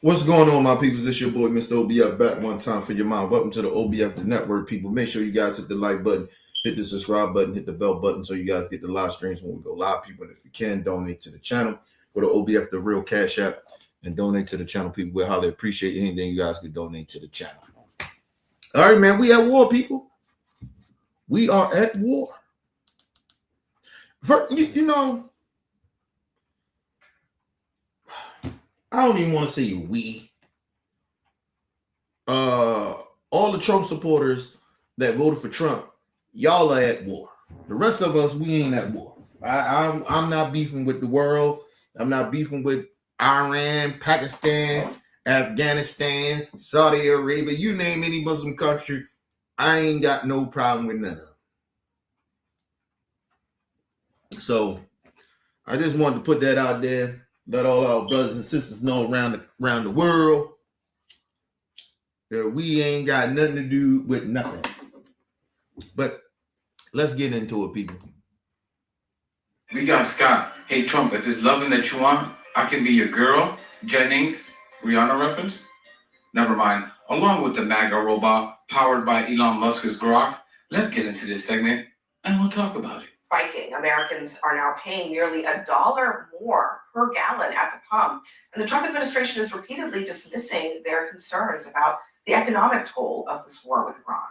What's going on, my peoples? It's your boy, Mr. OBF, back one time for your mind. Welcome to the OBF the Network, people. Make sure you guys hit the like button, hit the subscribe button, hit the bell button so you guys get the live streams when we go live, people. And if you can, donate to the channel. Go to OBF the Real Cash App and donate to the channel, people. We highly appreciate anything you guys can donate to the channel. All right, man. We at war, people. We are at war. You know, I don't even want to say we. All the Trump supporters that voted for Trump, y'all are at war. The rest of us, we ain't at war. I'm not beefing with the world. I'm not beefing with Iran, Pakistan, Afghanistan, Saudi Arabia. You name any Muslim country, I ain't got no problem with none of them. So I just wanted to put that out there. Let all our brothers and sisters know around the world that we ain't got nothing to do with nothing. But let's get into it, people. We got Scott. Hey, Trump, if it's loving that you want, I can be your girl. Jennings, Rihanna reference? Never mind. Along with the MAGA robot powered by Elon Musk's Grok, let's get into this segment and we'll talk about it. Spiking. Americans are now paying nearly $1 more per gallon at the pump. And the Trump administration is repeatedly dismissing their concerns about the economic toll of this war with Iran.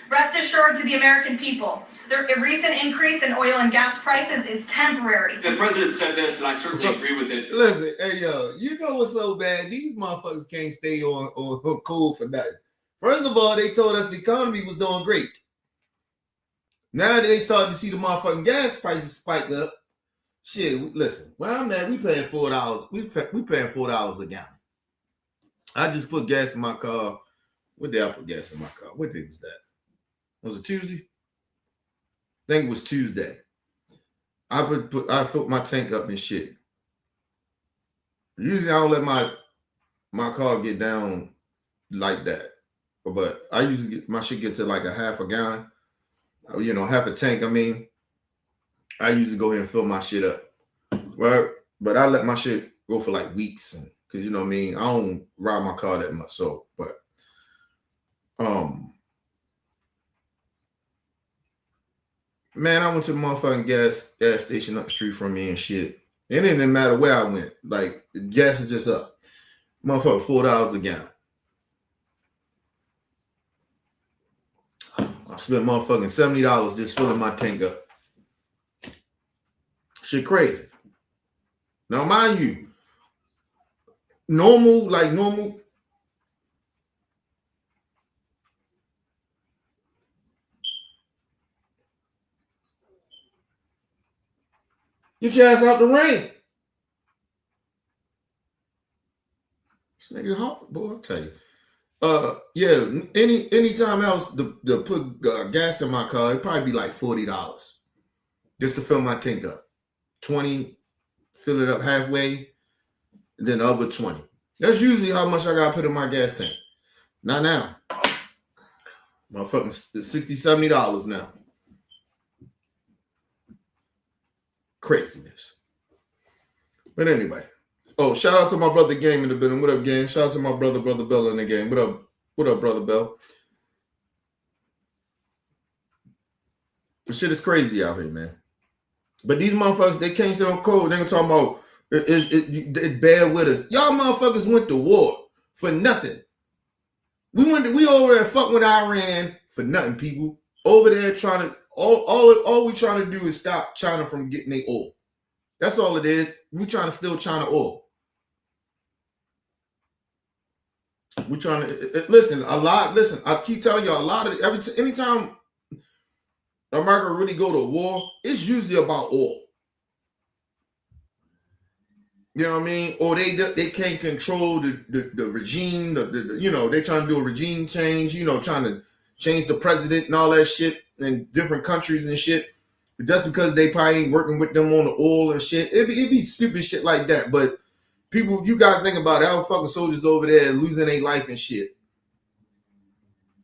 Rest assured to the American people, the recent increase in oil and gas prices is temporary. The president said this, and I certainly agree with it. Listen, hey, yo, you know what's so bad? These motherfuckers can't stay on cool for nothing. First of all, they told us the economy was doing great. Now that they started to see the motherfucking gas prices spike up, shit, listen, where I'm at, we paying $4. We paying $4 a gallon. I just put gas in my car. What day I put gas in my car? What day was that? Was it Tuesday? I think it was Tuesday. I filled my tank up and shit. Usually I don't let my car get down like that. But I usually get my shit get to like a half a gallon. You know, half a tank. I mean, I usually go ahead and fill my shit up. Right? But I let my shit go for like weeks. Because, you know what I mean? I don't ride my car that much. So, but, man, I went to the motherfucking gas station up the street from me and shit. It didn't matter where I went. Like, the gas is just up. Motherfucker, $4 a gallon. I spent motherfucking $70 just filling my tank up. Shit crazy. Now, mind you, normal. Get your ass out the rain. This nigga hot, boy, I'll tell you. Yeah, anytime else to put gas in my car, it'd probably be like $40 just to fill my tank up. 20, fill it up halfway, and then the other 20. That's usually how much I gotta put in my gas tank. Not now. Motherfucking $60, $70 now. Craziness. But anyway. Oh, shout out to my brother Game in the building. What up, Game? Shout out to my brother Bell in the game. What up? What up, brother Bell? The shit is crazy out here, man. But these motherfuckers, they can't stay on code. They ain't talking about it bad with us. Y'all motherfuckers went to war for nothing. We over there fucking with Iran for nothing, people. Over there trying to all we trying to do is stop China from getting their oil. That's all it is. We trying to steal China oil. We trying to listen. I keep telling y'all a lot of anytime America really go to war, it's usually about oil. You know what I mean? Or they can't control the regime. You know, they trying to do a regime change. You know, trying to change the president and all that shit in different countries and shit. Just because they probably ain't working with them on the oil and shit. It be stupid shit like that. But people, you gotta think about it. Our fucking soldiers over there losing their life and shit.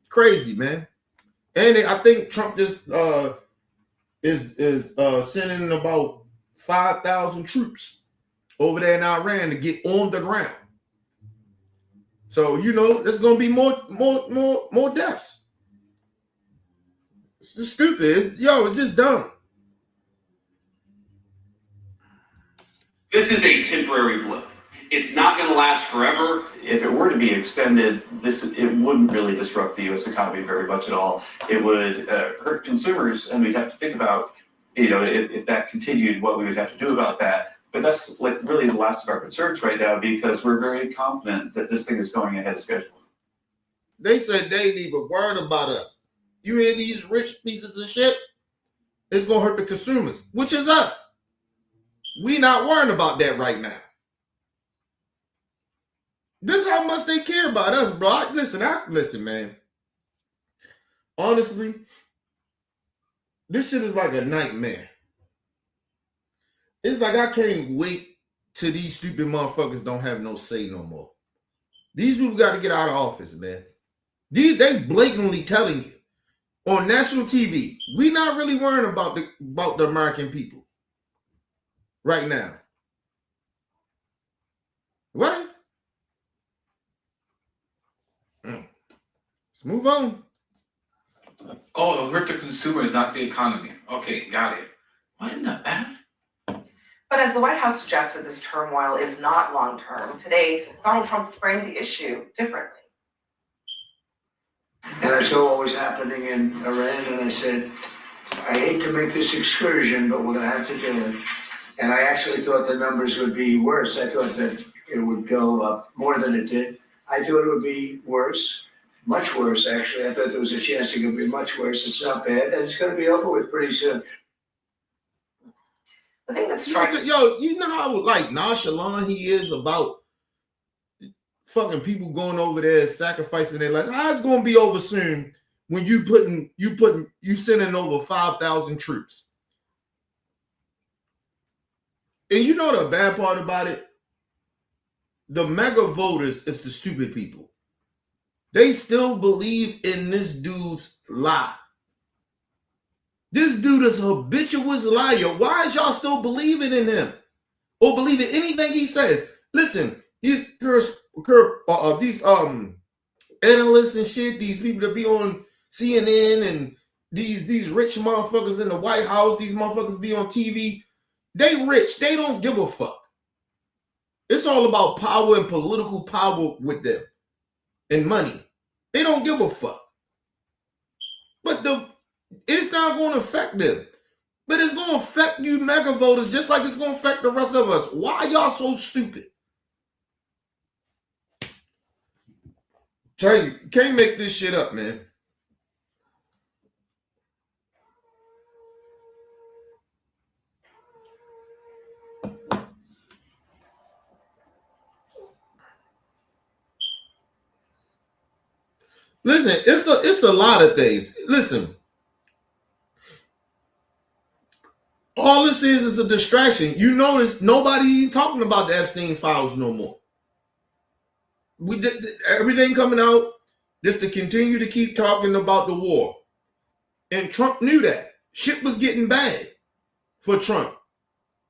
Crazy, man. And I think Trump just is sending about 5,000 troops over there in Iran to get on the ground. So there's gonna be more deaths. It's just stupid. It's just dumb. This is a temporary blip. It's not going to last forever. If it were to be extended, it wouldn't really disrupt the U.S. economy very much at all. It would hurt consumers, and we'd have to think about, if that continued, what we would have to do about that. But that's like really the last of our concerns right now, because we're very confident that this thing is going ahead of schedule. They said they ain't even worried about us. You hear these rich pieces of shit? It's gonna hurt the consumers, which is us. We not worrying about that right now. This is how much they care about us, bro. Listen, man. Honestly, this shit is like a nightmare. It's like I can't wait till these stupid motherfuckers don't have no say no more. These people got to get out of office, man. They blatantly telling you on national TV, we not really worrying about the American people right now. What? Let's move on. Oh, it'll hurt the consumers, not the economy. Okay, got it. What in the F? But as the White House suggested, this turmoil is not long-term. Today, Donald Trump framed the issue differently. And I saw what was happening in Iran, and I said, I hate to make this excursion, but we're going to have to do it. And I actually thought the numbers would be worse. I thought that it would go up more than it did. I thought it would be worse, much worse, actually. I thought there was a chance it could be much worse. It's not bad, and it's going to be over with pretty soon. The thing that's striking, You know how nonchalant he is about fucking people going over there sacrificing their lives. How's it gonna be over soon when you sending over 5,000 troops? And you know the bad part about it? The mega voters is the stupid people. They still believe in this dude's lie. This dude is a habituous liar. Why is y'all still believing in him? Or believing anything he says? Listen, these analysts and shit, these people that be on CNN and these rich motherfuckers in the White House, these motherfuckers be on TV. They rich. They don't give a fuck. It's all about power and political power with them and money. They don't give a fuck. But it's not going to affect them. But it's going to affect you mega voters just like it's going to affect the rest of us. Why are y'all so stupid? Tell you can't make this shit up, man. Listen, it's a lot of things. Listen, all this is a distraction. You notice nobody talking about the Epstein files no more. We did everything coming out just to continue to keep talking about the war, and Trump knew that shit was getting bad for Trump,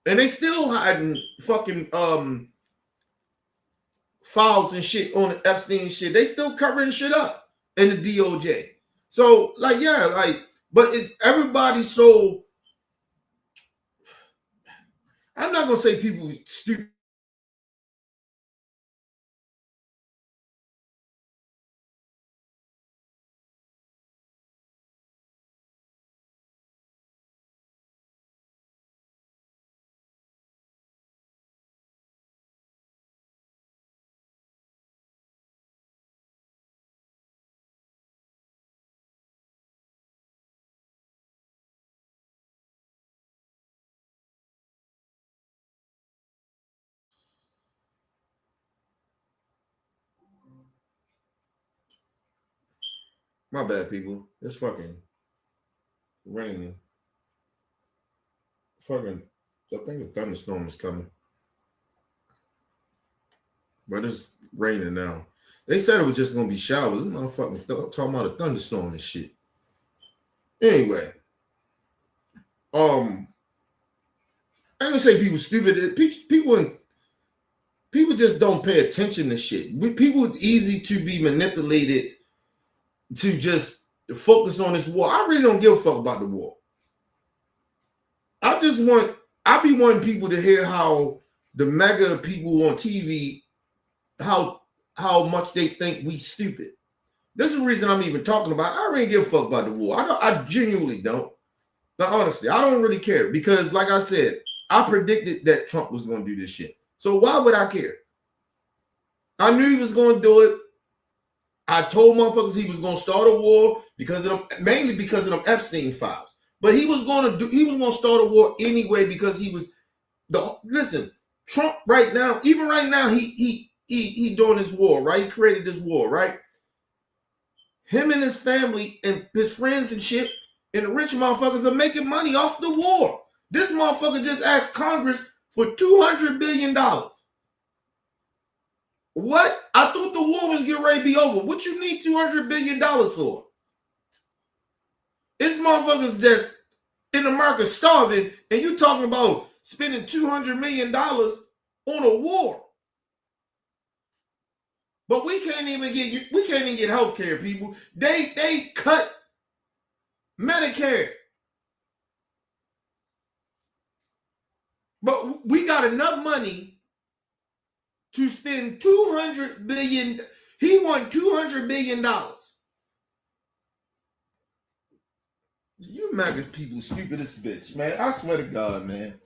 and they still hiding fucking files and shit on the Epstein shit. They still covering shit up in the DOJ. So but it's everybody so. I'm not gonna say people stupid. My bad, people. It's fucking raining. I think a thunderstorm is coming. But it's raining now. They said it was just gonna be showers. This motherfucking talking about a thunderstorm and shit. Anyway, I ain't gonna say people stupid. People in people just don't pay attention to shit. People easy to be manipulated to just focus on this war. I really don't give a fuck about the war. I be wanting people to hear how the mega people on TV, how much they think we stupid. This is the reason I'm even talking about it. I really give a fuck about the war. I genuinely don't. Now, honestly, I don't really care because, like I said, I predicted that Trump was going to do this shit. So why would I care? I knew he was going to do it. I told motherfuckers he was going to start a war because of them, mainly because of them Epstein files. But he was going to start a war anyway because listen, Trump right now, even right now, he doing this war, right? He created this war, right? Him and his family and his friends and shit and the rich motherfuckers are making money off the war. This motherfucker just asked Congress for $200 billion. What? I thought the war was getting ready to be over. What you need $200 billion for? This motherfucker's just in America starving, and you talking about spending $200 million on a war. But we can't even get health care, people. They cut Medicare. But we got enough money to spend $200 billion. He want $200 billion. You MAGA people stupid as bitch, man. I swear to God, man.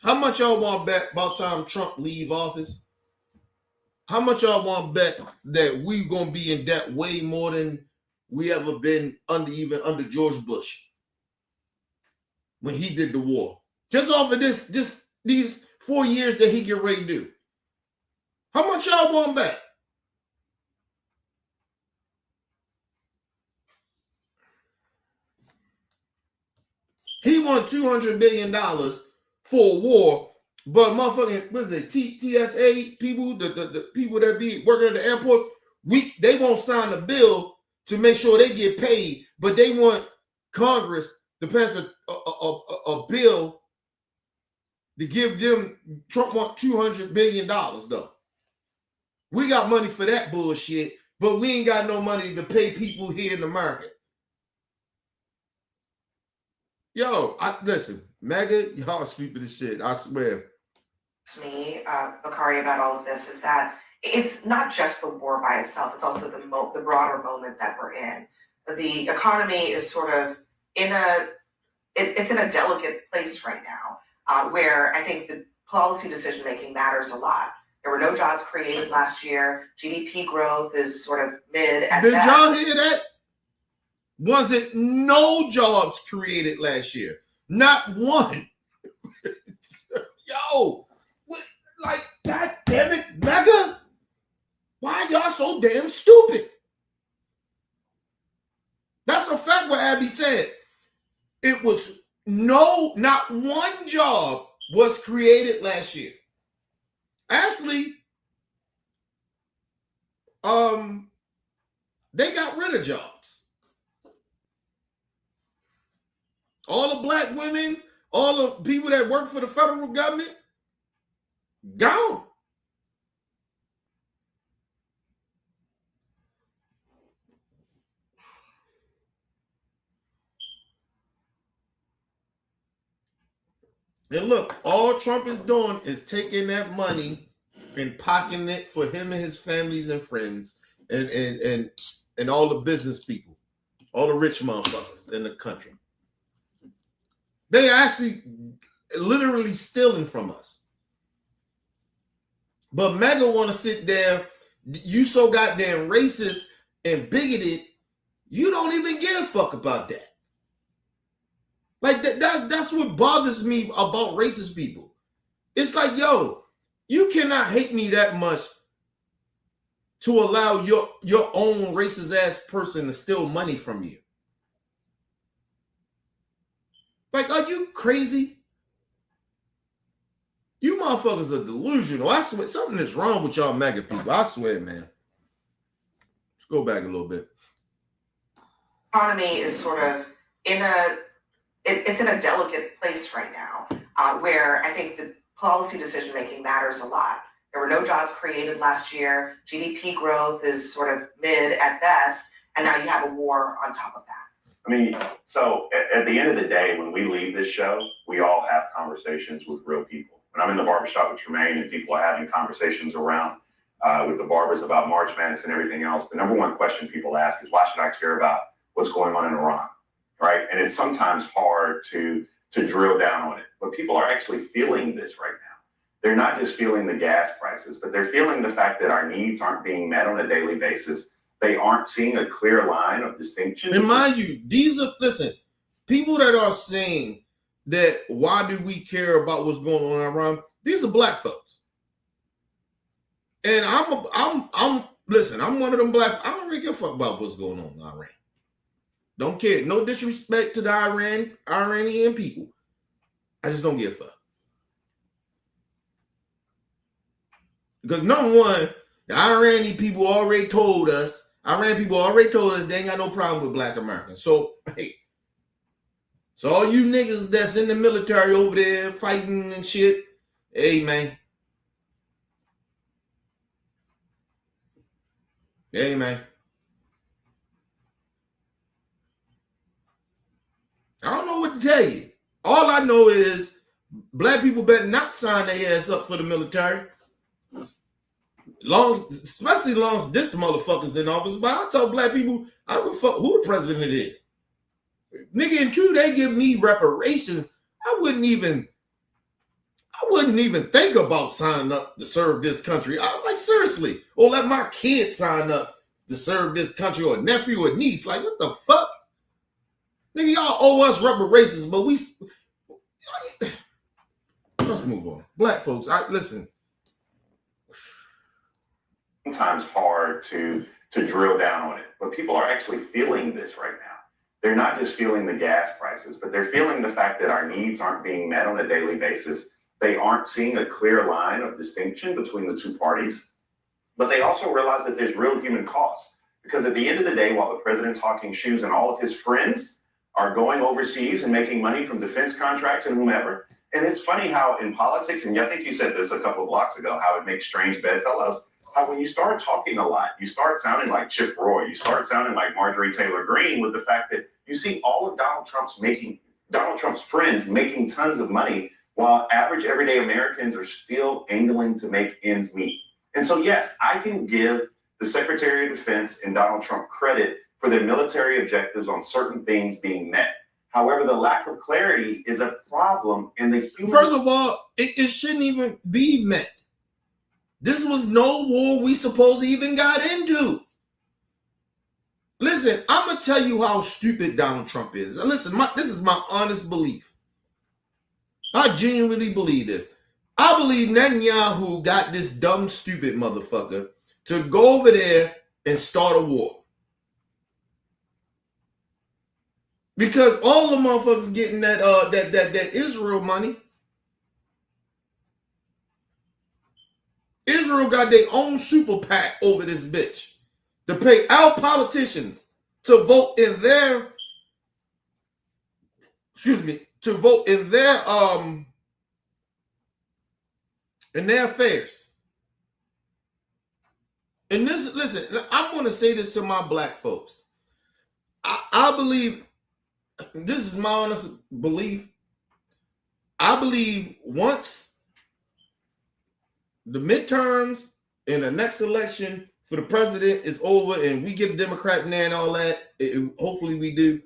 How much y'all want bet about time Trump leave office? How much y'all want to bet that we gonna be in debt way more than we ever been under George Bush when he did the war? Just off of these 4 years that he get ready to do. How much y'all want to bet? He won $200 billion for a war. But motherfucking, what is it, TSA people, the people that be working at the airport, they won't sign a bill to make sure they get paid, but they want Congress to pass a bill to give them. Trump want $200 billion though. We got money for that bullshit, but we ain't got no money to pay people here in America. Yo, listen, MAGA, y'all stupid as shit, I swear. Me, Bakari, about all of this is that it's not just the war by itself, it's also the broader moment that we're in. The economy is sort of it's in a delicate place right now, where I think the policy decision making matters a lot. There were no jobs created last year. GDP growth is sort of mid at Did best. y'all hear that? Was it no jobs created last year? Not one. Yo, like, God damn it, MAGA. Why y'all so damn stupid? That's a fact what Abby said. It was not one job was created last year. Actually, they got rid of jobs. All the black women, all the people that work for the federal government, gone. And look, all Trump is doing is taking that money and pocketing it for him and his families and friends and all the business people, all the rich motherfuckers in the country. They actually literally stealing from us. But MAGA want to sit there, you so goddamn racist and bigoted, you don't even give a fuck about that. Like that's what bothers me about racist people. It's like, yo, you cannot hate me that much to allow your own racist ass person to steal money from you. Like, are you crazy? You motherfuckers are delusional. I swear, something is wrong with y'all MAGA people. I swear, man. Let's go back a little bit. Economy is sort of it's in a delicate place right now, where I think the policy decision-making matters a lot. There were no jobs created last year. GDP growth is sort of mid at best, and now you have a war on top of that. I mean, so at the end of the day, when we leave this show, we all have conversations with real people. When I'm in the barbershop with Tremaine and people are having conversations around with the barbers about March Madness and everything else, the number one question people ask is, why should I care about what's going on in Iran, right? And it's sometimes hard to drill down on it, but people are actually feeling this right now. They're not just feeling the gas prices, but they're feeling the fact that our needs aren't being met on a daily basis. They aren't seeing a clear line of distinction. And mind you, listen, people that are saying that why do we care about what's going on in Iran, these are black folks. And listen, I'm one of them black, I don't really give a fuck about what's going on in Iran. Don't care. No disrespect to the Iranian people. I just don't give a fuck. Because number one, the Iranian people already told us they ain't got no problem with black Americans. So, hey. So all you niggas that's in the military over there fighting and shit, hey, man. Hey, man. I don't know what to tell you. All I know is black people better not sign their ass up for the military. Especially long as this motherfucker's in office. But I tell black people, I don't fuck who the president is. Nigga, until they give me reparations, I wouldn't even think about signing up to serve this country. I'm like, seriously. Or let my kid sign up to serve this country, or nephew or niece. Like, what the fuck? Nigga, y'all owe us reparations, but let's move on. Black folks, listen. Sometimes hard to drill down on it, but people are actually feeling this right now. They're not just feeling the gas prices, but they're feeling the fact that our needs aren't being met on a daily basis. They aren't seeing a clear line of distinction between the two parties, but they also realize that there's real human cost. Because at the end of the day, while the president's hawking shoes and all of his friends are going overseas and making money from defense contracts and whomever, and it's funny how in politics, and I think you said this a couple of blocks ago, how it makes strange bedfellows, how when you start talking a lot, you start sounding like Chip Roy, you start sounding like Marjorie Taylor Greene, with the fact that you see all of Donald Trump's friends making tons of money, while average everyday Americans are still angling to make ends meet. And so, yes, I can give the Secretary of Defense and Donald Trump credit for their military objectives on certain things being met. However, the lack of clarity is a problem in the human... First of all, it shouldn't even be met. This was no war we supposed to even got into. Listen, I'm going to tell you how stupid Donald Trump is. And listen, this is my honest belief. I genuinely believe this. I believe Netanyahu got this dumb, stupid motherfucker to go over there and start a war. Because all the motherfuckers getting that Israel money. Israel got their own super PAC over this bitch to pay our politicians to vote in their, to vote in their affairs. And this, listen, I'm going to say this to my black folks. I believe, this is my honest belief. I believe once the midterms and the next election for the president is over and we get a Democrat in there and all that, hopefully we do,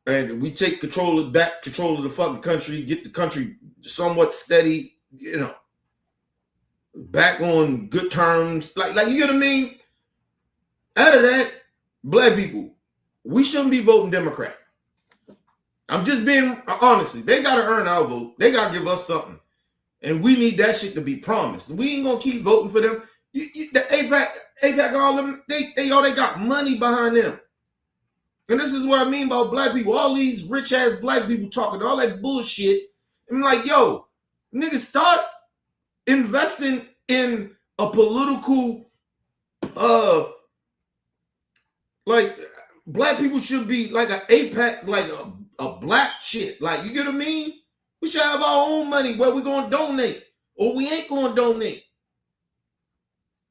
and we take control of the fucking country, get the country somewhat steady, back on good terms, like you get what I mean? Out of that, black people, we shouldn't be voting Democrat. I'm just being honestly, they gotta earn our vote. They gotta give us something. And we need that shit to be promised. We ain't gonna keep voting for them. The AIPAC, all them, they got money behind them. And this is what I mean about black people. All these rich ass black people talking all that bullshit. I'm like, yo, niggas, start investing in a political, like black people should be like an AIPAC, like a black shit. Like, you get what I mean? We should have our own money where we're going to donate, or we ain't going to donate.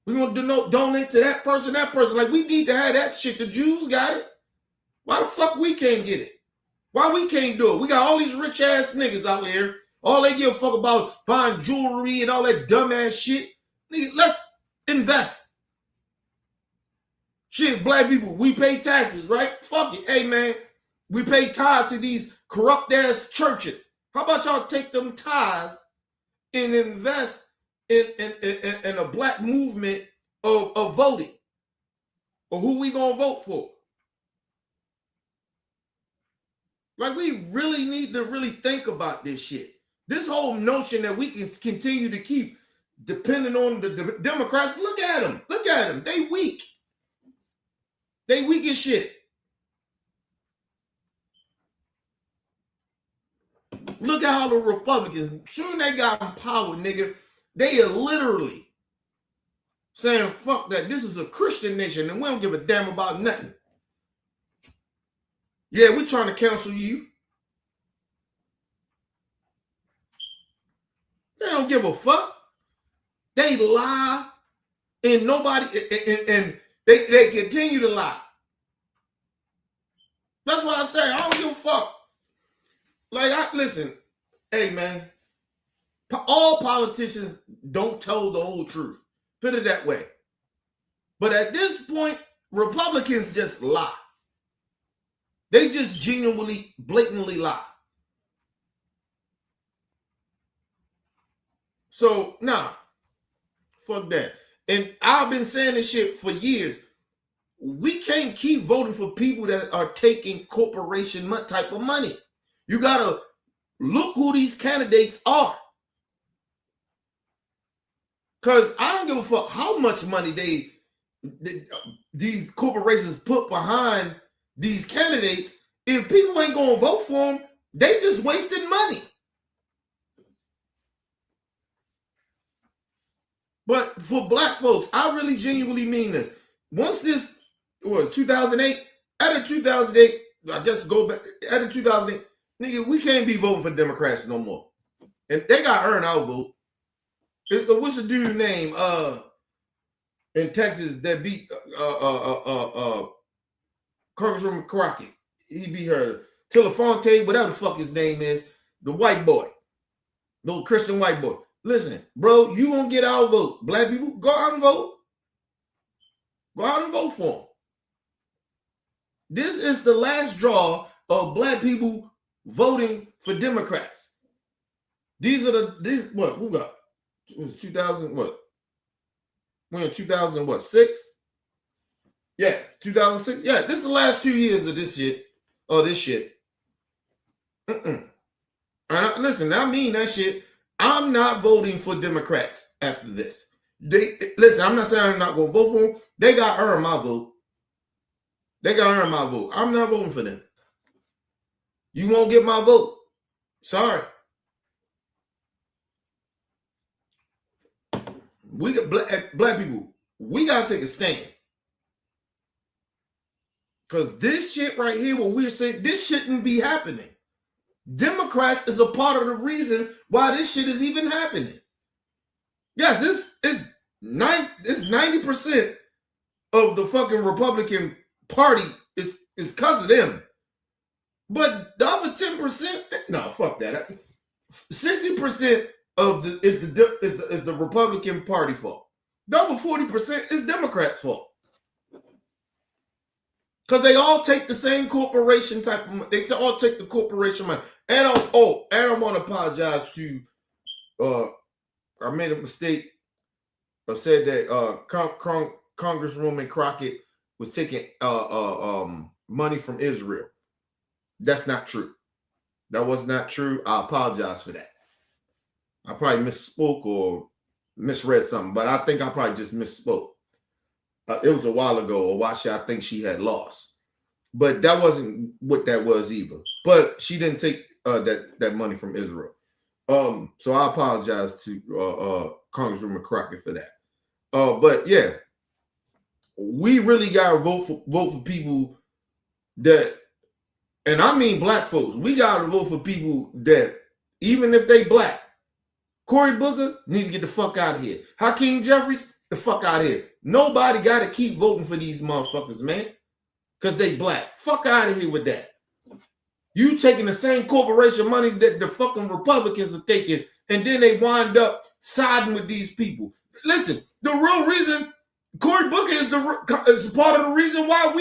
We're going to donate to that person. Like, we need to have that shit. The Jews got it. Why the fuck we can't get it? Why we can't do it? We got all these rich-ass niggas out here. All they give a fuck about buying jewelry and all that dumb-ass shit. Nigga, let's invest. Shit, black people, we pay taxes, right? Fuck it. Hey, man, we pay tithes to these corrupt-ass churches. How about y'all take them tithes and invest in a black movement of voting? Or who we gonna vote for? Like, we really need to really think about this shit. This whole notion that we can continue to keep depending on the Democrats, look at them. Look at them. They weak. They weak as shit. Look at how the Republicans, soon they got in power, nigga, they are literally saying, fuck that, this is a Christian nation and we don't give a damn about nothing. Yeah, we trying to cancel you. They don't give a fuck. They lie and nobody, and they continue to lie. That's why I say, I don't give a fuck. Like, listen, hey, man, all politicians don't tell the whole truth. Put it that way. But at this point, Republicans just lie. They just genuinely, blatantly lie. So, nah, fuck that. And I've been saying this shit for years. We can't keep voting for people that are taking corporation type of money. You gotta look who these candidates are. Because I don't give a fuck how much money these corporations put behind these candidates. If people ain't gonna vote for them, they just wasting money. But for black folks, I really genuinely mean this. Once this was 2008, out of 2008, I guess go back, out of 2008, nigga, we can't be voting for Democrats no more. And they got to earn our vote. What's the dude's name in Texas that beat Congresswoman Crockett? He beat her. Telefonte, whatever the fuck his name is, the white boy. The Christian white boy. Listen, bro, you won't get our vote. Black people, go out and vote. Go out and vote for him. This is the last draw of black people voting for Democrats. These are what who got? It was 2000 what? We're in 2006? Yeah, 2006. Yeah, this is the last 2 years of this shit. Oh, this shit. And listen, I mean that shit. I'm not voting for Democrats after this. Listen, I'm not saying I'm not going to vote for them. They got to earn my vote. They got to earn my vote. I'm not voting for them. You won't get my vote. Sorry. We got black people. We got to take a stand. Because this shit right here, what we're saying, this shouldn't be happening. Democrats is a part of the reason why this shit is even happening. Yes, it's 90% of the fucking Republican Party is because of them. But the other 10%, no, fuck that. 60% of is the Republican Party fault. The other 40% is Democrats' fault. Because they all take the same corporation type of money. They all take the corporation money. And I want to apologize to I made a mistake. I said that Congresswoman Crockett was taking money from Israel. That's not true. That was not true. I apologize for that. I probably misspoke or misread something, but I think I probably just misspoke. It was a while ago, or why should I think she had lost? But that wasn't what that was either. But she didn't take that money from Israel. So I apologize to Congresswoman Crockett for that. But yeah, we really gotta vote for people that, and I mean black folks. We gotta vote for people that even if they black. Cory Booker need to get the fuck out of here. Hakeem Jeffries, the fuck out of here. Nobody got to keep voting for these motherfuckers, man, because they black. Fuck out of here with that. You taking the same corporation money that the fucking Republicans are taking, and then they wind up siding with these people. Listen, the real reason Cory Booker is part of the reason why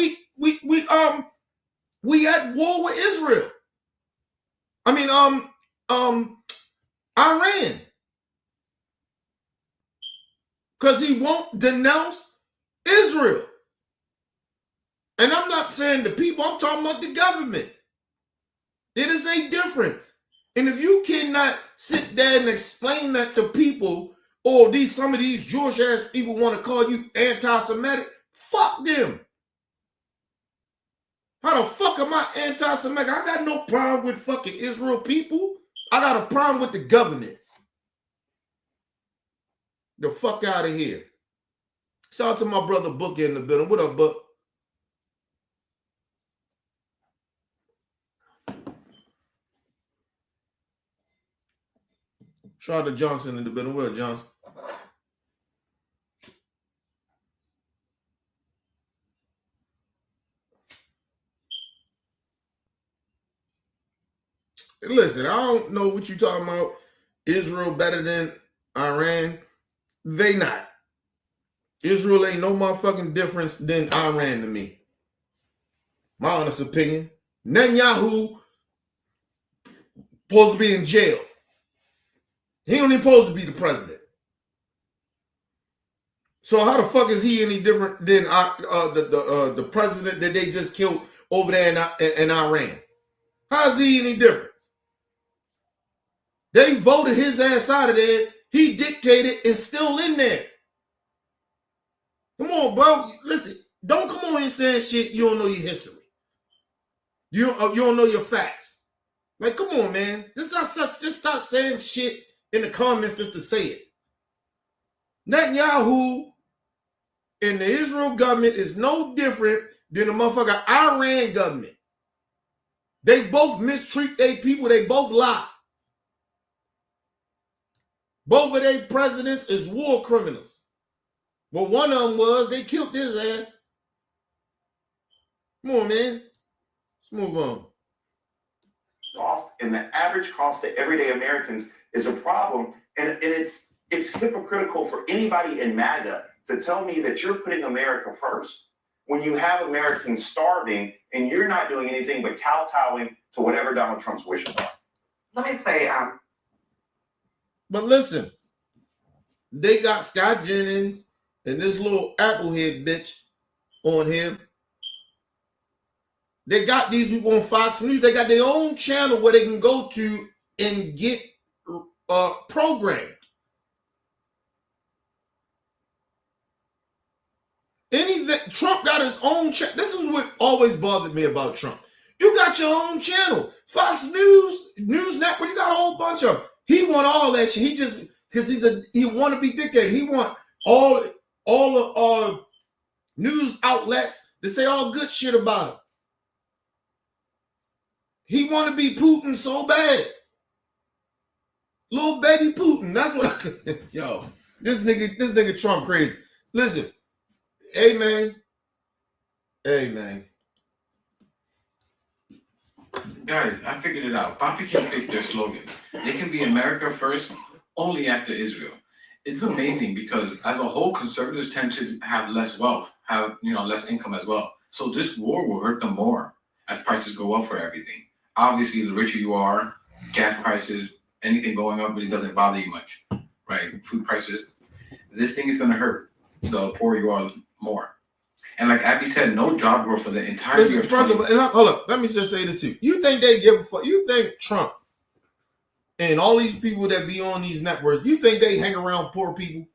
we at war with Israel. I mean, Iran. Because he won't denounce Israel. And I'm not saying the people, I'm talking about the government. It is a difference. And if you cannot sit there and explain that to people, or some of these Jewish ass people want to call you anti-Semitic, fuck them. How the fuck am I anti-Semitic? I got no problem with fucking Israel people. I got a problem with the government. The fuck out of here. Shout out to my brother Booker in the building. What up, Book? Shout out to Johnson in the building. What up, Johnson? Listen, I don't know what you talking about. Israel better than Iran. They not. Israel ain't no motherfucking difference than Iran to me. My honest opinion. Netanyahu supposed to be in jail. He ain't even supposed to be the president. So how the fuck is he any different than the president that they just killed over there in Iran? How is he any different? They voted his ass out of there. He dictated and still in there. Come on, bro. Listen, don't come on here saying shit you don't know your history. You don't know your facts. Like, come on, man. Just stop saying shit in the comments just to say it. Netanyahu and the Israel government is no different than the motherfucking Iran government. They both mistreat their people. They both lie. Both of their presidents is war criminals. Well, one of them was, they killed his ass. Come on, man. Let's move on. Cost and the average cost to everyday Americans is a problem. And it's hypocritical for anybody in MAGA to tell me that you're putting America first when you have Americans starving and you're not doing anything but kowtowing to whatever Donald Trump's wishes are. Let me play But listen, they got Scott Jennings and this little Applehead bitch on him. They got these people on Fox News. They got their own channel where they can go to and get programmed. Anything Trump got his own channel. This is what always bothered me about Trump. You got your own channel, Fox News, News Network. You got a whole bunch of them. He want all that shit. He just because he want to be dictator. He want all the news outlets to say all good shit about him. He want to be Putin so bad. Little baby Putin. That's what yo. This nigga Trump crazy. Listen, hey man. Guys, I figured it out. Poppy can fix their slogan. They can be America first, only after Israel. It's amazing because as a whole, conservatives tend to have less wealth, have less income as well. So this war will hurt them more as prices go up for everything. Obviously, the richer you are, gas prices, anything going up really doesn't bother you much, right? Food prices. This thing is going to hurt the poorer you are more. And like Abby said, no job growth for the entire year. Hold up, let me just say this too. You think they give a fuck? You think Trump and all these people that be on these networks, you think they hang around poor people?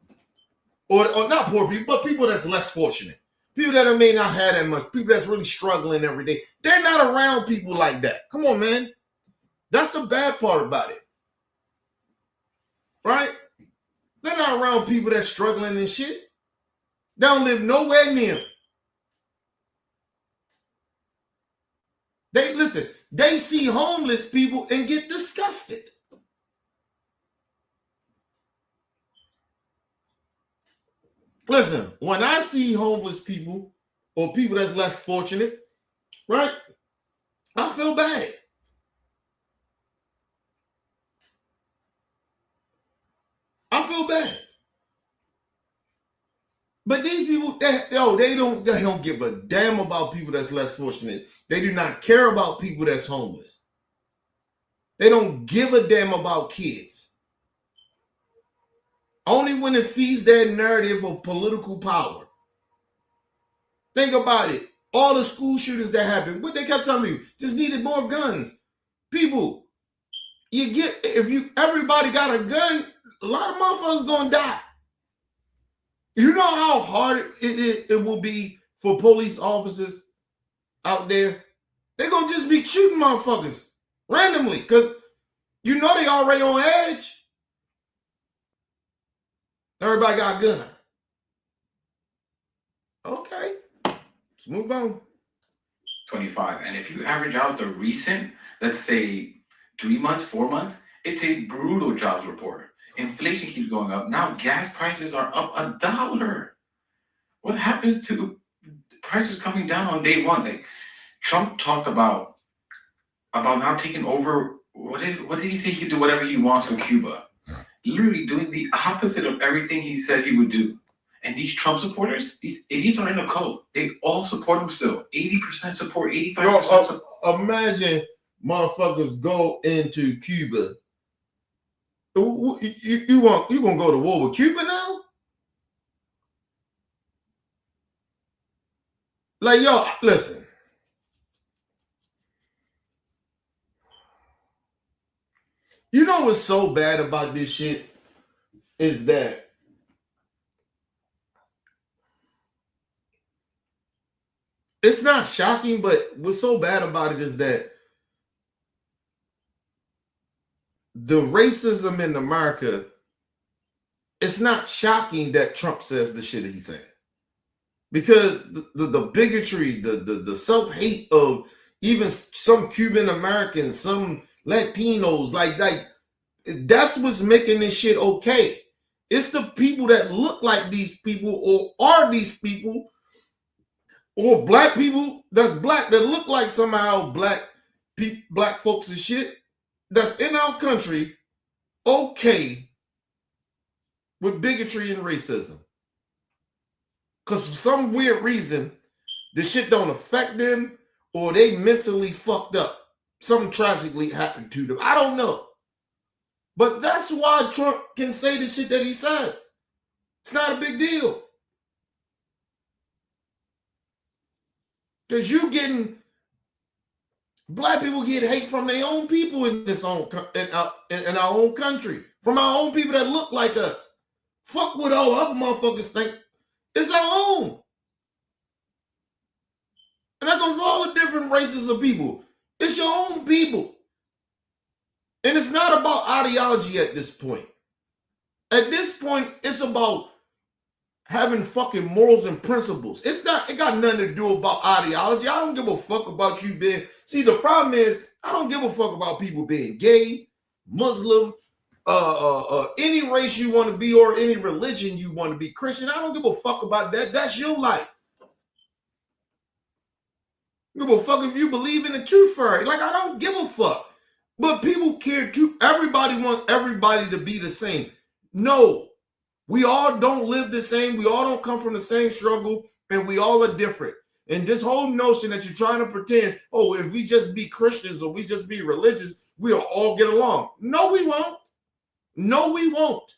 Or not poor people, but people that's less fortunate. People that may not have that much. People that's really struggling every day. They're not around people like that. Come on, man. That's the bad part about it. Right? They're not around people that's struggling and shit. They don't live nowhere near them. They see homeless people and get disgusted. Listen, when I see homeless people or people that's less fortunate, right, I feel bad. I feel bad. But these people, they don't give a damn about people that's less fortunate. They do not care about people that's homeless. They don't give a damn about kids. Only when it feeds their narrative of political power. Think about it. All the school shootings that happened, what they kept telling you, just needed more guns. People, everybody got a gun, a lot of motherfuckers gonna die. You know how hard it will be for police officers out there? They're gonna just be shooting motherfuckers randomly because you know they already on edge. Everybody got a gun. Okay, let's move on. 25. And if you average out the recent, let's say 3 months, 4 months, it's a brutal jobs report. Inflation keeps going up. Now gas prices are up $1. What happens to prices coming down on day one? Like Trump talked about now taking over. What did he say? He could do whatever he wants with Cuba. Literally doing the opposite of everything he said he would do. And these Trump supporters, these idiots are in a cult. They all support him still. 80% support, 85% support. Imagine motherfuckers go into Cuba. You gonna go to war with Cuba now? Like, yo, listen. You know what's so bad about this shit is that it's not shocking, but what's so bad about it is that the racism in America, it's not shocking that Trump says the shit that he's saying. Because the bigotry, the self-hate of even some Cuban Americans, some Latinos, like that's what's making this shit okay. It's the people that look like these people or are these people or black people that's black that look like somehow black folks and shit that's in our country okay with bigotry and racism. Because for some weird reason, this shit don't affect them or they mentally fucked up. Something tragically happened to them. I don't know. But that's why Trump can say the shit that he says. It's not a big deal. Because black people get hate from their own people in our own country. From our own people that look like us. Fuck what all other motherfuckers think. It's our own. And that goes for all the different races of people. It's your own people. And it's not about ideology at this point. At this point, it's about having fucking morals and principles. It got nothing to do about ideology. I don't give a fuck about you being. See, the problem is, I don't give a fuck about people being gay, Muslim, any race you want to be or any religion you want to be, Christian. I don't give a fuck about that. That's your life. I don't give a fuck if you believe in the tooth fairy. Like, I don't give a fuck. But people care too. Everybody wants everybody to be the same. No, we all don't live the same. We all don't come from the same struggle, and we all are different. And this whole notion that you're trying to pretend, oh, if we just be Christians or we just be religious, we'll all get along. No, we won't. No, we won't.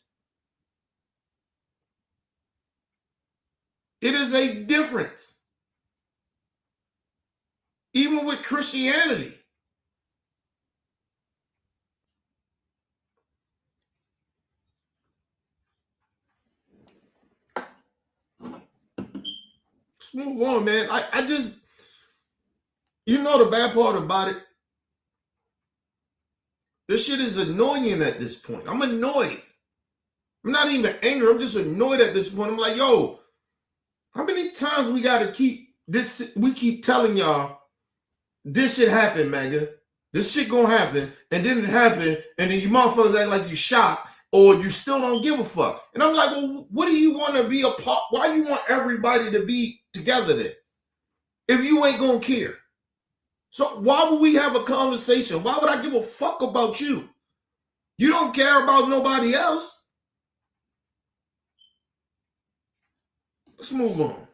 It is a difference. Even with Christianity. Let's move on, man. I just, you know the bad part about it? This shit is annoying at this point. I'm annoyed. I'm not even angry. I'm just annoyed at this point. I'm like, yo, how many times we got to keep this? We keep telling y'all this shit happen, MAGA. This shit gonna happen. And then it happened. And then you motherfuckers act like you shocked. or you still don't give a fuck. And I'm like, well, what do you want to be a part? Why you want everybody to be together then? If you ain't gonna care. So why would we have a conversation? Why would I give a fuck about you? You don't care about nobody else. Let's move on.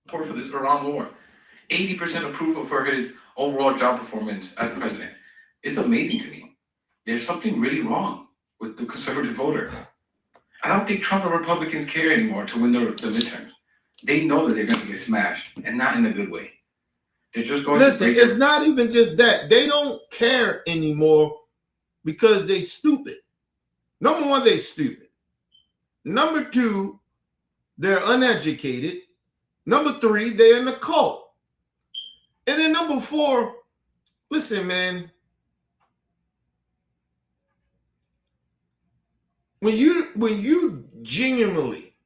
Support for this Iran war. 80% approval for his overall job performance as president. It's amazing to me. There's something really wrong with the conservative voter. I don't think Trump and Republicans care anymore to win the midterms. They know that they're going to get smashed, and not in a good way. They're just going Listen, to it's not even just that. They don't care anymore because they stupid. Number one, they stupid. Number two, they're uneducated. Number three, they're in the cult. And then number four, listen, man. When you genuinely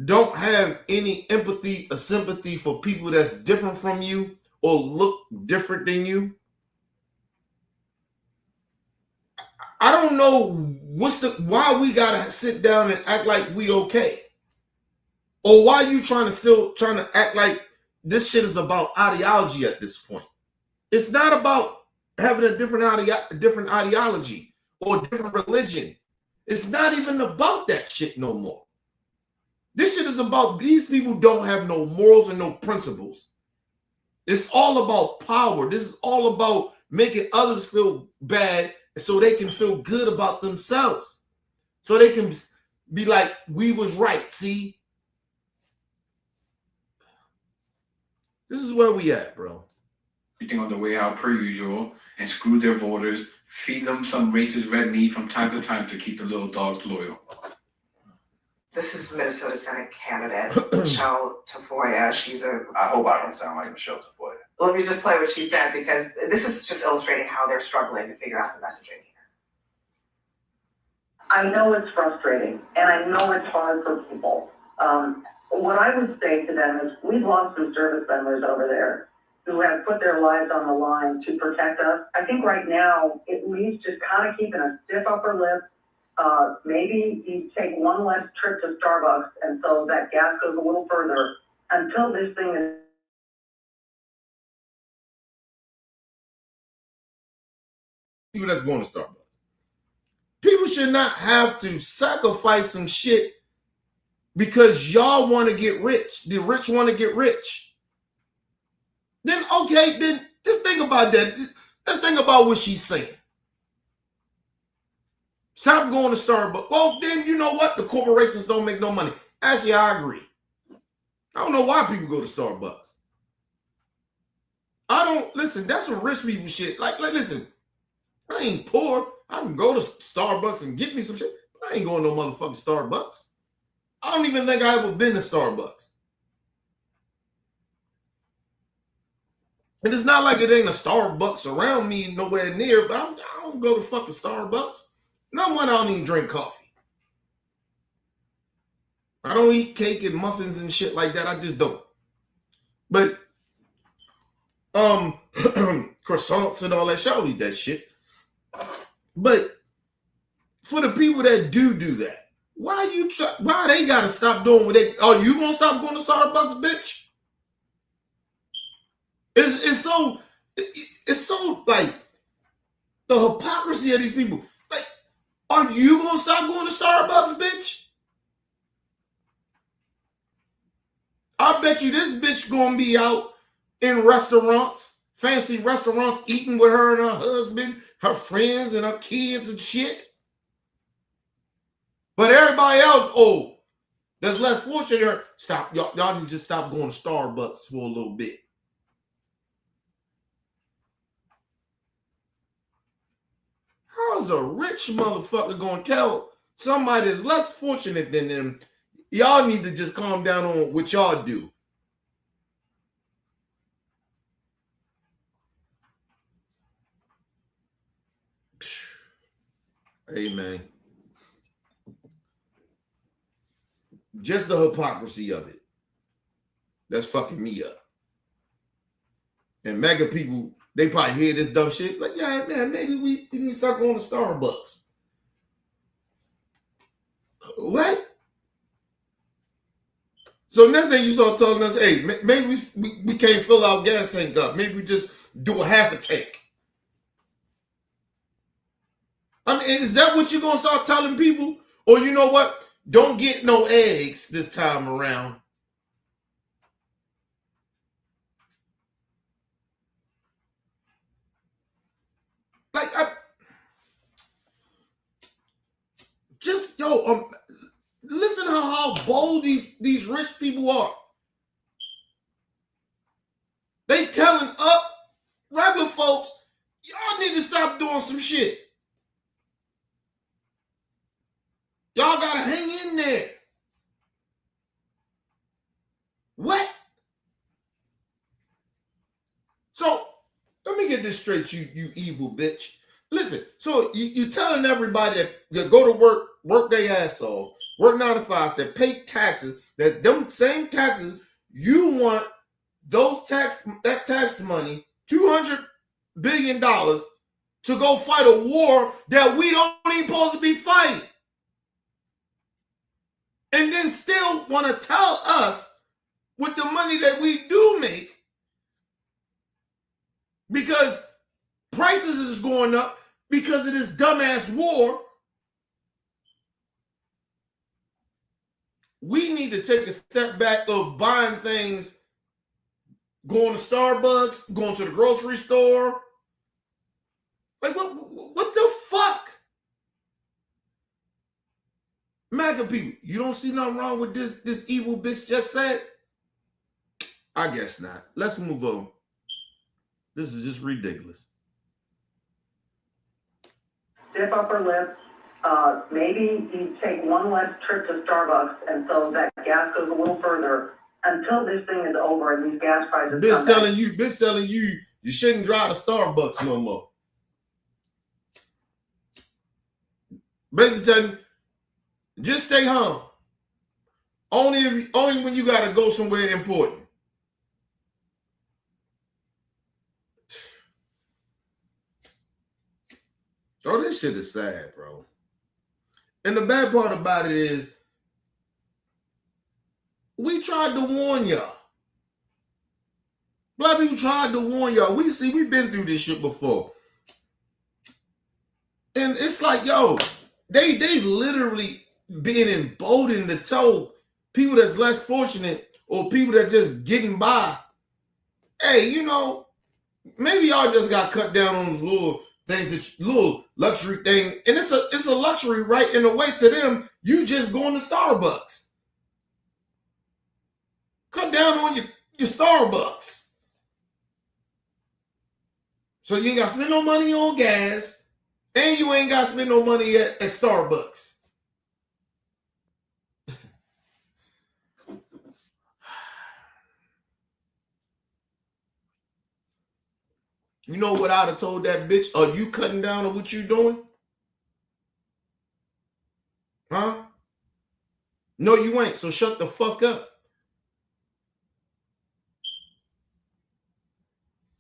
don't have any empathy or sympathy for people that's different from you or look different than you, I don't know why we gotta sit down and act like we okay. Or why you trying to act like this shit is about ideology at this point. It's not about having a different ideology or different religion. It's not even about that shit no more. This shit is about these people don't have no morals and no principles. It's all about power. This is all about making others feel bad so they can feel good about themselves. So they can be like, we was right, see? This is where we at, bro. everything on the way out per usual and screw their voters, feed them some racist red meat from time to time to keep the little dogs loyal. This is Minnesota Senate candidate Michelle Tafoya. She's a. I hope I don't sound like Michelle Tafoya. Let me just play what she said because this is just illustrating how they're struggling to figure out the messaging here. I know it's frustrating and I know it's hard for people. What I would say to them is we've lost some service members over there who have put their lives on the line to protect us. I think right now it means just kind of keeping a stiff upper lip. Maybe you take one less trip to Starbucks and so that gas goes a little further until this thing is. People that's going to Starbucks. People should not have to sacrifice some shit because y'all want to get rich. The rich want to get rich. Then, okay, then just think about that. Let's think about what she's saying. Stop going to Starbucks. Well, then you know what? The corporations don't make no money. Actually, I agree. I don't know why people go to Starbucks. Listen, that's some rich people shit. Like listen, I ain't poor. I can go to Starbucks and get me some shit, but I ain't going to no motherfucking Starbucks. I don't even think I ever been to Starbucks. And it's not like it ain't a Starbucks around me nowhere near, but I don't go to fucking Starbucks. No one, I don't even drink coffee. I don't eat cake and muffins and shit like that. I just don't. But croissants and all that shit, I'll eat that shit. But for the people that do that, why they gotta stop doing what they? Are you gonna stop going to Starbucks, bitch? It's so like the hypocrisy of these people. Like, are you gonna stop going to Starbucks, bitch? I bet you this bitch gonna be out in restaurants, fancy restaurants, eating with her and her husband, her friends and her kids and shit. But everybody else, that's less fortunate. Stop, y'all need to just stop going to Starbucks for a little bit. How's a rich motherfucker gonna tell somebody that's less fortunate than them, y'all need to just calm down on what y'all do? Hey, man. Just the hypocrisy of it. That's fucking me up. And mega people, they probably hear this dumb shit. Like, yeah, man, maybe we need to start going to Starbucks. What? So next thing you start telling us, hey, maybe we can't fill our gas tank up. Maybe we just do a half a tank. I mean, is that what you're going to start telling people? Or you know what? Don't get no eggs this time around. Like, listen to how bold these rich people are. They telling up regular folks, y'all need to stop doing some shit. Y'all gotta hang in there. What? So let me get this straight, you evil bitch. Listen, so you telling everybody that go to work their ass off, work 9 to 5, that pay taxes, that them same taxes, you want that tax money, $200 billion, to go fight a war that we don't even supposed to be fighting. And then still want to tell us with the money that we do make, because prices is going up because of this dumbass war, we need to take a step back of buying things, going to Starbucks, going to the grocery store. Like, what the fuck? MAGA people, you don't see nothing wrong with this evil bitch just said? I guess not. Let's move on. This is just ridiculous. Stiff upper lip. Maybe you take one less trip to Starbucks, and so that gas goes a little further until this thing is over and these gas prices come back. Bitch telling you you shouldn't drive to Starbucks no more. Basically telling you, just stay home. Only when you gotta go somewhere important. Oh, this shit is sad, bro. And the bad part about it is, we tried to warn y'all. Black people tried to warn y'all. We've been through this shit before. And it's like, yo, they literally being emboldened to tell people that's less fortunate or people that just getting by, hey, you know, maybe y'all just got cut down on the little things, little luxury thing, and it's a luxury right in the way to them. You just going to Starbucks. Cut down on your Starbucks. So you ain't got to spend no money on gas, and you ain't got to spend no money at Starbucks. You know what I'd have told that bitch? Are you cutting down on what you doing? Huh? No, you ain't. So shut the fuck up.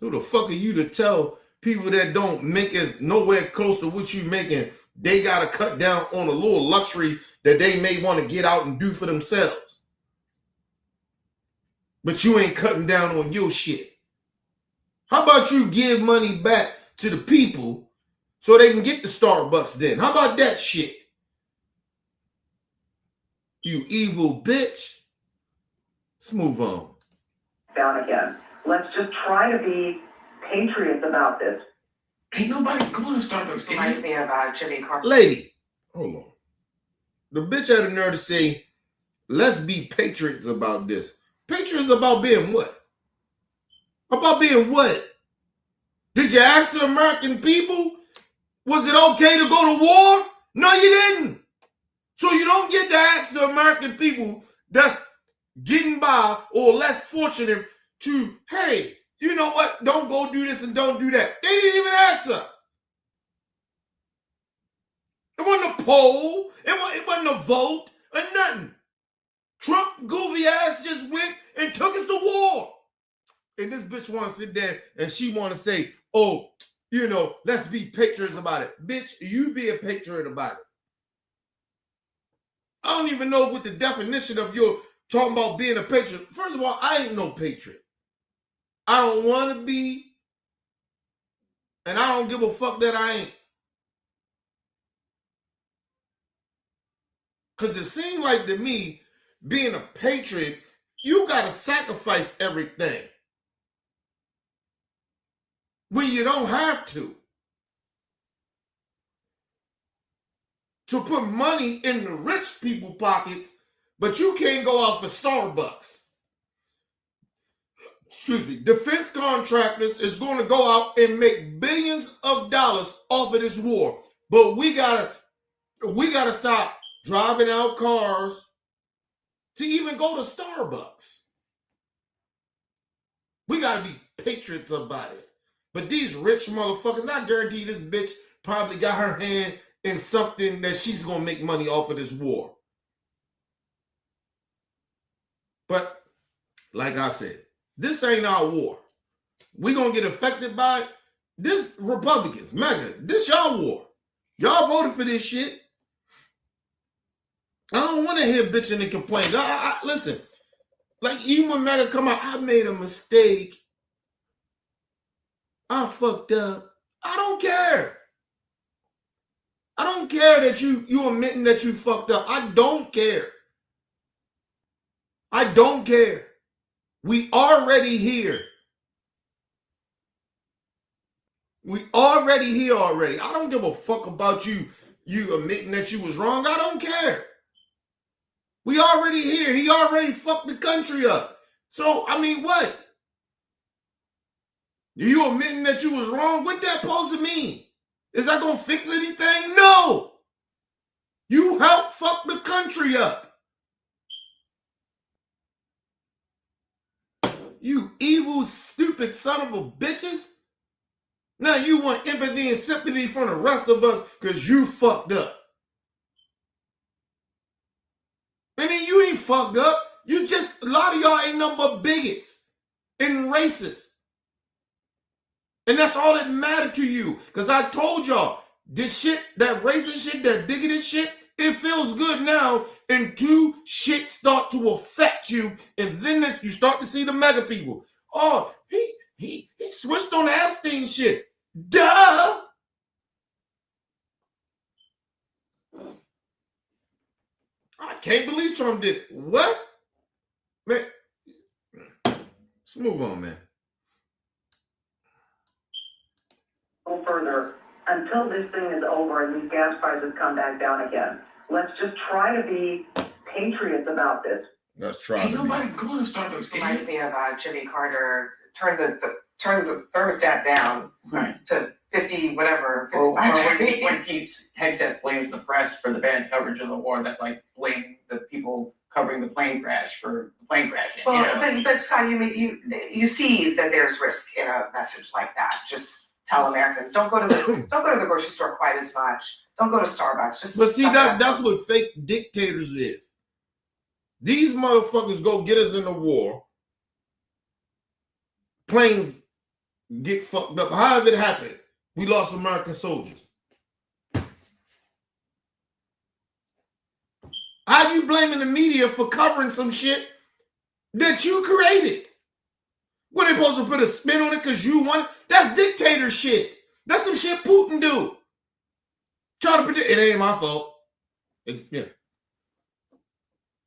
Who the fuck are you to tell people that don't make as nowhere close to what you making, they gotta cut down on a little luxury that they may want to get out and do for themselves? But you ain't cutting down on your shit. How about you give money back to the people so they can get the Starbucks then? How about that shit? You evil bitch. Let's move on. Down again. Let's just try to be patriots about this. Ain't nobody going to Starbucks. Reminds me of Jimmy Carter. Lady, hold on. The bitch had the nerve to say, let's be patriots about this. Patriots about being what? About being what? Did you ask the American people? Was it okay to go to war? No, you didn't. So you don't get to ask the American people that's getting by or less fortunate to, hey, you know what? Don't go do this and don't do that. They didn't even ask us. It wasn't a poll. It wasn't a vote or nothing. Trump goofy ass just went and took us to war. And this bitch want to sit there and she want to say, oh, you know, let's be patriots about it. Bitch, you be a patriot about it. I don't even know what the definition of your talking about being a patriot. First of all, I ain't no patriot. I don't want to be, and I don't give a fuck that I ain't. Because it seems like to me, being a patriot, you got to sacrifice everything when you don't have to put money in the rich people's pockets, but you can't go out for Starbucks. Excuse me. Defense contractors is going to go out and make billions of dollars off of this war, but we gotta stop driving our cars to even go to Starbucks. We gotta be patriots about it. But these rich motherfuckers, I guarantee this bitch probably got her hand in something that she's gonna make money off of this war. But like I said, this ain't our war. We gonna get affected by it. This Republicans, MAGA, this y'all war. Y'all voted for this shit. I don't want to hear bitching and complaining. Listen, like even when MAGA come out, I made a mistake. I fucked up. I don't care. I don't care that you admitting that you fucked up. I don't care. I don't care. We already here. We already here already. I don't give a fuck about you admitting that you was wrong. I don't care. We already here. He already fucked the country up. So, I mean, what? You admitting that you was wrong? What that supposed to mean? Is that going to fix anything? No. You helped fuck the country up. You evil, stupid son of a bitches. Now you want empathy and sympathy from the rest of us because you fucked up. I mean, you ain't fucked up. You just, a lot of y'all ain't nothing but bigots and racists. And that's all that mattered to you. Because I told y'all, this shit, that racist shit, that bigoted shit, it feels good now until shit start to affect you. And then you start to see the MAGA people. Oh, he switched on the Epstein shit. Duh! I can't believe Trump did it. What? Man, let's move on, man. Go further. Until this thing is over and these gas prices come back down again, let's just try to be patriots about this. Let's try Ain't to be. nobody going to Starbucks. Reminds me of Jimmy Carter, turn the thermostat down Right. to 50, whatever, Or 55 when degrees. Pete Hegseth blames the press for the bad coverage of the war, that's like blaming the people covering the plane crash for the plane crashing. Well, but Scott, you see that there's risk in a message like that. Just tell Americans, don't go to the grocery store quite as much. Don't go to Starbucks. Just But see, suck it up. that's what fake dictators is. These motherfuckers go get us in the war. Planes get fucked up. How did it happen? We lost American soldiers. How you blaming the media for covering some shit that you created? What, they supposed to put a spin on it because you want it? That's dictator shit. That's some shit Putin do. Try to predict, it ain't my fault. Yeah.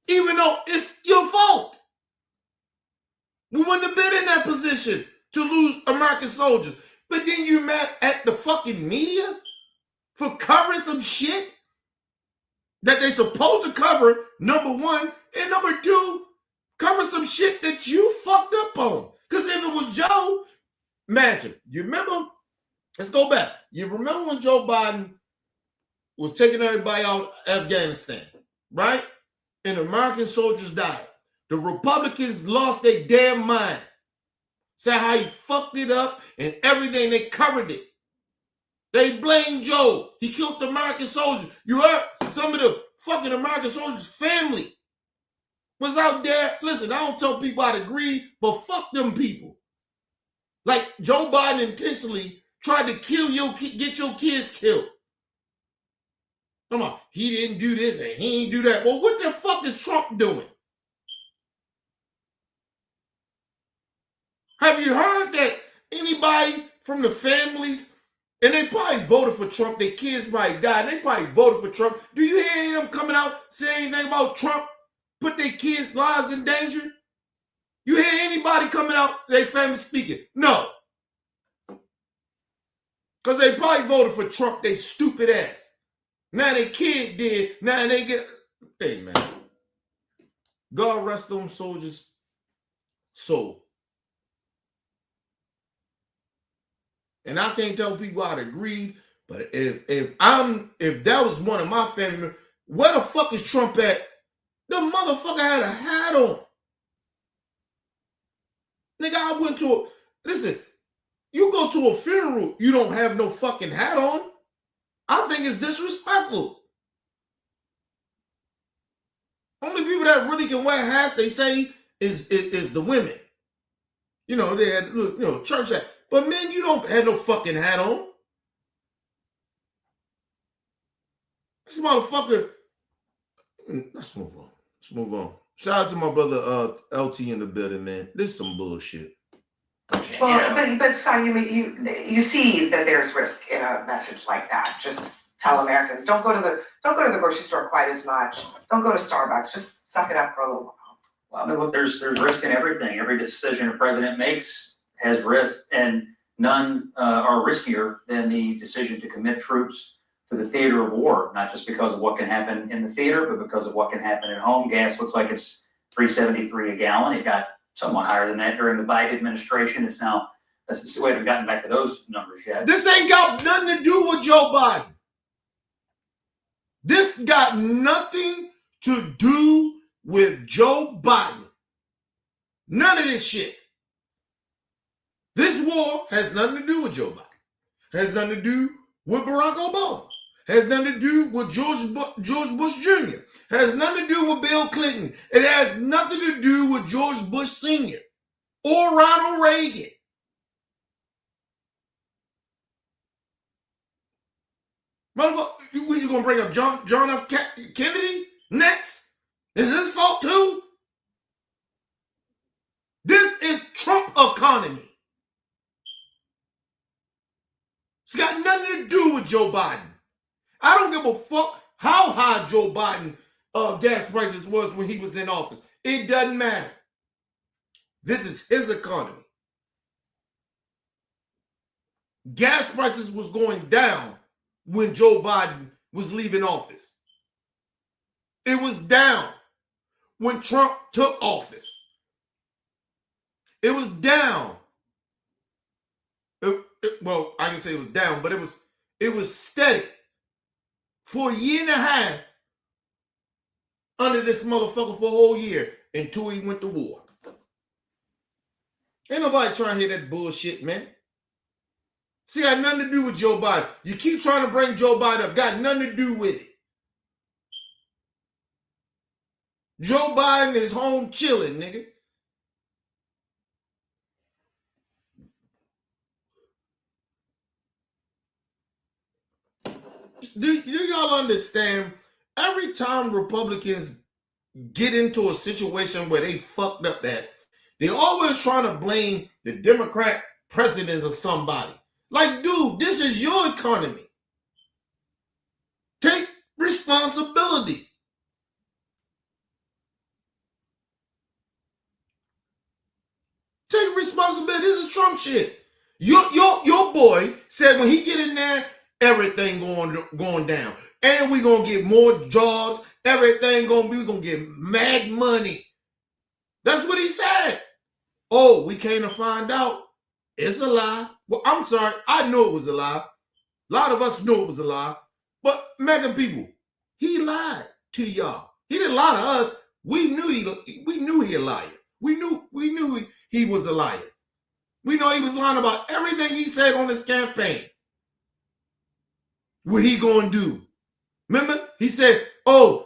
Even though it's your fault. We wouldn't have been in that position to lose American soldiers. But then you mad at the fucking media for covering some shit that they supposed to cover, number one, and number two, cover some shit that you fucked up on. Because if it was Joe, imagine, you remember, let's go back. You remember when Joe Biden was taking everybody out of Afghanistan, right? And American soldiers died. The Republicans lost their damn mind. Said how he fucked it up and everything, they covered it. They blamed Joe. He killed the American soldiers. You heard some of the fucking American soldiers' family was out there. Listen, I don't tell people I'd agree, but fuck them people. Like Joe Biden intentionally tried to kill get your kids killed. Come on, he didn't do this and he didn't do that. Well, what the fuck is Trump doing? Have you heard that anybody from the families, and they probably voted for Trump, their kids probably died, they probably voted for Trump. Do you hear any of them coming out saying anything about Trump put their kids' lives in danger? You hear anybody coming out, their family speaking? No. Because they probably voted for Trump, they stupid ass. Now their kid did, now they get, hey man. God rest them soldiers' soul. And I can't tell people how to grieve, but if that was one of my family members, where the fuck is Trump at? The motherfucker had a hat on. Nigga, I went to listen, you go to a funeral, you don't have no fucking hat on. I think it's disrespectful. Only people that really can wear hats, they say, is the women. You know, they had church hat. But men, you don't have no fucking hat on. This motherfucker. Let's move on. Let's move on. Shout out to my brother LT in the building, man. This is some bullshit. Well, but Scott, you see that there's risk in a message like that. Just tell Americans, don't go to the grocery store quite as much. Don't go to Starbucks. Just suck it up for a little while. Well, I mean, look, there's risk in everything. Every decision a president makes has risk, and none are riskier than the decision to commit troops to the theater of war, not just because of what can happen in the theater, but because of what can happen at home. Gas looks like it's $3.73 a gallon. It got somewhat higher than that during the Biden administration. It's now, we haven't gotten back to those numbers yet. This ain't got nothing to do with Joe Biden. This got nothing to do with Joe Biden. None of this shit. This war has nothing to do with Joe Biden. Has nothing to do with Barack Obama. Has nothing to do with George Bush Jr. Has nothing to do with Bill Clinton. It has nothing to do with George Bush Sr. or Ronald Reagan. Motherfucker, what, you gonna bring up John F. Kennedy next? Is his fault too? This is Trump economy. It's got nothing to do with Joe Biden. I don't give a fuck how high Joe Biden gas prices was when he was in office. It doesn't matter. This is his economy. Gas prices was going down when Joe Biden was leaving office. It was down when Trump took office. It was down. Well, I can say it was down, but it was steady for a year and a half under this motherfucker for a whole year until he went to war. Ain't nobody trying to hear that bullshit, man. See, got nothing to do with Joe Biden. You keep trying to bring Joe Biden up. Got nothing to do with it. Joe Biden is home chilling, nigga. Do y'all understand? Every time Republicans get into a situation where they fucked up at, they always trying to blame the Democrat president of somebody. Like, dude, this is your economy. Take responsibility. Take responsibility. This is Trump shit. Your boy said when he get in there, everything going down. And we're going to get more jobs. Everything we're going to get mad money. That's what he said. Oh, we came to find out it's a lie. Well, I'm sorry. I knew it was a lie. A lot of us knew it was a lie. But American people, he lied to y'all. He didn't lie to us. We knew he a liar. We knew he was a liar. We know he was lying about everything he said on his campaign. What he gonna do? Remember, he said, that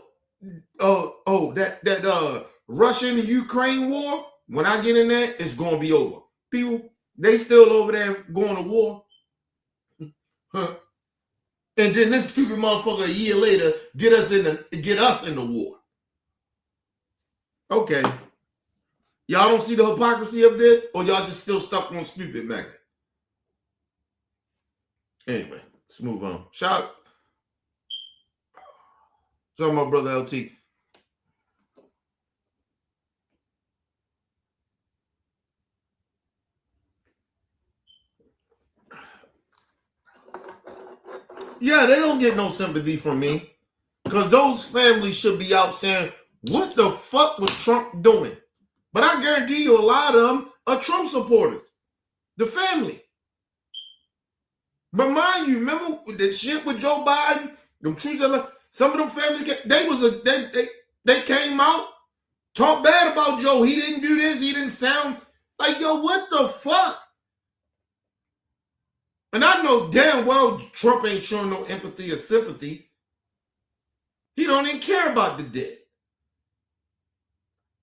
Russian-Ukraine war, when I get in there, it's gonna be over. People, they still over there going to war. Huh. And then this stupid motherfucker a year later get us in the war. Okay. Y'all don't see the hypocrisy of this, or y'all just still stuck on stupid MAGA? Anyway, let's move on. Shout out my brother LT. Yeah, they don't get no sympathy from me. Because those families should be out saying, what the fuck was Trump doing? But I guarantee you a lot of them are Trump supporters. The family. But mind you, remember the shit with Joe Biden? Them truths, some of them families, they came out, talked bad about Joe. He didn't do this. He didn't sound like, yo, what the fuck? And I know damn well Trump ain't showing no empathy or sympathy. He don't even care about the dead.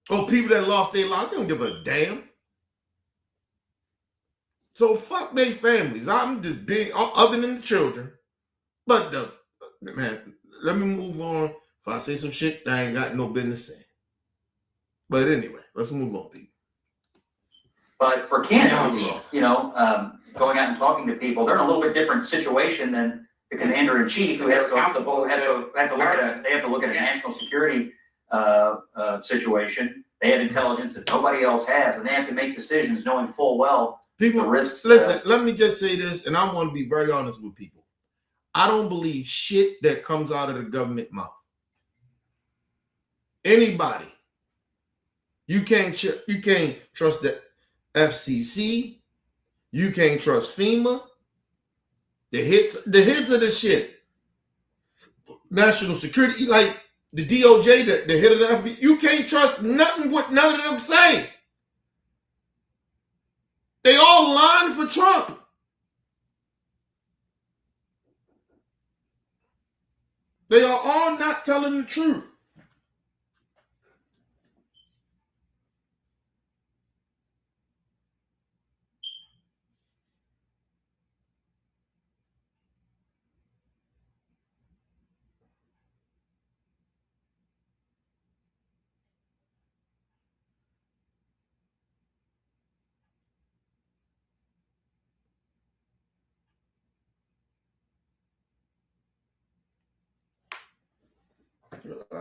Or people that lost their lives. He don't give a damn. So fuck their families. I'm just being, other than the children. But, man, let me move on. If I say some shit, I ain't got no business saying. But anyway, let's move on, people. But for candidates, going out and talking to people, they're in a little bit different situation than the commander in chief who has to look at a national security situation. They have intelligence that nobody else has, and they have to make decisions knowing full well the risks. Listen, let me just say this, and I want to be very honest with people. I don't believe shit that comes out of the government mouth. Anybody. You can't trust the FCC. You can't trust FEMA. The hits of the shit. National security, like the DOJ, the head of the FBI. You can't trust nothing what none of them say. They all lying for Trump. They are all not telling the truth.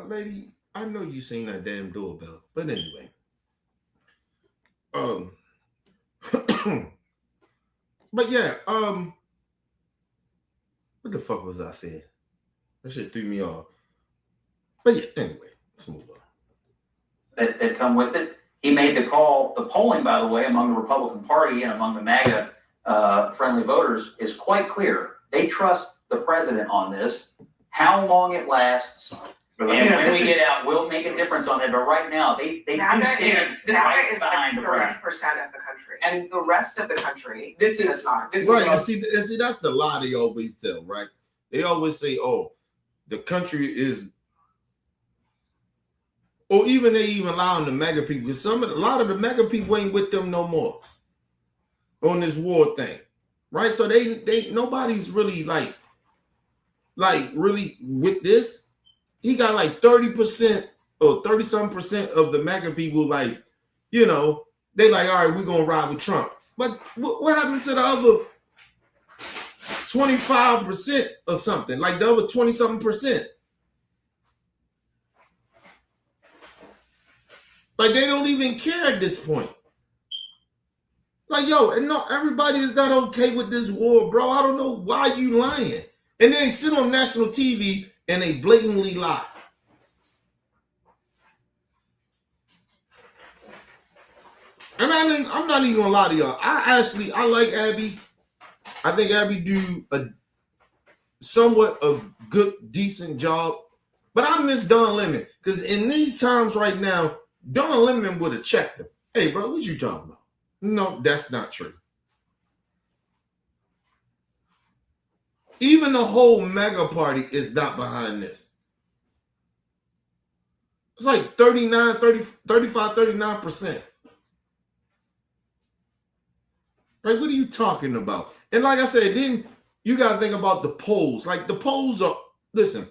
Lady, I know you seen that damn doorbell, but anyway. But yeah, what the fuck was I saying? That shit threw me off. But yeah, anyway, let's move on. That come with it. He made the call. The polling, by the way, among the Republican Party and among the MAGA friendly voters is quite clear. They trust the president on this. How long it lasts, and when we get out, we'll make a difference on it. But right now, they do stand right behind the president. 30% of the country, and the rest of the country does not. Right, and see, that's the lie they always tell, right? They always say, "Oh, the country is," or even they even allowing the MAGA people, because a lot of the MAGA people ain't with them no more on this war thing, right? So they nobody's really like really with this. He got like 30% or 30-something% of the MAGA people, like, they like, all right, we're gonna ride with Trump. But what happened to the other 25% or something? Like the other 20-something%? Like they don't even care at this point. Like, yo, and no, everybody is not okay with this war, bro. I don't know why you lying. And then they sit on national TV and they blatantly lie. And I'm not even gonna lie to y'all. I like Abby. I think Abby do a good, decent job. But I miss Don Lemon. Because in these times right now, Don Lemon would have checked him. Hey, bro, what you talking about? No, that's not true. Even the whole MAGA party is not behind this. It's like 39%. Like, what are you talking about? And like I said, then you got to think about the polls. Like the polls are, listen,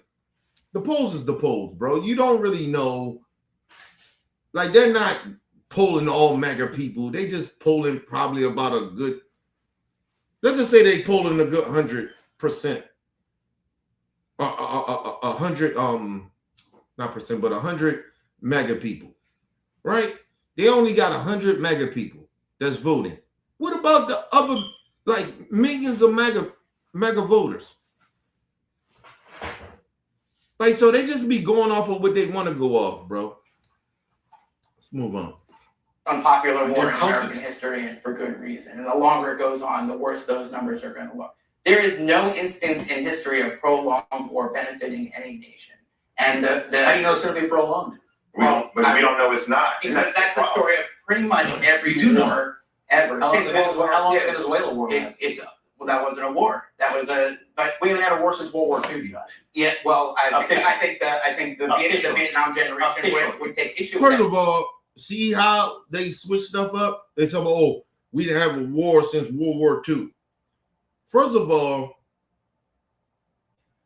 the polls is the polls, bro. You don't really know. Like they're not polling all MAGA people. They just polling probably about a good, let's just say they polling a good 100%. 100, not percent, but 100 MAGA people, right? They only got 100 MAGA people that's voting. What about the other, like millions of MAGA voters? Like, so they just be going off of what they want to go off, bro. Let's move on. Unpopular war They're in cultists. American history, and for good reason. And the longer it goes on, the worse those numbers are going to look. There is no instance in history of prolonged war benefiting any nation. And How do you know it's gonna be prolonged? We don't know it's not. and because that's the problem. story of pretty much every You do know. war ever. How long Since did World War the II. Venezuela war last? Well, that wasn't a war. That was but We haven't had a war since World War II, Josh. yeah, well, I think Officially. the Officially. Vietnam generation Officially. would take issue with First that. of all, see how they switch stuff up? They say, oh, we didn't have a war since World War II. First of all,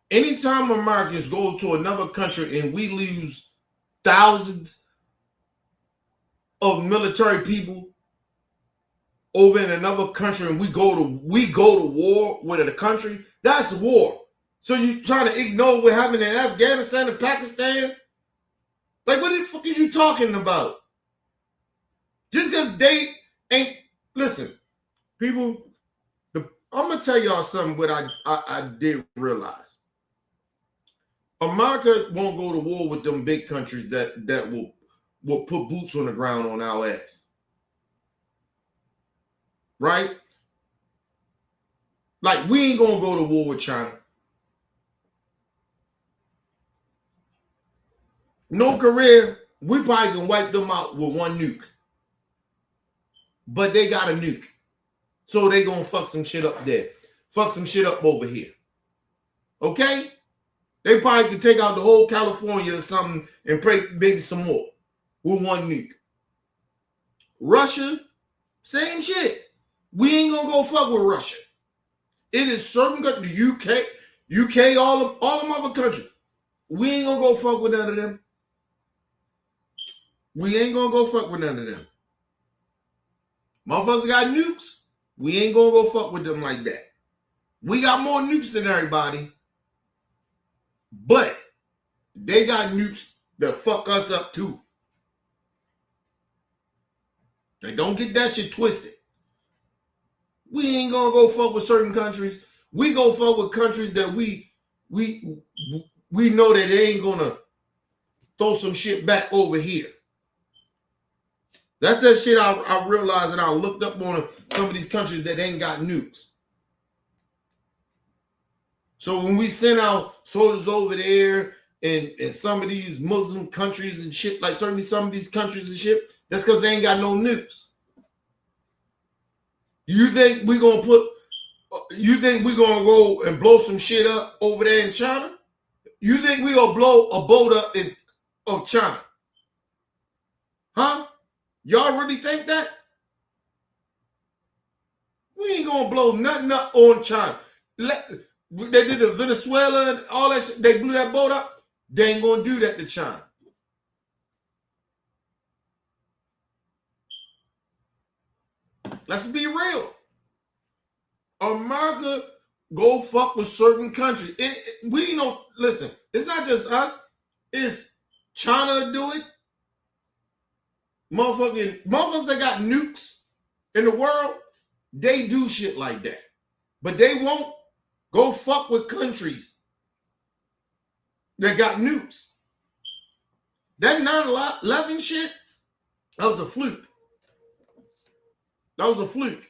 anytime Americans go to another country and we lose thousands of military people over in another country and we go to war with a country, that's war. So you trying to ignore what happened in Afghanistan and Pakistan? Like, what the fuck are you talking about? Just because they ain't, listen, people, I'm going to tell y'all something what I did realize. America won't go to war with them big countries that will put boots on the ground on our ass. Right? Like, we ain't going to go to war with China. North Korea, we probably can wipe them out with one nuke. But they got a nuke. So they gonna fuck some shit up there. Fuck some shit up over here. Okay? They probably could take out the whole California or something and break maybe some more with one nuke. Russia, same shit. We ain't gonna go fuck with Russia. It is certain countries, the UK, all them other countries. We ain't gonna go fuck with none of them. We ain't gonna go fuck with none of them. Motherfuckers got nukes. We ain't gonna go fuck with them like that. We got more nukes than everybody. But they got nukes that fuck us up too. They don't get that shit twisted. We ain't gonna go fuck with certain countries. We go fuck with countries that we know that they ain't gonna throw some shit back over here. That's that shit I realized and I looked up on some of these countries that ain't got nukes. So when we send out soldiers over there in some of these Muslim countries and shit, like certainly some of these countries and shit, that's because they ain't got no nukes. You think we gonna go and blow some shit up over there in China? You think we gonna blow a boat up of China? Huh? Y'all really think that? We ain't gonna blow nothing up on China. They did the Venezuela and all that shit. They blew that boat up. They ain't gonna do that to China. Let's be real. America go fuck with certain countries. We know, listen, it's not just us. It's China do it. Motherfuckers that got nukes in the world, they do shit like that. But they won't go fuck with countries that got nukes. That 9/11 shit, that was a fluke. That was a fluke.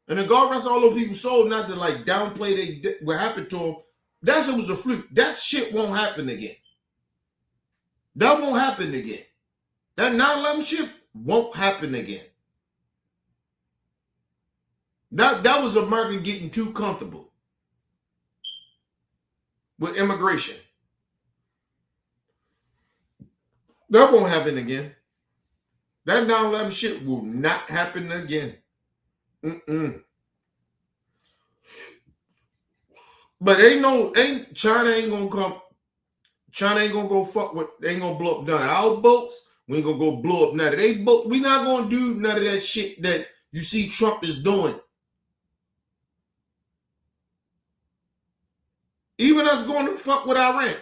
And then God rest all those people's soul, not to like downplay what happened to them. That shit was a fluke. That shit won't happen again. That won't happen again. That 9/11 shit won't happen again. That was America getting too comfortable with immigration. That won't happen again. That 9/11 shit will not happen again. But China ain't gonna come. China ain't gonna go fuck with. They ain't gonna blow up none of our boats. We ain't gonna go blow up none of they boat. We not gonna do none of that shit that you see Trump is doing. Even us going to fuck with Iran.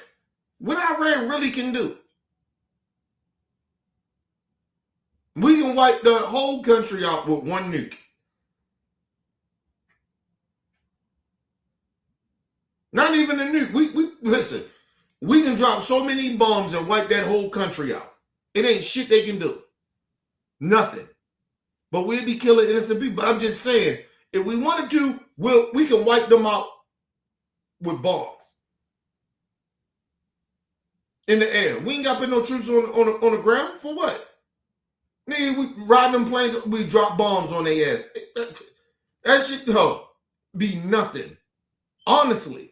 What Iran really can do. We can wipe the whole country out with one nuke. Not even a nuke. We listen, we can drop so many bombs and wipe that whole country out. It ain't shit they can do. Nothing. But we'll be killing innocent people. But I'm just saying, if we wanted to, we can wipe them out with bombs. In the air. We ain't got to put no troops on the ground. For what? Nigga, we ride them planes, we drop bombs on their ass. That shit, be nothing. Honestly.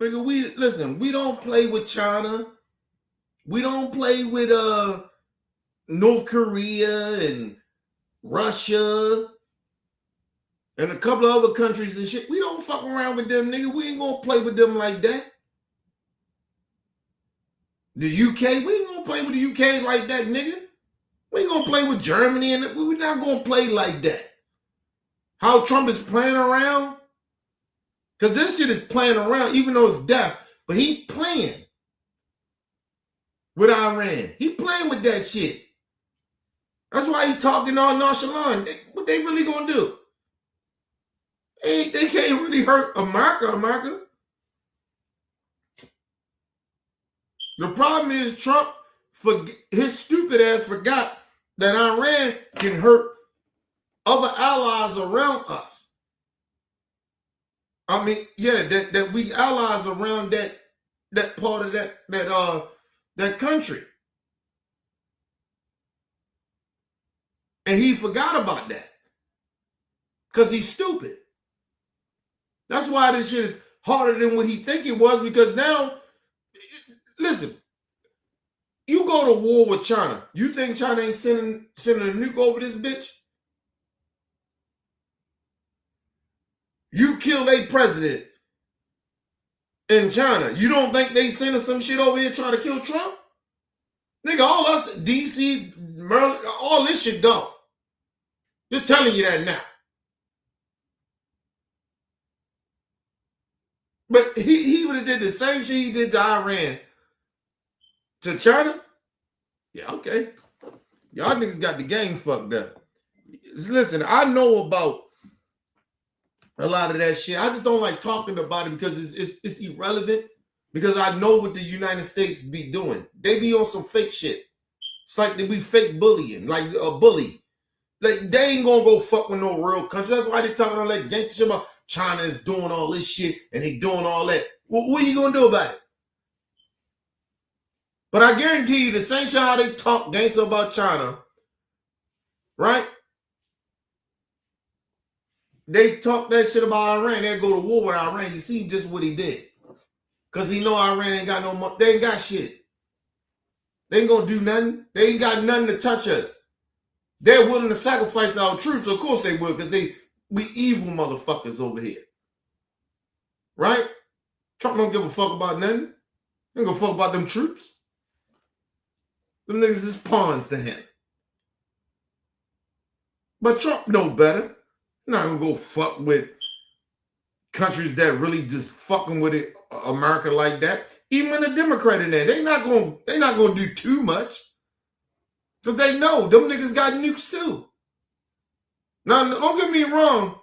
Nigga, we don't play with China. We don't play with North Korea and Russia and a couple of other countries and shit. We don't fuck around with them, nigga. We ain't gonna play with them like that. The UK, we ain't gonna play with the UK like that, nigga. We ain't gonna play with Germany, and we're not gonna play like that. How Trump is playing around? Because this shit is playing around, even though it's death. But he playing with Iran. He playing with that shit. That's why he talking all nonchalant. What they really gonna do? They can't really hurt America. The problem is Trump, his stupid ass forgot that Iran can hurt other allies around us. I mean, yeah, that we allies around that part of that country. And he forgot about that. Because he's stupid. That's why this shit is harder than what he think it was, because now, listen, you go to war with China. You think China ain't sending a nuke over this bitch? You kill a president in China. You don't think they sending some shit over here trying to kill Trump? Nigga, all us, DC, Maryland, all this shit gone. Just telling you that now. But he would have did the same shit he did to Iran to China. Yeah, okay. Y'all niggas got the game fucked up. Listen, I know about a lot of that shit. I just don't like talking about it because it's irrelevant. Because I know what the United States be doing. They be on some fake shit. It's like they be fake bullying, like a bully. Like they ain't gonna go fuck with no real country. That's why they talking all that gangster shit about China is doing all this shit and they doing all that. Well, what are you gonna do about it? But I guarantee you, the same shit how they talk gangster about China, right? They talk that shit about Iran. They go to war with Iran. You see just what he did. Because he know Iran ain't got no money. They ain't got shit. They ain't gonna do nothing. They ain't got nothing to touch us. They're willing to sacrifice our troops. Of course they will, because we evil motherfuckers over here. Right? Trump don't give a fuck about nothing. He don't give a fuck about them troops. Them niggas is pawns to him. But Trump know better. He's not gonna go fuck with countries that really just fucking with it, America like that. Even the Democrat in there, they not gonna do too much. Because they know them niggas got nukes too. Now, don't get me wrong.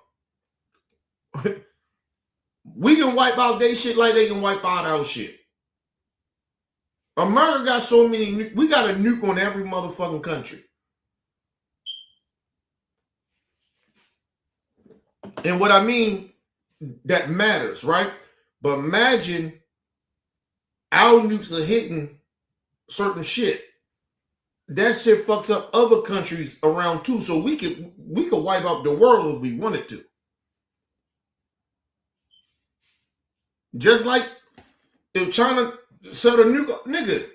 We can wipe out their shit like they can wipe out our shit. America got so many nukes. We got a nuke on every motherfucking country. And what I mean, that matters, right? But imagine our nukes are hitting certain shit. That shit fucks up other countries around too. So we could wipe out the world if we wanted to. Just like if China set a nuke, nigga.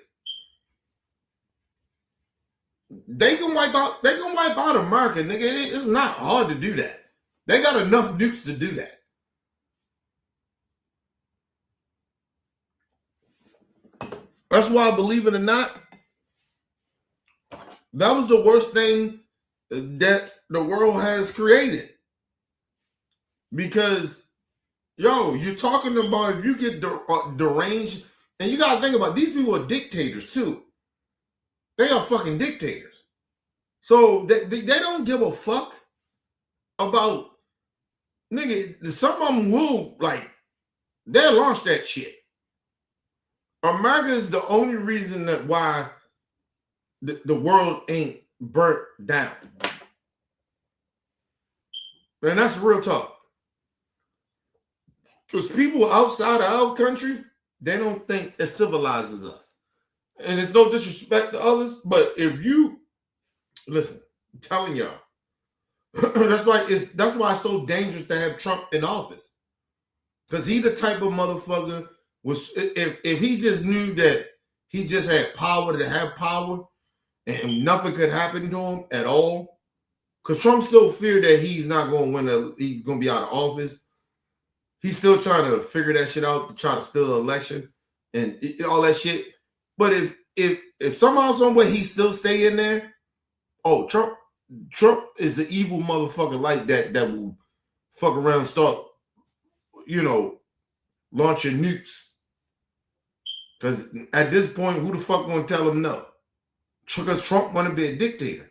They can wipe out America, nigga. It's not hard to do that. They got enough nukes to do that. That's why, believe it or not, that was the worst thing that the world has created. Because, yo, you're talking about if you get deranged, and you gotta think about these people are dictators too. They are fucking dictators. So they don't give a fuck about, nigga, some of them will, like, they'll launch that shit. America is the only reason that why the world ain't burnt down. And that's real talk. Because people outside of our country, they don't think it civilizes us. And it's no disrespect to others, but if you, listen, I'm telling y'all, that's why it's so dangerous to have Trump in office. Because he the type of motherfucker, if he just knew that he just had power to have power and nothing could happen to him at all, because Trump still feared that he's not going to win, he's going to be out of office. He's still trying to figure that shit out to try to steal the election and all that shit. But if somehow, some way he still stay in there, oh, Trump is an evil motherfucker like that will fuck around and start, launching nukes. Because at this point, who the fuck gonna tell him no? Because Trump want to be a dictator.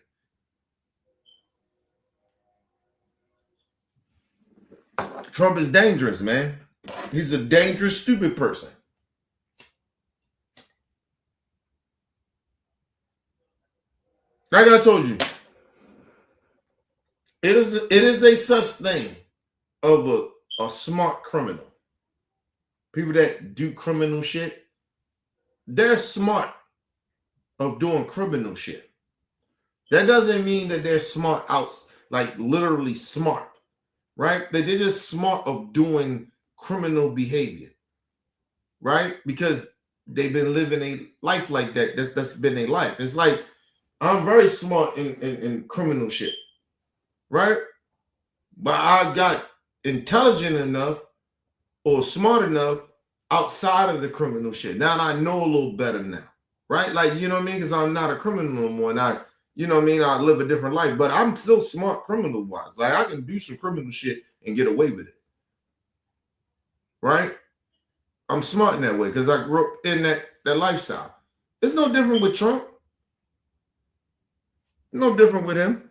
Trump is dangerous, man. He's a dangerous, stupid person. Like I told you, it is a such thing of a smart criminal. People that do criminal shit, they're smart of doing criminal shit. That doesn't mean that they're smart out, like literally smart, right? They're just smart of doing criminal behavior, right? Because they've been living a life like that. That's been their life. It's like, I'm very smart in criminal shit, right? But I got intelligent enough or smart enough outside of the criminal shit. Now I know a little better now, right? Like, you know what I mean? Because I'm not a criminal no more. And I live a different life, but I'm still smart criminal wise. Like, I can do some criminal shit and get away with it, right? I'm smart in that way because I grew up in that lifestyle. It's no different with Trump. No different with him.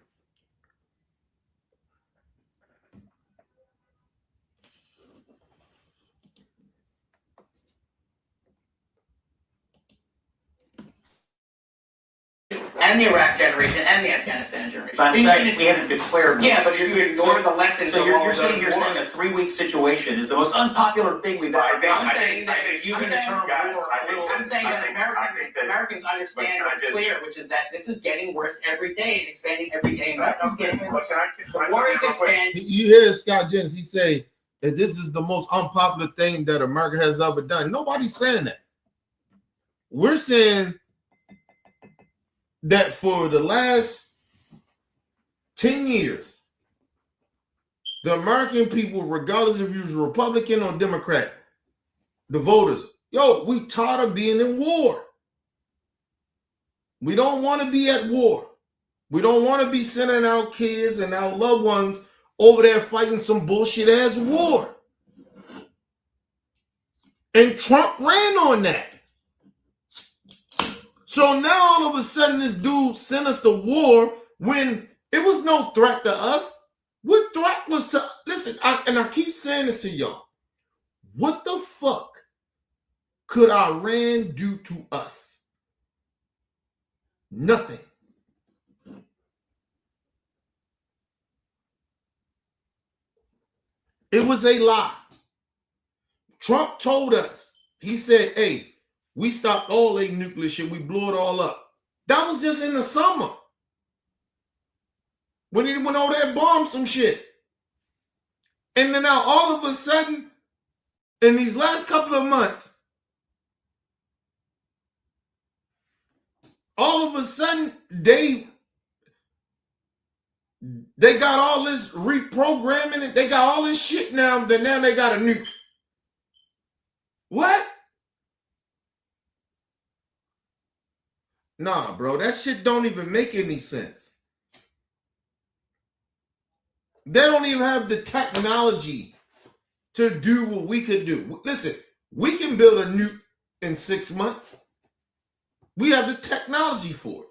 And the Iraq generation and the Afghanistan generation. But I'm saying we haven't declared. Yeah, but if you ignore the lessons So of all you're of sitting those here saying a wars. 3-week situation is the most unpopular thing we've ever done. I'm saying that using the term war. I'm saying that Americans understand what's clear, which is that this is getting worse every day and expanding every day. The war is expanding. You hear Scott Jennings, he say that this is the most unpopular thing that America has ever done. Nobody's saying that. We're saying that for the last 10 years, the American people, regardless if you're Republican or Democrat, the voters, we tired of being in war. We don't want to be at war. We don't want to be sending our kids and our loved ones over there fighting some bullshit ass war. And Trump ran on that. So now all of a sudden this dude sent us to war when it was no threat to us. What threat was to, listen, I keep saying this to y'all. What the fuck could Iran do to us? Nothing. It was a lie. Trump told us, he said, hey, we stopped all that nuclear shit. We blew it all up. That was just in the summer. When he went over there and bombed some shit. And then now all of a sudden, in these last couple of months, all of a sudden they got all this reprogramming and they got all this shit now that now they got a nuke. What? Nah, bro, that shit don't even make any sense. They don't even have the technology to do what we could do. Listen, we can build a nuke in 6 months. We have the technology for it.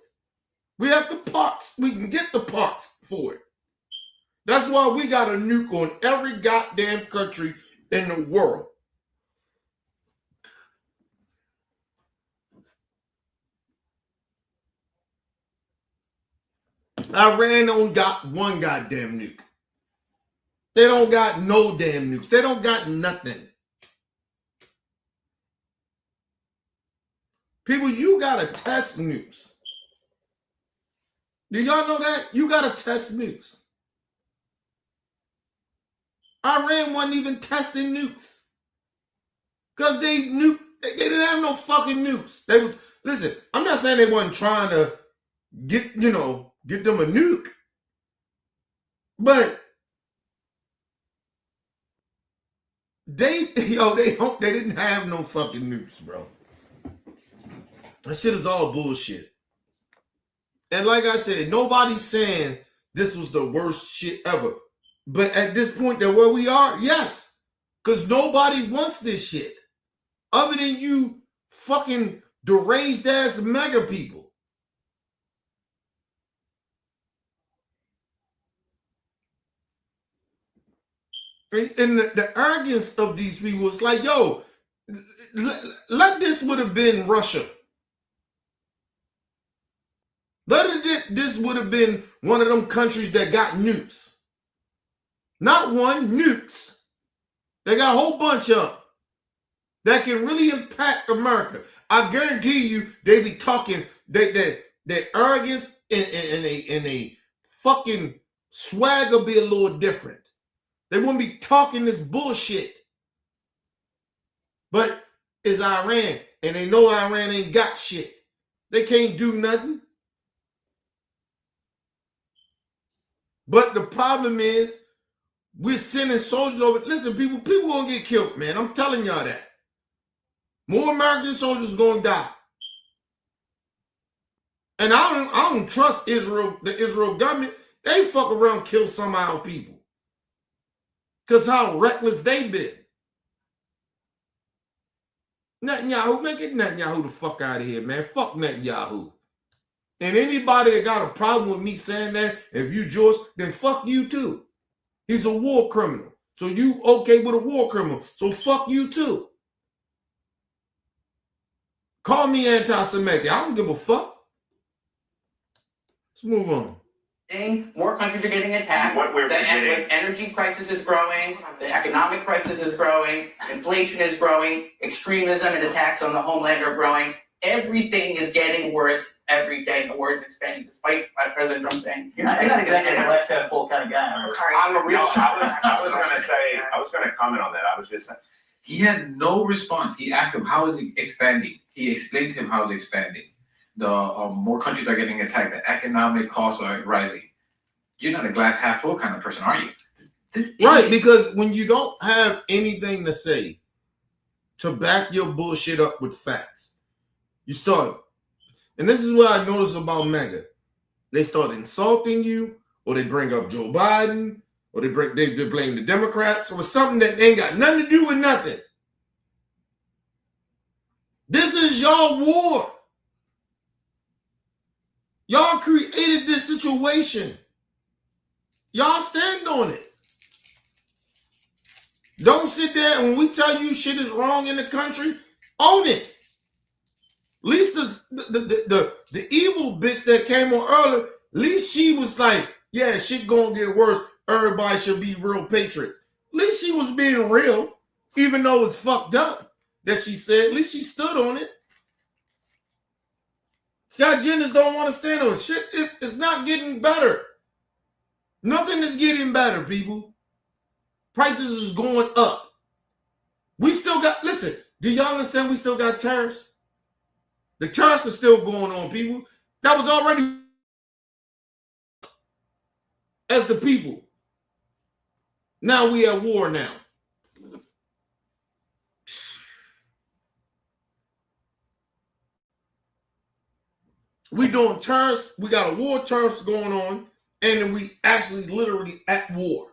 We have the parts. We can get the parts for it. That's why we got a nuke on every goddamn country in the world. Iran don't got one goddamn nuke. They don't got no damn nukes. They don't got nothing. People, you gotta test nukes. Do y'all know that? You gotta test nukes. Iran wasn't even testing nukes. Because they didn't have no fucking nukes. Listen, I'm not saying they wasn't trying to get them a nuke. But they didn't have no fucking nukes, bro. That shit is all bullshit. And like I said, nobody's saying this was the worst shit ever. But at this point that where we are, yes. Because nobody wants this shit. Other than you fucking deranged ass mega people. And the arrogance of these people is like, yo, let this would have been Russia. This would have been one of them countries that got nukes. Not one, nukes. They got a whole bunch of them that can really impact America. I guarantee you they be talking, their arrogance and a fucking swagger be a little different. They wouldn't be talking this bullshit. But it's Iran, and they know Iran ain't got shit. They can't do nothing. But the problem is, we're sending soldiers over. Listen, people gonna get killed, man. I'm telling y'all that. More American soldiers gonna die. And I don't trust Israel, the Israel government. They fuck around, kill some of our people. Because how reckless they been. Netanyahu, man, get Netanyahu the fuck out of here, man. Fuck Netanyahu. And anybody that got a problem with me saying that, if you Jewish, then fuck you too. He's a war criminal. So you okay with a war criminal. So fuck you too. Call me anti-Semitic. I don't give a fuck. Let's move on. More countries are getting attacked. What we're forgetting. The energy crisis is growing. The economic crisis is growing. Inflation is growing. Extremism and attacks on the homeland are growing. Everything is getting worse every day. The war is expanding, despite President Trump saying, You're not exactly a glass half full kind of guy. I'm a real. I was gonna comment on that. I was just saying. He had no response. He asked him, how is it expanding? He explained to him how it's expanding. The more countries are getting attacked. The economic costs are rising. You're not a glass half full kind of person, are you? Right, because when you don't have anything to say to back your bullshit up with facts, you start. And this is what I noticed about MAGA. They start insulting you, or they bring up Joe Biden, or they blame the Democrats, or something that ain't got nothing to do with nothing. This is y'all war. Y'all created this situation. Y'all stand on it. Don't sit there and when we tell you shit is wrong in the country, own it. At least the evil bitch that came on earlier, at least she was like, yeah, shit gonna get worse. Everybody should be real patriots. At least she was being real, even though it's fucked up that she said. At least she stood on it. Scott Jennings don't want to stand on it. Shit. It's not getting better. Nothing is getting better, people. Prices is going up. We still got, listen, do y'all understand we still got tariffs? The tariffs are still going on, people. That was already as the people. Now we at war now. We doing terms, we got a war terms going on, and then we actually literally at war.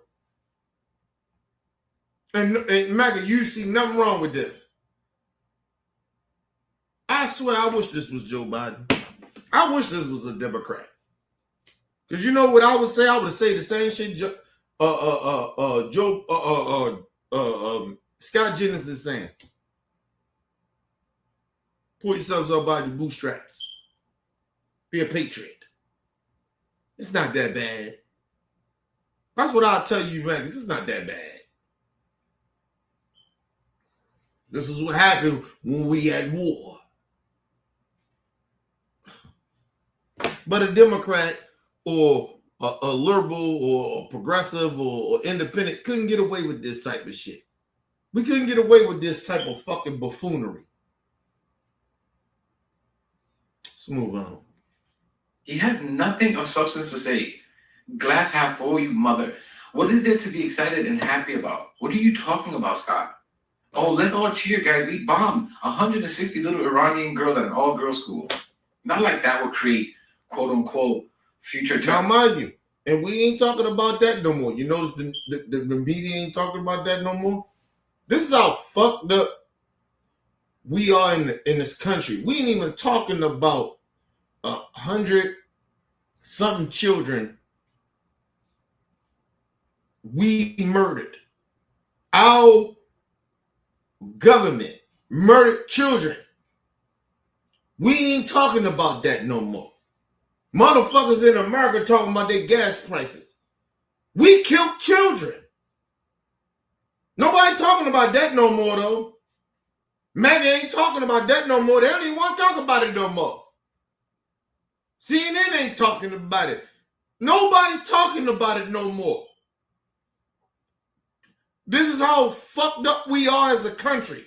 And Maggie, you see nothing wrong with this. I swear I wish this was Joe Biden. I wish this was a Democrat. Because you know what I would say? I would say the same shit Scott Jennings is saying. Pull yourselves up by the bootstraps. Be a patriot. It's not that bad. That's what I'll tell you, man. This is not that bad. This is what happened when we at war. But a Democrat or a liberal or a progressive or independent couldn't get away with this type of shit. We couldn't get away with this type of fucking buffoonery. Let's move on. He has nothing of substance to say. Glass half full, you mother. What is there to be excited and happy about? What are you talking about, Scott? Oh, let's all cheer, guys. We bombed 160 little Iranian girls at an all-girls school. Not like that would create, quote-unquote, future Now, mind you, and we ain't talking about that no more. You notice the media ain't talking about that no more? This is how fucked up we are in this country. We ain't even talking about 100-something children we murdered. Our government murdered children. We ain't talking about that no more. Motherfuckers in America talking about their gas prices. We killed children. Nobody talking about that no more, though. Maggie ain't talking about that no more. They don't even want to talk about it no more. CNN ain't talking about it. Nobody's talking about it no more. This is how fucked up we are as a country.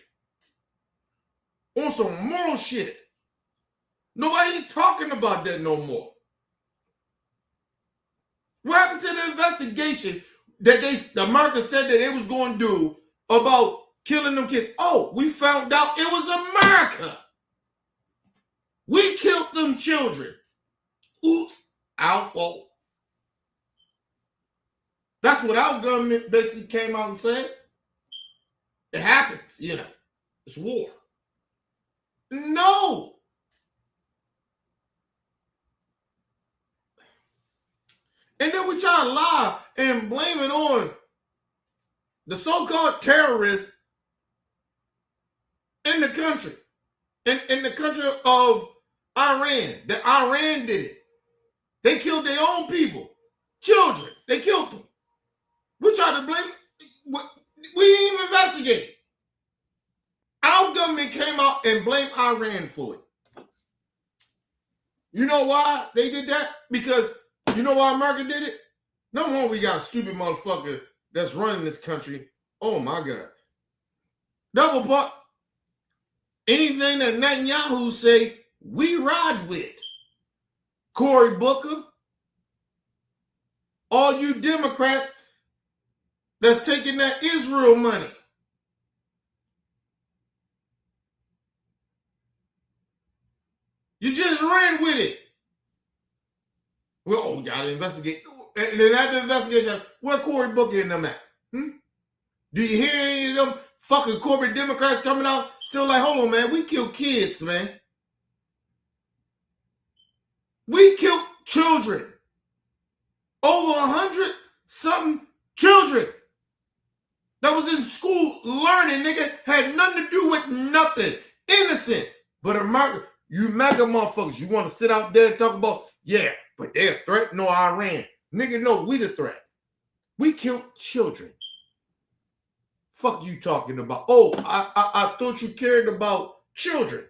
On some moral shit. Nobody ain't talking about that no more. What happened to the investigation that America said that it was going to do about killing them kids? Oh, we found out it was America. We killed them children. Oops, our fault. That's what our government basically came out and said. It happens, you know. It's war. No. And then we try to lie and blame it on the so-called terrorists in the country. In the country of Iran. That Iran did it. They killed their own people. Children. They killed them. We try to blame. We didn't even investigate. Our government came out and blamed Iran for it. You know why they did that? Because you know why America did it? Number one, we got a stupid motherfucker that's running this country. Oh my God. Double part. Anything that Netanyahu say, we ride with. Cory Booker. All you Democrats that's taking that Israel money. You just ran with it. Well, we gotta investigate. And then after the investigation, where Cory Booker and them at? Do you hear any of them fucking corporate Democrats coming out still like, hold on, man, we killed kids, man. We killed children. Over 100-something children that was in school learning, nigga, had nothing to do with nothing. Innocent. But America, you MAGA motherfuckers, you want to sit out there and talk about, yeah, but they're a threat? No, Iran. Nigga, no, we the threat. We killed children. Fuck you talking about? Oh, I thought you cared about children.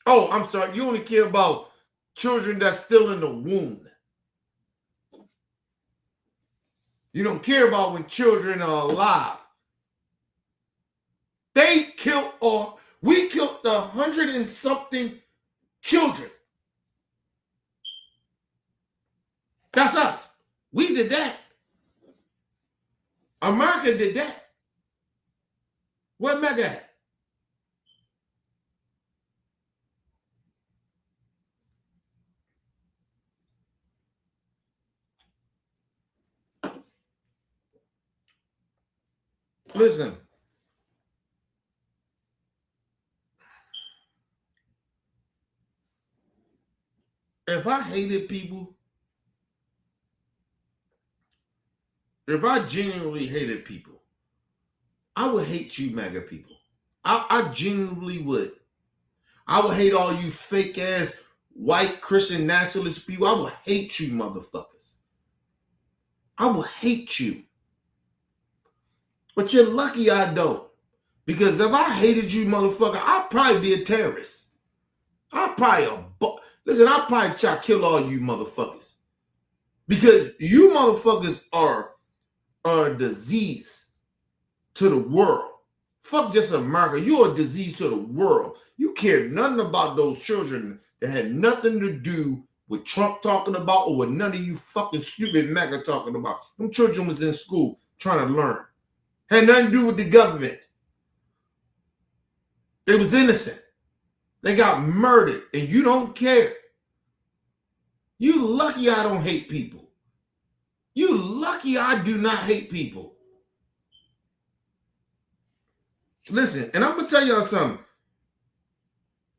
Oh, I'm sorry. You only care about children that's still in the womb. You don't care about when children are alive. They killed, or we killed the 100 and something children. That's us. We did that. America did that. Where MAGA at? Listen. If I hated people, if I genuinely hated people, I would hate you MAGA people. I genuinely would. I would hate all you fake ass white Christian nationalist people. I would hate you motherfuckers. I would hate you. But you're lucky I don't. Because if I hated you motherfucker, I'd probably be a terrorist. I'd probably listen, I'd probably try to kill all you motherfuckers. Because you motherfuckers are a disease to the world. Fuck just America. You're a disease to the world. You care nothing about those children that had nothing to do with Trump talking about or with none of you fucking stupid MAGA talking about. Them children was in school trying to learn. Had nothing to do with the government. They was innocent. They got murdered and you don't care. You lucky I don't hate people. You lucky I do not hate people. Listen, and I'm going to tell y'all something.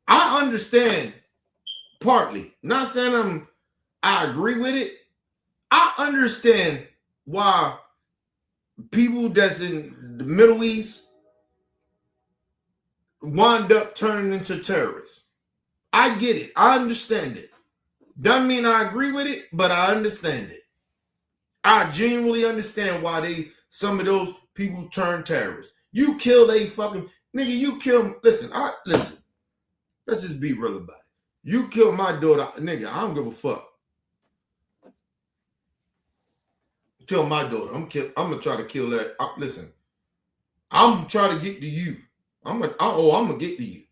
I understand partly. Not saying I agree with it. I understand why people that's in the Middle East wind up turning into terrorists. I get it. I understand it. Doesn't mean I agree with it, but I understand it. I genuinely understand why some of those people turn terrorists. You kill a fucking nigga, you kill, listen. Let's just be real about it. You kill my daughter, nigga, I don't give a fuck. Kill my daughter. I'm gonna try to kill that. Listen, I'm trying to get to you. I'm gonna get to you.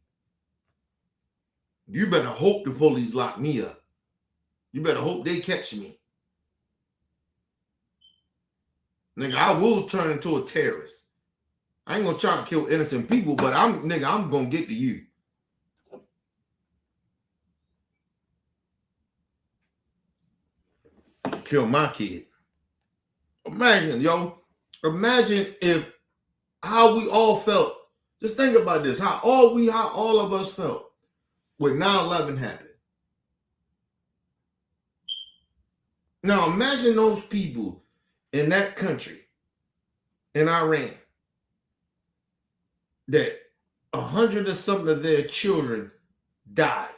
You better hope the police lock me up. You better hope they catch me. Nigga, I will turn into a terrorist. I ain't gonna try to kill innocent people, but I'm gonna get to you. Kill my kid. Imagine, yo. Imagine if how we all felt. Just think about this. How all of us felt when 9/11 happened. Now imagine those people in that country, in Iran, that 100 or something of their children died.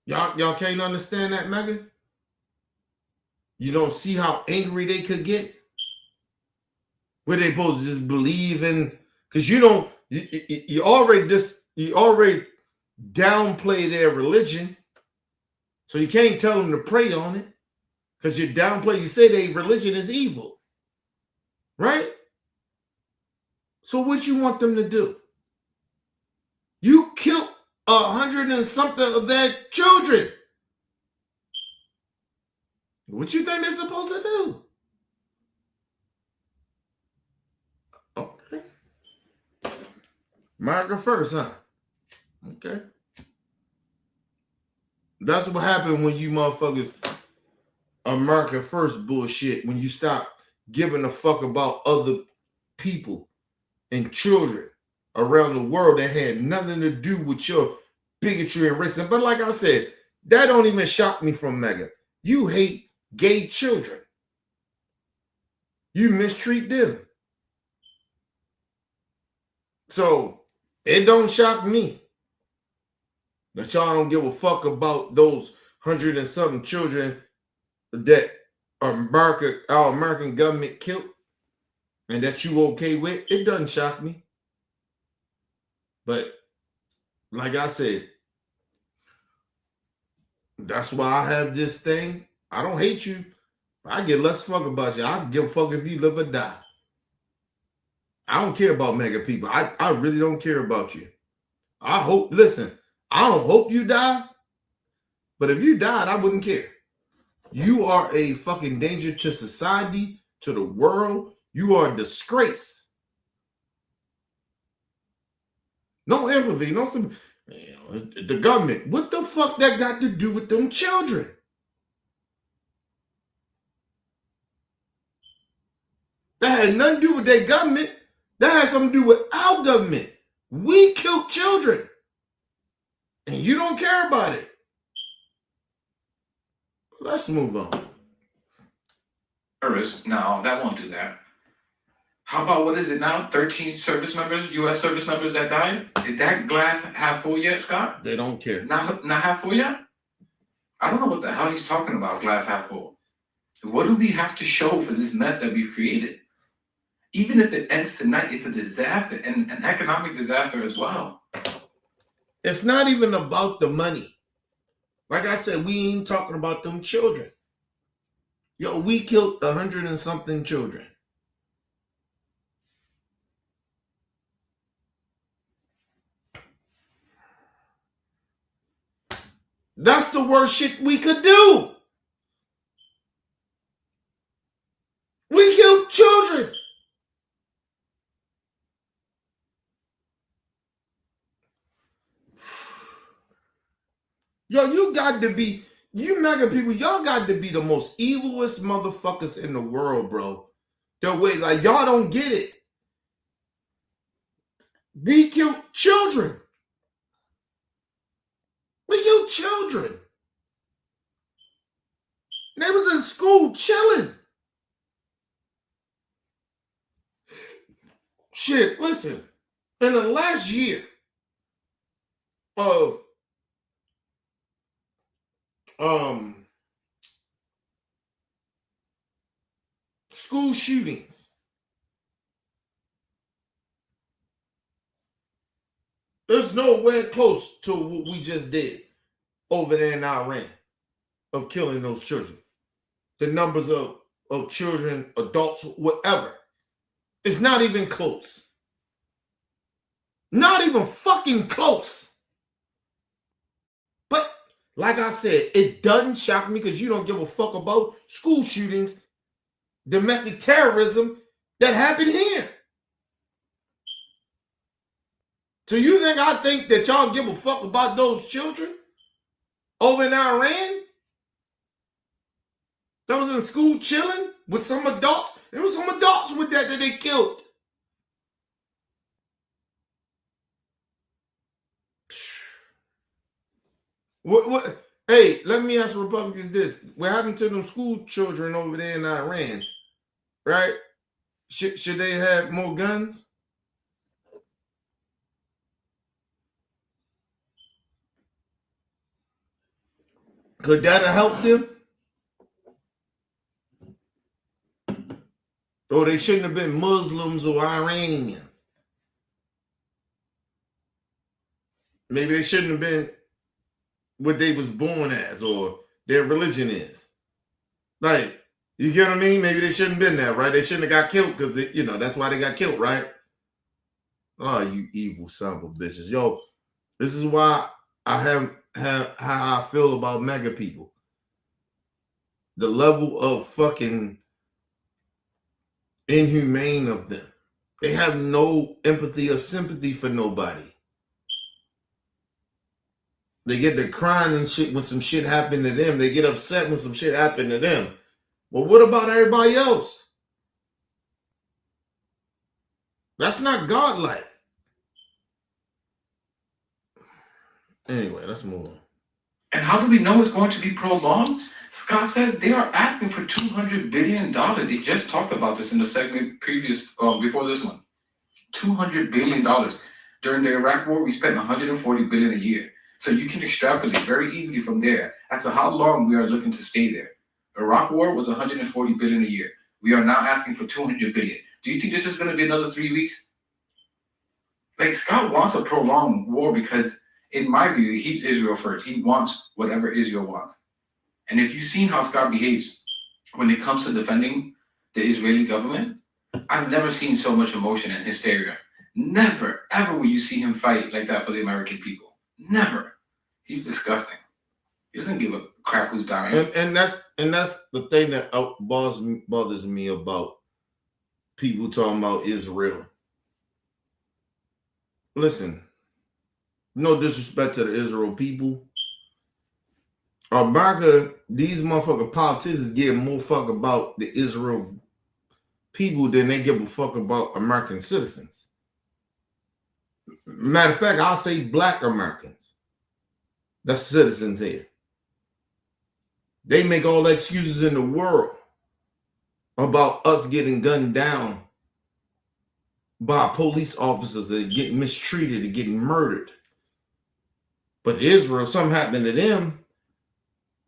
Y'all can't understand that, MAGA? You don't see how angry they could get? Were they supposed to just believe in? Because you already downplay their religion. So you can't tell them to pray on it. Because you downplay, you say their religion is evil. Right? So what you want them to do? You killed 100 and something of their children. What you think they're supposed to do? Okay. America first, huh? Okay. That's what happened when you motherfuckers America first bullshit, when you stop giving a fuck about other people and children around the world that had nothing to do with your bigotry and racism. But like I said, that don't even shock me from MAGA. You hate gay children. You mistreat them. So it don't shock me that y'all don't give a fuck about those 100 and something children that our American government killed and that you okay with. It doesn't shock me. But like I said, that's why I have this thing. I don't hate you. I give less fuck about you. I don't give a fuck if you live or die. I don't care about mega people. I really don't care about you. I hope, listen, I don't hope you die, but if you died, I wouldn't care. You are a fucking danger to society, to the world. You are a disgrace. No empathy, no some, you know, the government. What the fuck that got to do with them children? That had nothing to do with their government. That had something to do with our government. We killed children. And you don't care about it. Let's move on. No, that won't do that. How about, what is it now? 13 service members, U.S. service members that died? Is that glass half full yet, Scott? They don't care. Not half full yet? I don't know what the hell he's talking about, glass half full. What do we have to show for this mess that we've created? Even if it ends tonight, it's a disaster and an economic disaster as well. It's not even about the money. Like I said, we ain't talking about them children. Yo, we killed 100 and something children. That's the worst shit we could do. We killed children. Yo, you got to be, you mega people, y'all got to be the most evilest motherfuckers in the world, bro. The way, like, y'all don't get it. We killed children. We killed children. They was in school chilling. Shit, listen. In the last year of school shootings, there's nowhere close to what we just did over there in Iran of killing those children. The numbers of children, adults, whatever. It's not even close. Not even fucking close. But like I said, it doesn't shock me because you don't give a fuck about school shootings, domestic terrorism that happened here. So you think I think that y'all give a fuck about those children over in Iran that was in school chilling with some adults? There was some adults with that they killed. What? Hey, let me ask Republicans this. What happened to them school children over there in Iran? Right? Should they have more guns? Could that have helped them? Or they shouldn't have been Muslims or Iranians. Maybe they shouldn't have been what they was born as or their religion is. Like, you get what I mean? Maybe they shouldn't have been there, right? They shouldn't have got killed because, that's why they got killed, right? Oh, you evil son of a bitches. Yo, this is why I have how I feel about mega people. The level of fucking inhumane of them. They have no empathy or sympathy for nobody. They get to crying and shit when some shit happened to them. They get upset when some shit happened to them. But what about everybody else? That's not godlike. Anyway, let's move on. And how do we know it's going to be prolonged? Scott says they are asking for $200 billion. They just talked about this in the segment before this one. $200 billion. During the Iraq war, we spent $140 billion a year. So you can extrapolate very easily from there as to how long we are looking to stay there. Iraq war was $140 billion a year. We are now asking for $200 billion. Do you think this is going to be another 3 weeks? Like, Scott wants a prolonged war because, in my view, he's Israel first. He wants whatever Israel wants. And if you've seen how Scott behaves when it comes to defending the Israeli government, I've never seen so much emotion and hysteria. Never, ever will you see him fight like that for the American people. Never. He's disgusting. He doesn't give a crap who's dying. And that's the thing that bothers me about people talking about Israel. Listen, no disrespect to the Israel people. America, these motherfucking politicians give more fuck about the Israel people than they give a fuck about American citizens. Matter of fact, I'll say black Americans. That's citizens here. They make all the excuses in the world about us getting gunned down by police officers that get mistreated and getting murdered. But Israel, something happened to them.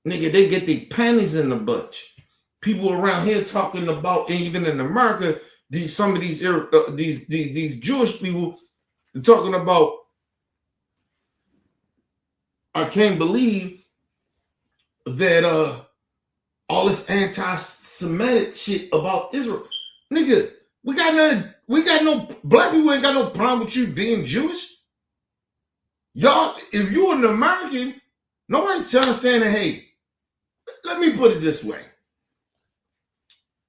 Nigga, they get their panties in a bunch. People around here talking about, and even in America, these Jewish people talking about, I can't believe that all this anti-Semitic shit about Israel. Nigga, we got no black people ain't got no problem with you being Jewish. Y'all, if you're an American, nobody's saying that, hey, let me put it this way.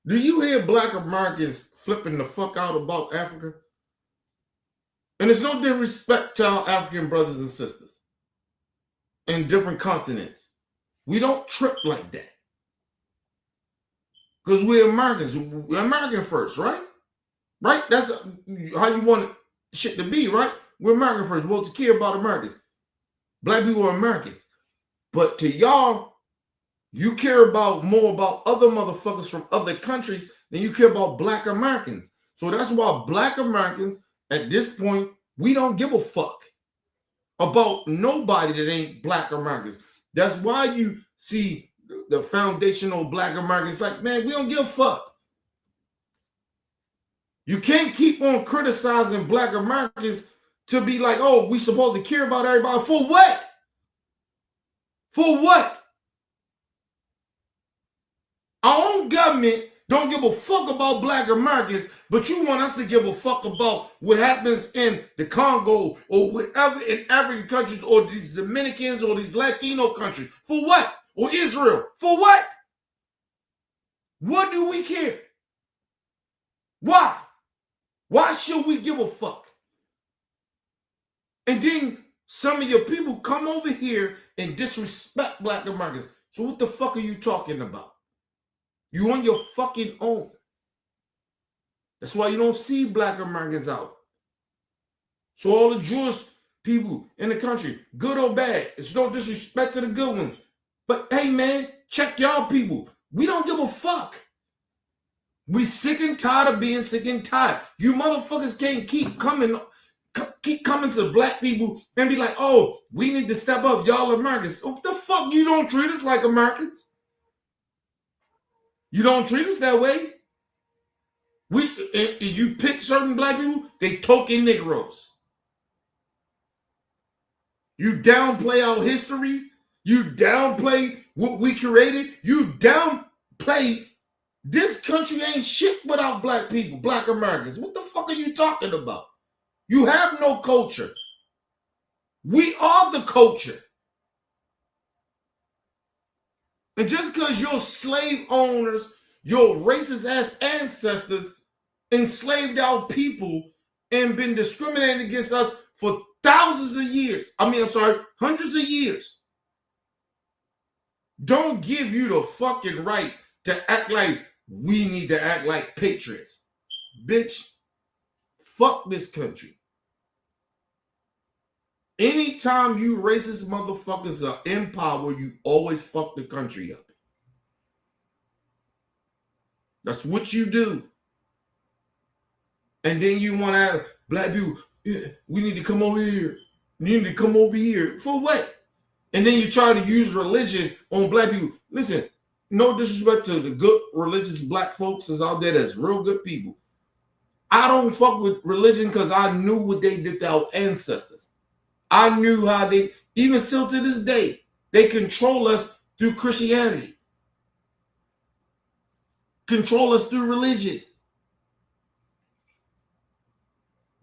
Do you hear black Americans flipping the fuck out about Africa? And it's no disrespect to our African brothers and sisters in different continents. We don't trip like that. Because we're Americans. We're American first, right? Right? That's how you want shit to be, right? We're American first. We're supposed to care about Americans. Black people are Americans. But to y'all, you care about more about other motherfuckers from other countries than you care about black Americans. So that's why black Americans, at this point, we don't give a fuck about nobody that ain't black Americans. That's why you see the foundational black Americans like, man, we don't give a fuck. You can't keep on criticizing black Americans to be like, oh, we supposed to care about everybody. For what? For what? Our own government don't give a fuck about black Americans, but you want us to give a fuck about what happens in the Congo or whatever in African countries or these Dominicans or these Latino countries. For what? Or Israel. For what? What do we care? Why? Why should we give a fuck? And then some of your people come over here and disrespect black Americans. So what the fuck are you talking about? You on your fucking own. That's why you don't see black Americans out. So all the Jewish people in the country, good or bad, it's no disrespect to the good ones. But hey man, check y'all people. We don't give a fuck. We sick and tired of being sick and tired. You motherfuckers can't keep coming to black people and be like, oh, we need to step up, y'all Americans. What the fuck? You don't treat us like Americans. You don't treat us that way. If you pick certain black people, they token Negroes. You downplay our history. You downplay what we created. You downplay this country ain't shit without black people, black Americans. What the fuck are you talking about? You have no culture. We are the culture. And just because your slave owners, your racist ass ancestors enslaved our people and been discriminating against us for thousands of years. Hundreds of years. Don't give you the fucking right to act like we need to act like patriots. Bitch, fuck this country. Anytime you racist motherfuckers are in power, you always fuck the country up. That's what you do. And then you want to have black people, yeah, we need to come over here. You need to come over here. For what? And then you try to use religion on black people. Listen, no disrespect to the good religious black folks that's out there that's real good people. I don't fuck with religion because I knew what they did to our ancestors. I knew how they, even still to this day, they control us through Christianity. Control us through religion.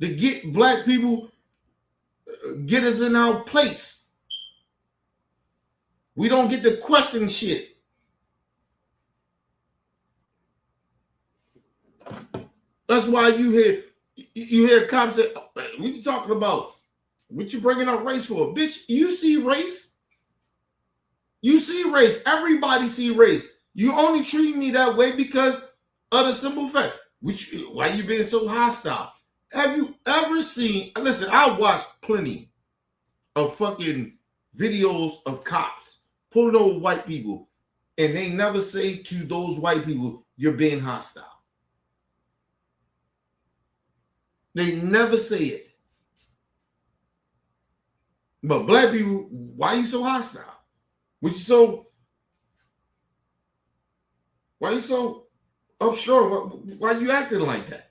to get black people, get us in our place. We don't get to question shit. That's why you hear cops say, what you talking about? What you bringing up race for? Bitch, you see race. You see race. Everybody see race. You only treat me that way because of the simple fact. Why you being so hostile? Have you ever seen, listen, I watched plenty of fucking videos of cops pulling over white people, and they never say to those white people, you're being hostile. They never say it. But black people, why are you so hostile? Why you so upshore? Why are you acting like that?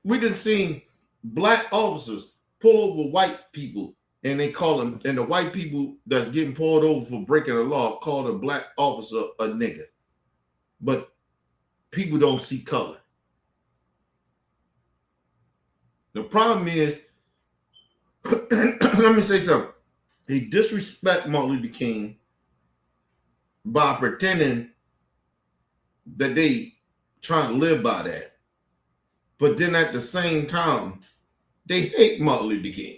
We just seen black officers pull over white people, and they call them, and the white people that's getting pulled over for breaking the law call the black officer a nigga. But people don't see color. The problem is, let me say something. They disrespect Martin Luther King by pretending that they trying to live by that. But then at the same time, they hate Martin Luther King.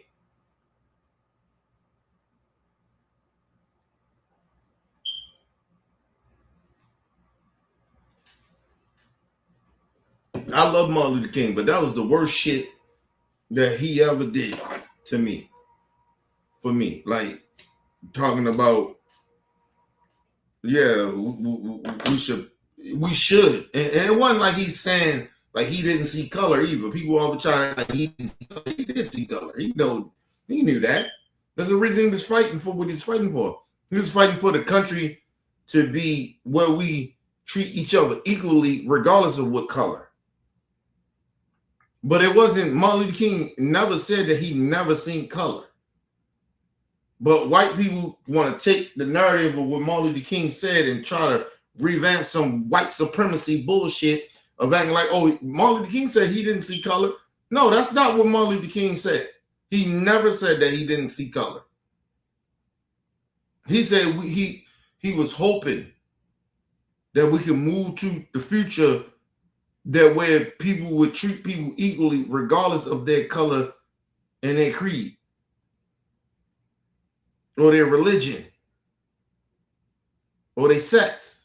I love Martin Luther King, but that was the worst shit that he ever did to me. For me, like talking about, yeah, we should, and it wasn't like he's saying like he didn't see color either. People all the time like he didn't see color. He did see color. He knew that. That's the reason he was fighting for what he was fighting for. He was fighting for the country to be where we treat each other equally, regardless of what color. But it wasn't, Martin Luther King never said that he never seen color. But white people want to take the narrative of what Martin Luther King said and try to revamp some white supremacy bullshit of acting like, oh, Martin Luther King said he didn't see color. No, that's not what Martin Luther King said. He never said that he didn't see color. He said he was hoping that we can move to the future that where people would treat people equally regardless of their color and their creed or their religion or their sex.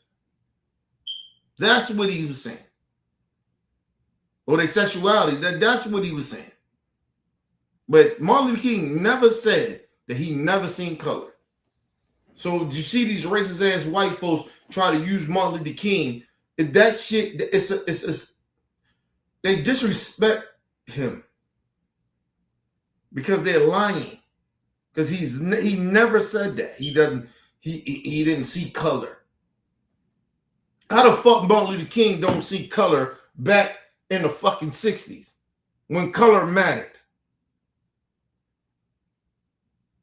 That's what he was saying. Or their sexuality. That's what he was saying. But Martin Luther King never said that he never seen color. So you see these racist ass white folks try to use Martin Luther King. That shit, they disrespect him because they're lying. Because he never said that. He didn't see color. How the fuck Martin Luther King don't see color back in the fucking 60s when color mattered?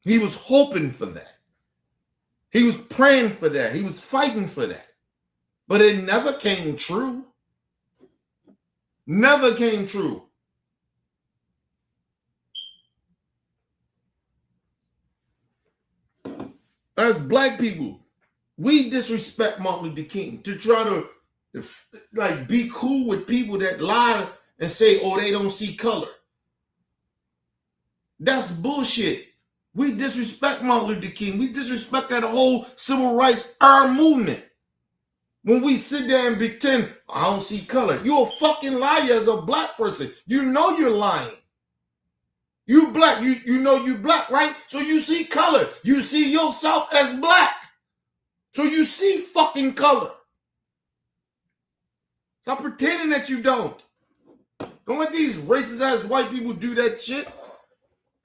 He was hoping for that. He was praying for that. He was fighting for that. But it never came true. Never came true. As black people, we disrespect Martin Luther King to try to like be cool with people that lie and say, oh, they don't see color. That's bullshit. We disrespect Martin Luther King. We disrespect that whole civil rights era movement. When we sit there and pretend, I don't see color. You're a fucking liar as a black person. You know you're lying. You black, you know you black, right? So you see color. You see yourself as black. So you see fucking color. Stop pretending that you don't. Don't let these racist ass white people do that shit.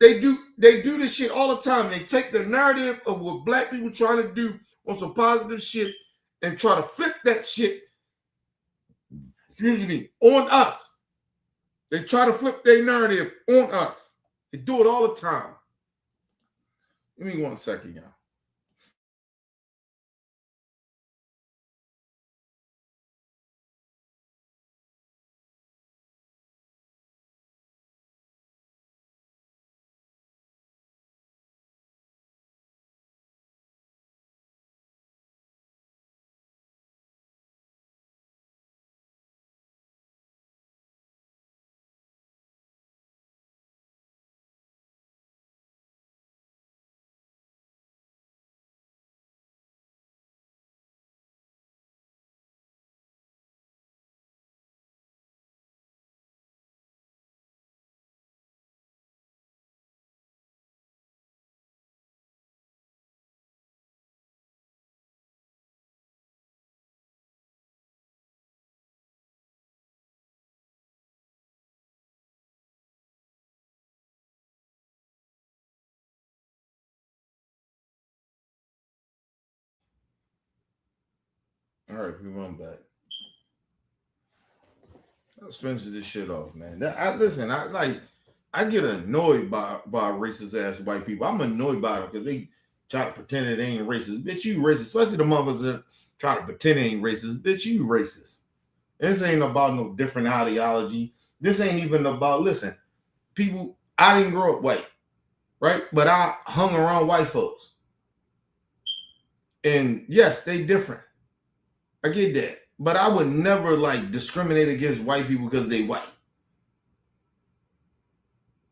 They do this shit all the time. They take the narrative of what black people trying to do on some positive shit and try to flip that shit, on us. They try to flip their narrative on us. They do it all the time. Give me 1 second, y'all. All right, we run back. Let's finish this shit off, man. I get annoyed by racist ass white people. I'm annoyed by them because they try to pretend it ain't racist. Bitch, you racist. Especially the motherfuckers that try to pretend it ain't racist. Bitch, you racist. This ain't about no different ideology. This ain't even about, listen, people, I didn't grow up white, right? But I hung around white folks. And yes, they different. I get that. But I would never like discriminate against white people because they white.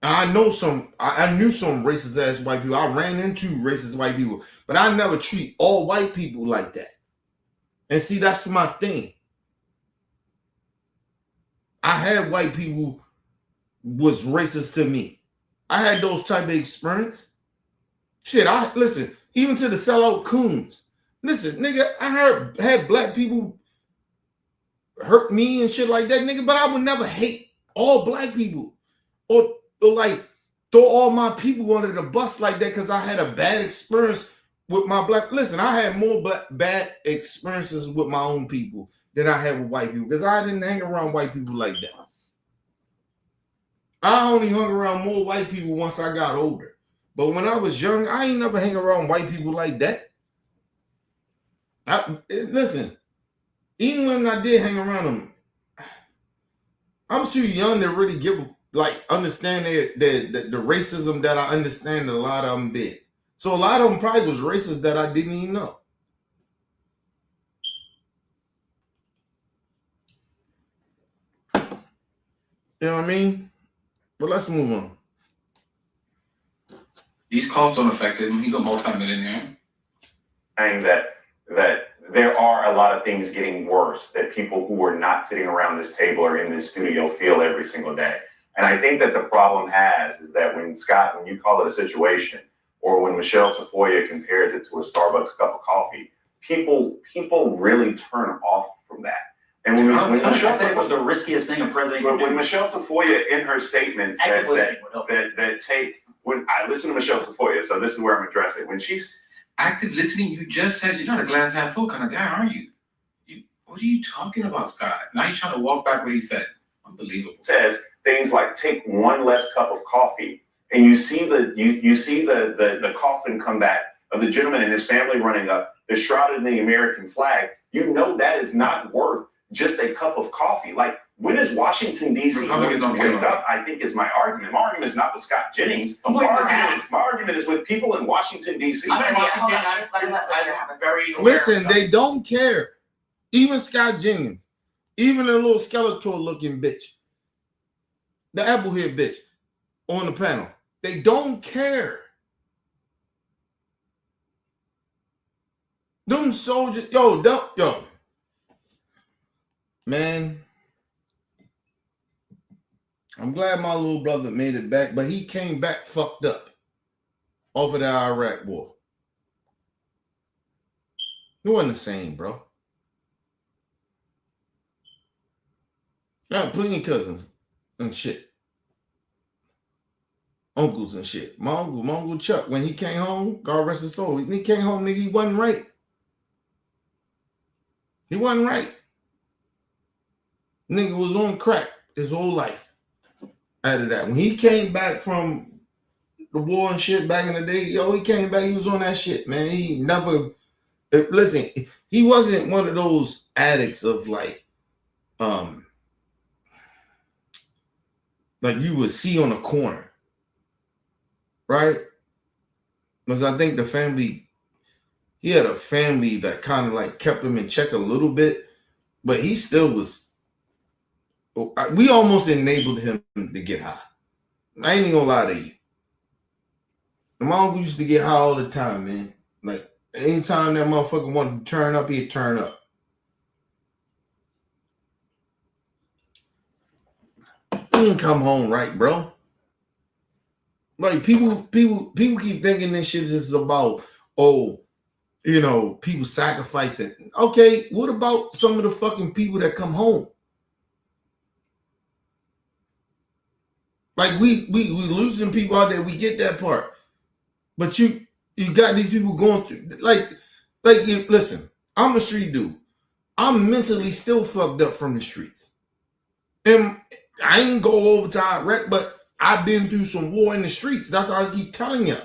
I knew some racist ass white people. I ran into racist white people, but I never treat all white people like that. And see, that's my thing. I had white people was racist to me. I had those type of experience. Shit, listen, even to the sellout coons. Listen, nigga, I had black people hurt me and shit like that, nigga, but I would never hate all black people or like throw all my people under the bus like that because I had a bad experience with my black. Listen, I had more bad experiences with my own people than I had with white people because I didn't hang around white people like that. I only hung around more white people once I got older. But when I was young, I ain't never hang around white people like that. Listen, even when I did hang around them, I was too young to really understand the racism that I understand that a lot of them did. So a lot of them probably was racist that I didn't even know. You know what I mean? But let's move on. These calls don't affect him. He's a multimillionaire. Saying that there are a lot of things getting worse that people who are not sitting around this table or in this studio feel every single day. And I think that the problem is that when you call it a situation, or when Michelle Tafoya compares it to a Starbucks cup of coffee, people really turn off from that. And when Michelle said it was the riskiest thing a president could do. When Michelle Tafoya in her statement says when I listen to Michelle Tafoya, so this is where I'm addressing. When she's active listening, you just said you're not a glass half full kind of guy, are you? What are you talking about, Scott? Now you're trying to walk back what he said. Unbelievable. Says things like take one less cup of coffee, and you see the coffin come back of the gentleman and his family running up. They're shrouded in the American flag. You know that is not worth just a cup of coffee. Like, when is Washington, D.C. going to wake up, I think is my argument. My argument is not with Scott Jennings. My argument is with people in Washington, D.C. Listen, they don't care. Even Scott Jennings, even a little Skeletor looking bitch, the Applehead bitch on the panel, they don't care. Them soldiers, yo. Man, I'm glad my little brother made it back, but he came back fucked up off of the Iraq war. It wasn't the same, bro. I got plenty of cousins and shit. Uncles and shit. My uncle Chuck, when he came home, God rest his soul, he came home, nigga, he wasn't right. He wasn't right. Nigga was on crack his whole life. Out of that, when he came back from the war and shit back in the day. Yo, he came back. He was on that shit, man. He never listen. He wasn't one of those addicts of like you would see on a corner, right? Because I think he had a family that kind of like kept him in check a little bit, but he still was. We almost enabled him to get high. I ain't even gonna lie to you. My uncle used to get high all the time, man. Like anytime that motherfucker wanted to turn up, he'd turn up. He didn't come home right, bro. Like people keep thinking this shit is about, people sacrificing. Okay, what about some of the fucking people that come home? Like we losing people out there. We get that part, but you got these people going through listen. I'm a street dude. I'm mentally still fucked up from the streets, and I ain't go over to Iraq, but I've been through some war in the streets. That's how I keep telling you.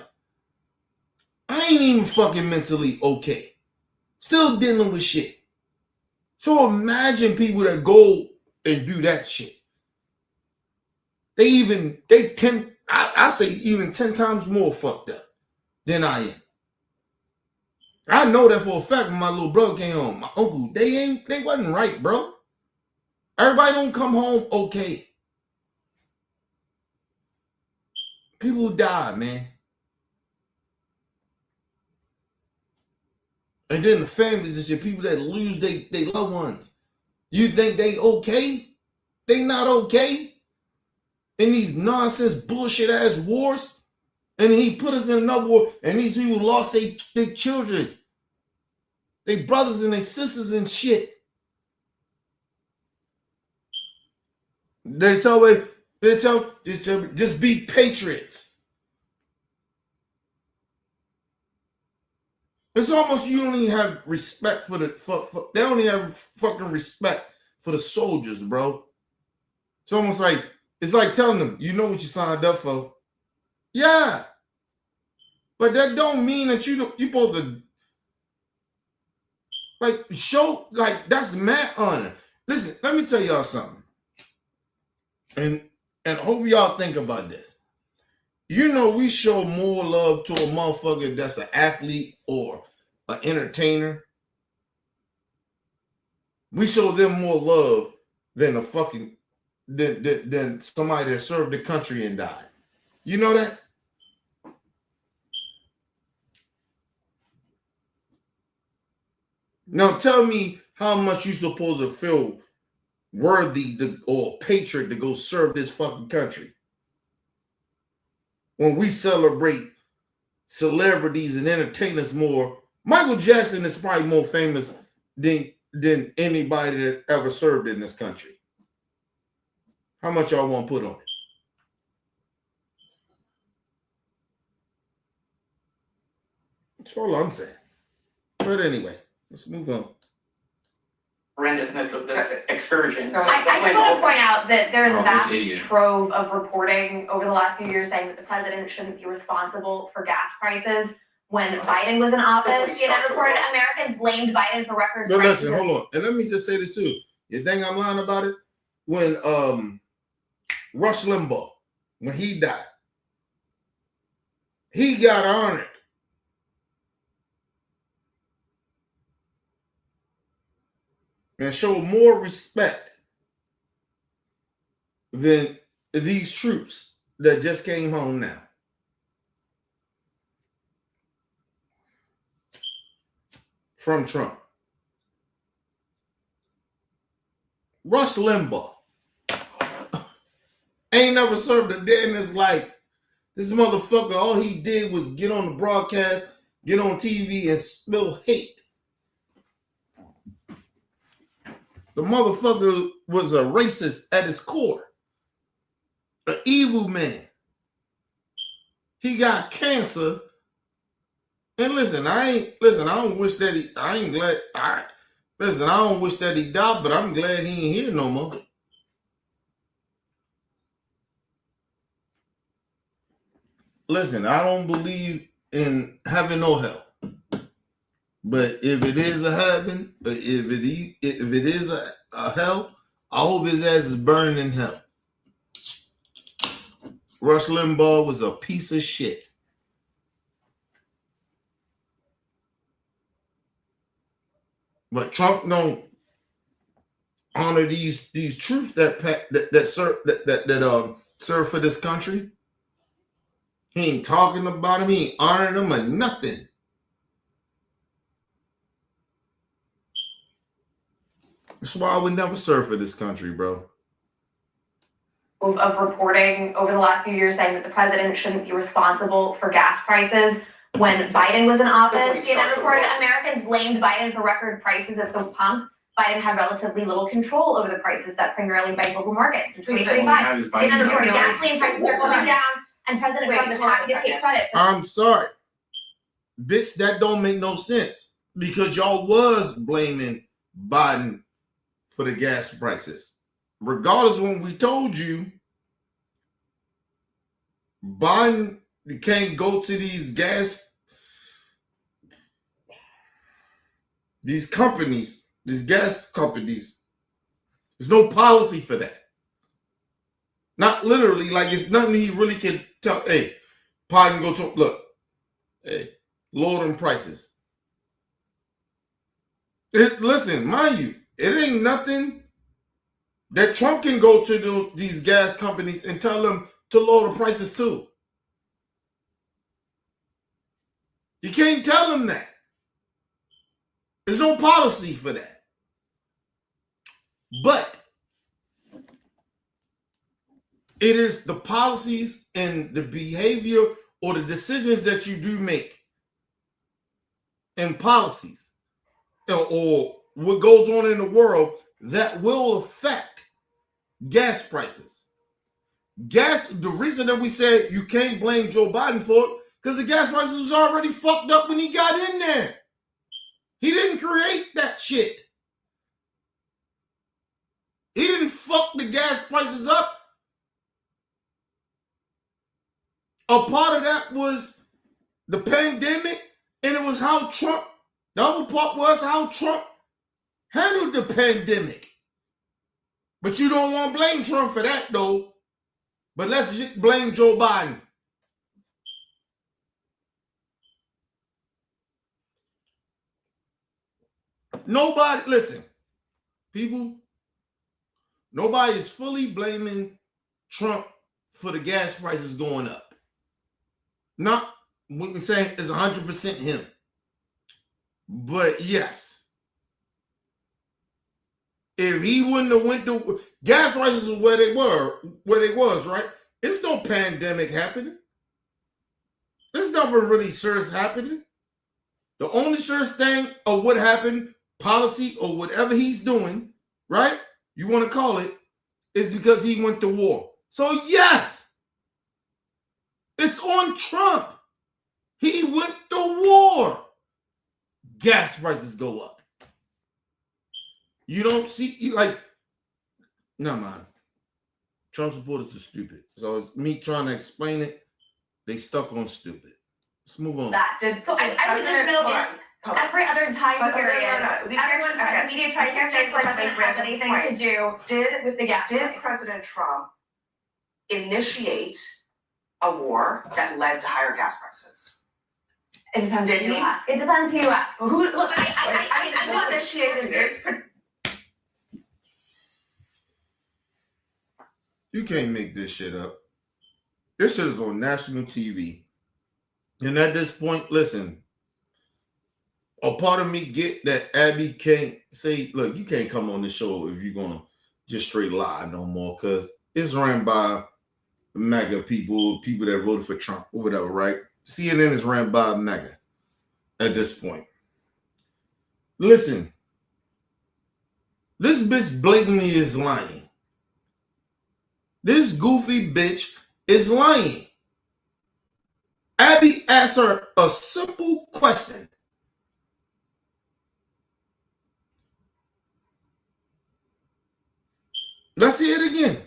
I ain't even fucking mentally okay. Still dealing with shit. So imagine people that go and do that shit. I say even 10 times more fucked up than I am. I know that for a fact when my little brother came home. My uncle, they wasn't right, bro. Everybody don't come home okay. People die, man. And then the families and shit, people that lose their loved ones. You think they okay? They not okay? In these nonsense bullshit ass wars. And he put us in another war, and these people lost their children. Their brothers and their sisters and shit. They tell just be patriots. It's almost you don't even have respect for they don't even have fucking respect for the soldiers, bro. It's almost like it's like telling them, you know what you signed up for. Yeah. But that don't mean that you supposed to like show like that's mad honor. Listen, let me tell y'all something. And hope y'all think about this. You know, we show more love to a motherfucker that's an athlete or an entertainer. We show them more love than than somebody that served the country and died. You know that? Now tell me how much you supposed to feel worthy or patriot to go serve this fucking country. When we celebrate celebrities and entertainers more, Michael Jackson is probably more famous than anybody that ever served in this country. How much y'all want to put on it? That's all I'm saying. But anyway, let's move on. Horrendousness of this excursion. I just want to point out that there is a vast this idiot. trove of reporting over the last few years saying that the president shouldn't be responsible for gas prices. When Biden was in office, CNN reported Americans blamed Biden for record But prices. listen, hold on. And let me just say this too. You think I'm lying about it? When Rush Limbaugh, when he died, he got honored. And showed more respect than these troops that just came home now. From Trump. Rush Limbaugh ain't never served a day in his life. This motherfucker, all he did was get on the broadcast, get on TV, and spill hate. The motherfucker was a racist at his core. An evil man. He got cancer. And listen, I don't wish that I don't wish that he died, but I'm glad he ain't here no more. listen, I don't believe in heaven or hell. But if it is a heaven, if it is a hell, I hope his ass is burning in hell. Rush Limbaugh was a piece of shit. But Trump don't honor these troops that serve for this country. He ain't talking about them. He ain't honoring them or nothing. That's why I would never serve for this country, bro. Of reporting over the last few years saying that the president shouldn't be responsible for gas prices. When Biden was in office, CNN reported Americans blamed Biden for record prices at the pump. Biden had relatively little control over the prices set primarily by global markets. In 2025, CNN reported gasoline prices are coming down, and President Trump is happy to take credit. I'm sorry. Bitch, that don't make no sense. Because y'all was blaming Biden for the gas prices. Regardless of when we told you, Biden can't go to these gas companies. There's no policy for that. Not literally, like it's nothing he really can tell. Hey, Biden go to look. Hey, lower them prices. Listen, mind you, it ain't nothing that Trump can go to these gas companies and tell them to lower the prices too. You can't tell them that. There's no policy for that. But it is the policies and the behavior or the decisions that you do make and policies or what goes on in the world that will affect gas prices. The reason that we said you can't blame Joe Biden for it, because the gas prices was already fucked up when he got in there. He didn't create that shit. He didn't fuck the gas prices up. A part of that was the pandemic, and it was how Trump, the other part was how Trump handled the pandemic. But you don't want to blame Trump for that, though. But let's just blame Joe Biden. Nobody, listen, people, nobody is fully blaming Trump for the gas prices going up. Not, we can say it's 100% him. But yes, if he wouldn't have went to gas prices where they was, right? It's no pandemic happening. There's nothing really serious happening. The only serious thing of what happened, policy or whatever he's doing, right? You want to call it, is because he went to war. So yes, it's on Trump. He went to war. Gas prices go up. You don't see, no man. Trump supporters are stupid. So it's me trying to explain it. They stuck on stupid. Let's move on. I was just noting every other time period, everyone's the media tries to say the president has anything to do with the gas price. Did President Trump initiate a war that led to higher gas prices? It depends who you ask. It depends who you ask. Who initiated this? You can't make this shit up. This shit is on national TV. And at this point, listen, a part of me get that Abby can't say, look, you can't come on the show if you're going to just straight lie no more, because it's ran by MAGA people that voted for Trump or whatever, right? CNN is ran by MAGA at this point. Listen, this bitch blatantly is lying. This goofy bitch is lying. Abby asked her a simple question. Let's hear it again.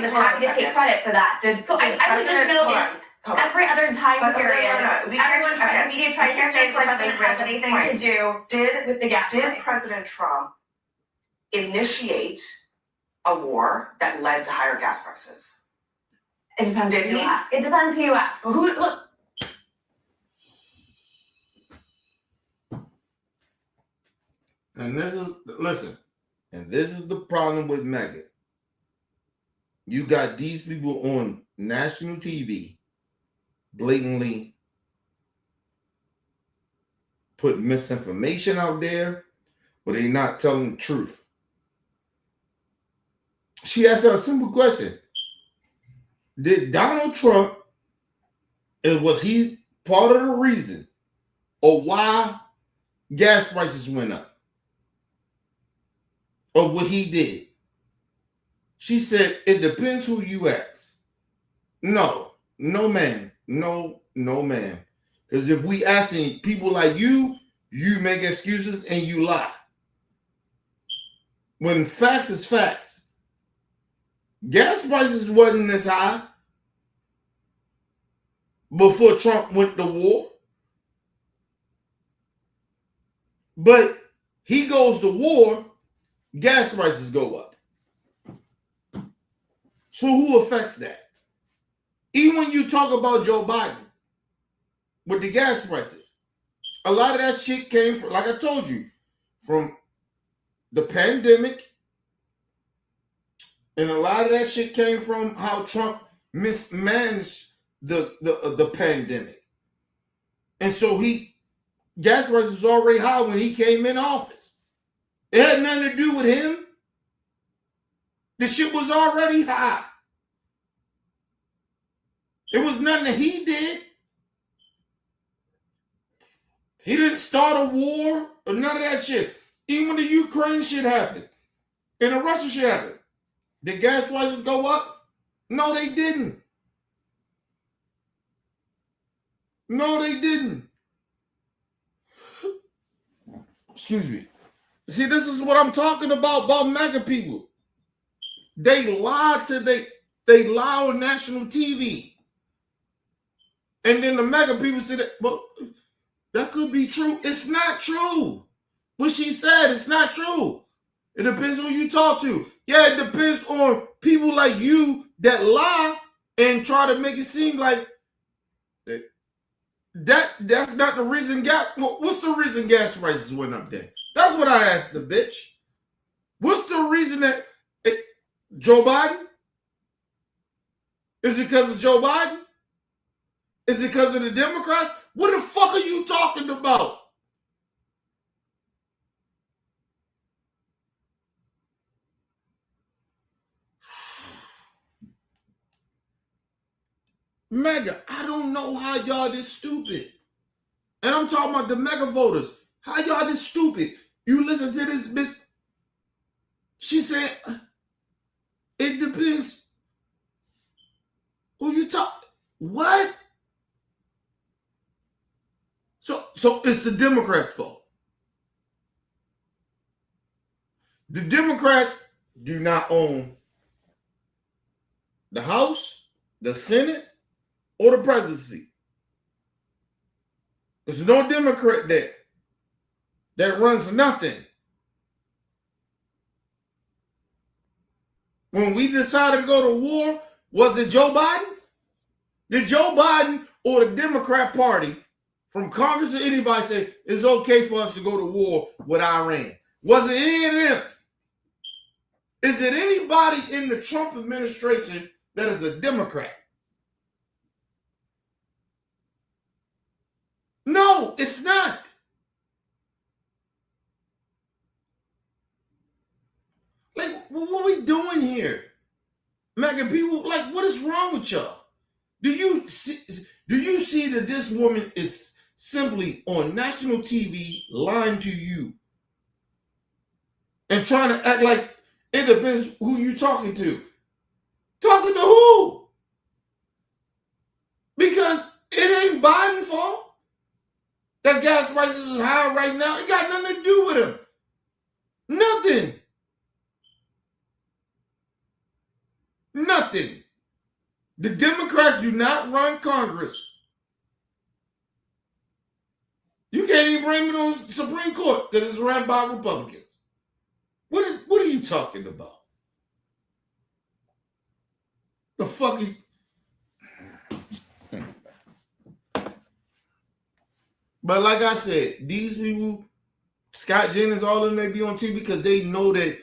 president is hold on a happy to take second. credit for that. Did So I would just President, note hold in on, hold on. every other time But, period, no, we can't- everyone tries, okay. the media We tries to can't say just, the like, president make has random anything points. to do Did with the gas price. President Trump initiate a war that led to higher gas prices? It depends Did who you he? ask. It depends who you ask. Look, And this is the problem with Meghan. You got these people on national TV blatantly put misinformation out there, but they're not telling the truth. She asked her a simple question. Did Donald Trump, was he part of the reason or why gas prices went up? Or what he did? She said, it depends who you ask. No, ma'am. No, ma'am. Because if we asking people like you make excuses and you lie. When facts is facts. Gas prices wasn't as high before Trump went to war. But he goes to war, gas prices go up. So who affects that? Even when you talk about Joe Biden with the gas prices, a lot of that shit came from, like I told you, from the pandemic. And a lot of that shit came from how Trump mismanaged the pandemic. And so gas prices was already high when he came in office. It had nothing to do with him. The shit was already high. It was nothing that he did. He didn't start a war or none of that shit. Even when the Ukraine shit happened and the Russia shit happened, did gas prices go up? No, they didn't. No, they didn't. Excuse me. See, this is what I'm talking about MAGA people. They lie on national TV. And then the MAGA people say that, well, that could be true. It's not true. What she said, it's not true. It depends on who you talk to. Yeah, it depends on people like you that lie and try to make it seem like that's not the reason what's the reason gas prices went up then? That's what I asked the bitch. What's the reason that Joe Biden? Is it because of Joe Biden? Is it because of the Democrats? What the fuck are you talking about? Mega, I don't know how y'all this stupid. And I'm talking about the mega voters. How y'all this stupid? You listen to this bitch. She said, it depends who you talk. What? So it's the Democrats' fault. The Democrats do not own the House, the Senate, or the presidency. There's no Democrat there that runs nothing. When we decided to go to war, was it Joe Biden? Did Joe Biden or the Democrat Party from Congress or anybody say it's okay for us to go to war with Iran? Was it any of them? Is it anybody in the Trump administration that is a Democrat? No, it's not. Like, what are we doing here? Megan, people, like, what is wrong with y'all? Do you see that this woman is simply on national TV lying to you and trying to act like it depends who you talking to? Talking to who? Because it ain't Biden's fault that gas prices is high right now. It got nothing to do with him. Nothing. Nothing. The Democrats do not run Congress. You can't even bring it on the Supreme Court because it's run by Republicans. What are you talking about? The fuck is... But like I said, these people, Scott Jennings, all of them, they be on TV because they know that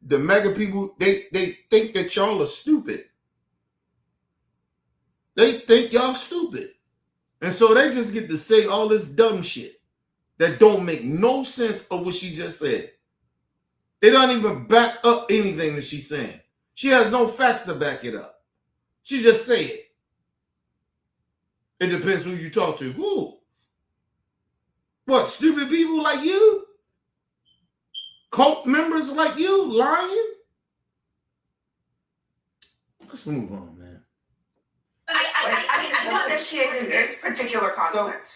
the mega people, they think that y'all are stupid. They think y'all stupid. And so they just get to say all this dumb shit that don't make no sense of what she just said. They don't even back up anything that she's saying. She has no facts to back it up. She just say it. It depends who you talk to. Who? What, stupid people like you? Cult members like you lying? Let's move on, man. Who initiated this particular conflict?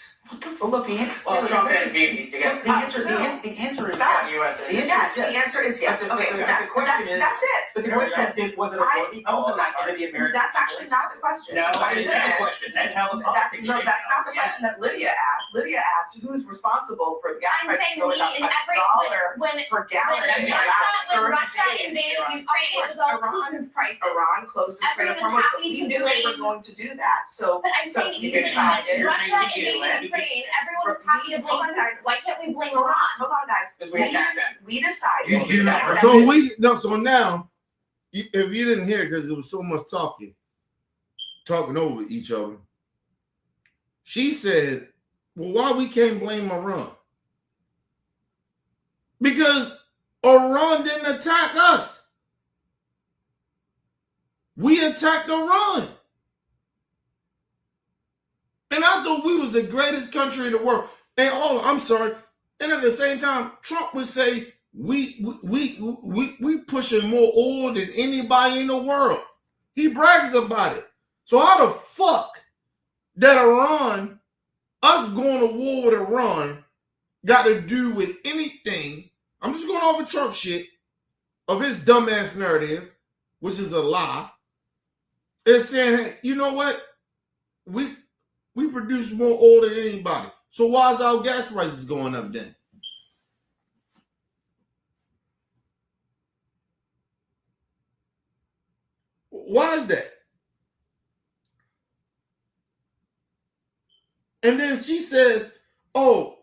Look, well, Trump and Bibi together. The answer is Stop. US. Yes, the answer is yes. But Okay, so the that's question is- it. But the question is, was it a voting poll or the American? That's actually not the question. No, The question that's the is- question. That's how the That's politics no, shake that's not the out. question that Lydia asked. Lydia asked who's responsible for the gas I'm prices saying going up in by every, $1 when per gallon in the last 30 Russia days. invaded Ukraine, it was all Putin's prices. Iran closed the Strait of Everyone's Hormuz, but happy we to knew they were blame- going to do that. So But I'm So saying we even decided- Russia you're saying invaded Ukraine, everyone was happy to blame Hold on, guys. Putin. Why can't we blame hold Iran? on, guys. Because we attacked them. We decided. You hear that, that So this- so now, if you didn't hear, because there was so much talking over each other, she said, well, why we can't blame Iran? Because Iran didn't attack us. We attacked Iran. And I thought we was the greatest country in the world. And I'm sorry. And at the same time, Trump would say, we pushing more oil than anybody in the world. He brags about it. So how the fuck that Iran, us going to war with Iran, got to do with anything? I'm just going over Trump shit of his dumbass narrative, which is a lie. It's saying, hey, you know what? We produce more oil than anybody. So why is our gas prices going up then? Why is that? And then she says, oh,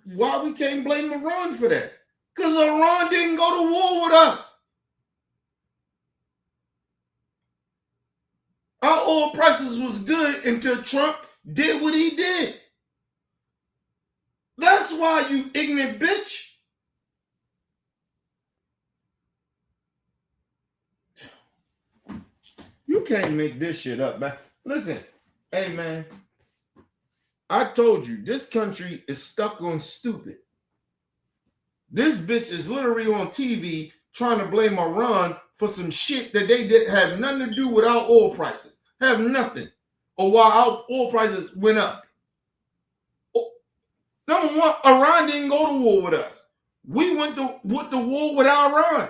why we can't blame Iran for that? Because Iran didn't go to war with us. Our oil prices was good until Trump did what he did. That's why, you ignorant bitch. You can't make this shit up, man. Listen, hey, man. I told you, this country is stuck on stupid. This bitch is literally on TV trying to blame Iran for some shit that they did have nothing to do with our oil prices. Have nothing. Or why our oil prices went up. Number one, Iran didn't go to war with us. We went to war with Iran.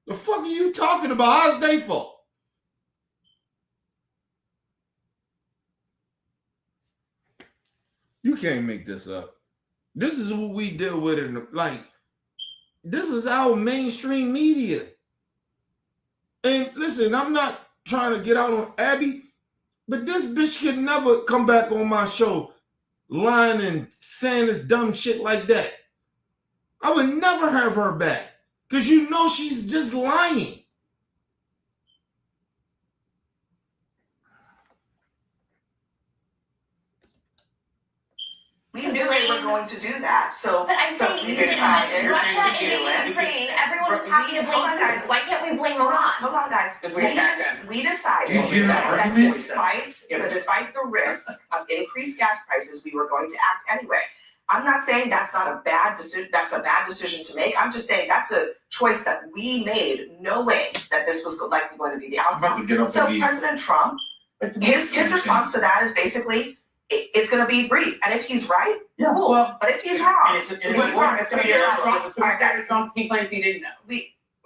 The fuck are you talking about? How's they fault? You can't make this up. This is what we deal with. This is our mainstream media. And listen, I'm not trying to get out on Abby, but this bitch could never come back on my show lying and saying this dumb shit like that. I would never have her back because you know she's just lying. We knew they were going to do that, so. But I'm saying we even decided Russia to do invaded it. Ukraine, everyone was happy to blame Hold on, Putin. guys. Why can't we blame Hold on, Iran? hold on, guys. Because we attacked them. We decided You hear that that argument? despite the risk of increased gas prices, we were going to act anyway. I'm not saying that's not a bad decision. That's a bad decision to make. I'm just saying that's a choice that we made, knowing that this was likely going to be the I'm about outcome. to get up So and leave. President Trump, his response to that is basically, it's going to be brief. And if he's right, cool. Well, but if he's wrong, And if he's wrong, it's going to be a Trump. All right, guys. Trump, he claims he didn't know.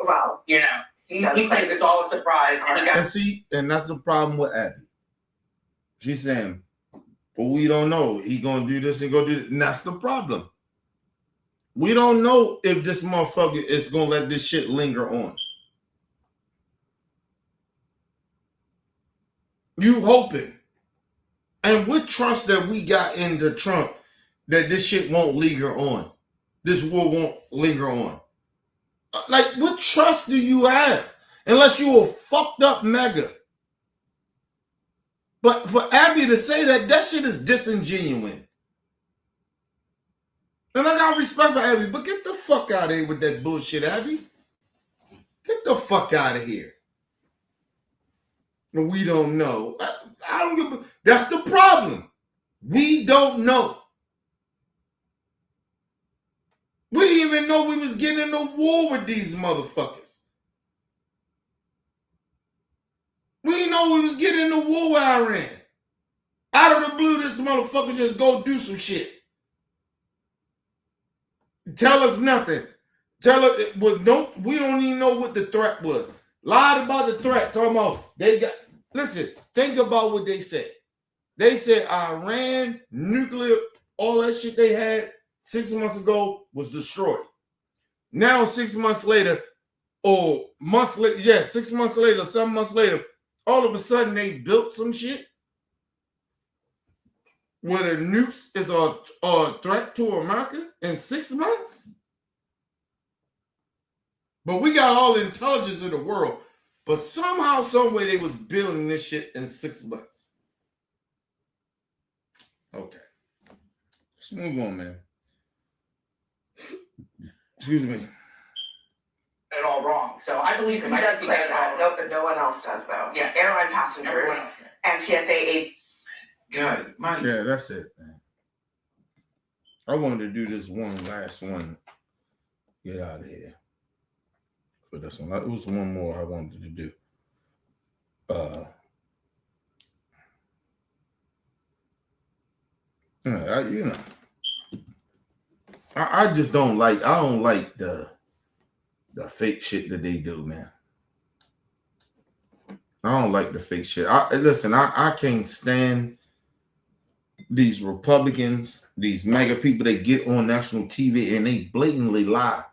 Well, You know, He does. He claims it's all a surprise, and he got And see, and that's the problem with Abby. She's saying, "But we don't know. He gonna do this and go do that." And that's the problem. We don't know if this motherfucker is gonna let this shit linger on. You hoping, and what trust that we got into Trump that this shit won't linger on, this war won't linger on. Like, what trust do you have? Unless you a fucked up mega. But for Abby to say that shit is disingenuous. And I got respect for Abby, but get the fuck out of here with that bullshit, Abby. Get the fuck out of here. We don't know. I don't give a... That's the problem. We don't know. We didn't even know we was getting in a war with these motherfuckers. We didn't know we was getting in a war with Iran. Out of the blue, this motherfucker just go do some shit. Tell us nothing. Tell us, we don't even know what the threat was. Lied about the threat. Talking about they got, listen, think about what they said. They said Iran, nuclear, all that shit they had 6 months ago was destroyed. Now 6 months later, or months later, 6 months later, 7 months later, all of a sudden they built some shit where the nukes is a threat to America in 6 months. But we got all the intelligence in the world. But somehow, some way, they was building this shit in 6 months. Okay. Let's move on, man. Excuse me. it all wrong. So I believe him. He I does think claim he got it that. all No, wrong. but no one else does though. Yeah. Airline passengers Everyone else. and TSA Guys, Yeah, that's it, man. I wanted to do this last one. Get out of here. For this one. It was one more I wanted to do. I just don't like the fake shit that they do, man. I don't like the fake shit. I can't stand these Republicans, these MAGA people that get on national TV and they blatantly lie.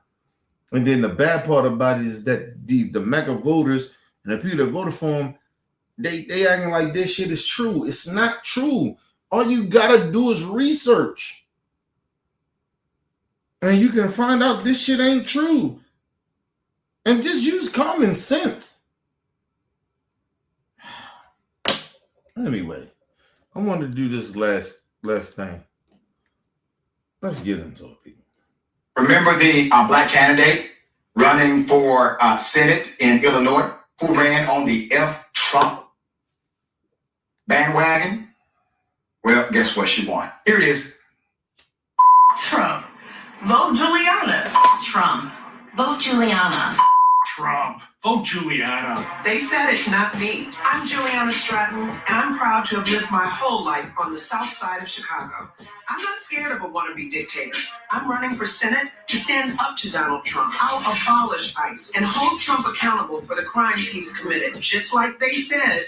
And then the bad part about it is that the MAGA voters and the people that voted for them, they acting like this shit is true. It's not true. All you gotta do is research. And you can find out this shit ain't true. And just use common sense. Anyway, I wanted to do this last thing. Let's get into it, people. Remember the black candidate running for Senate in Illinois who ran on the F Trump bandwagon? Well, guess what she won? Here it is. Trump. Vote Juliana. Trump. Vote Juliana. Trump. Vote Juliana. They said it, not me. I'm Juliana Stratton, and I'm proud to have lived my whole life on the south side of Chicago. I'm not scared of a wannabe dictator. I'm running for Senate to stand up to Donald Trump. I'll abolish ICE and hold Trump accountable for the crimes he's committed, just like they said.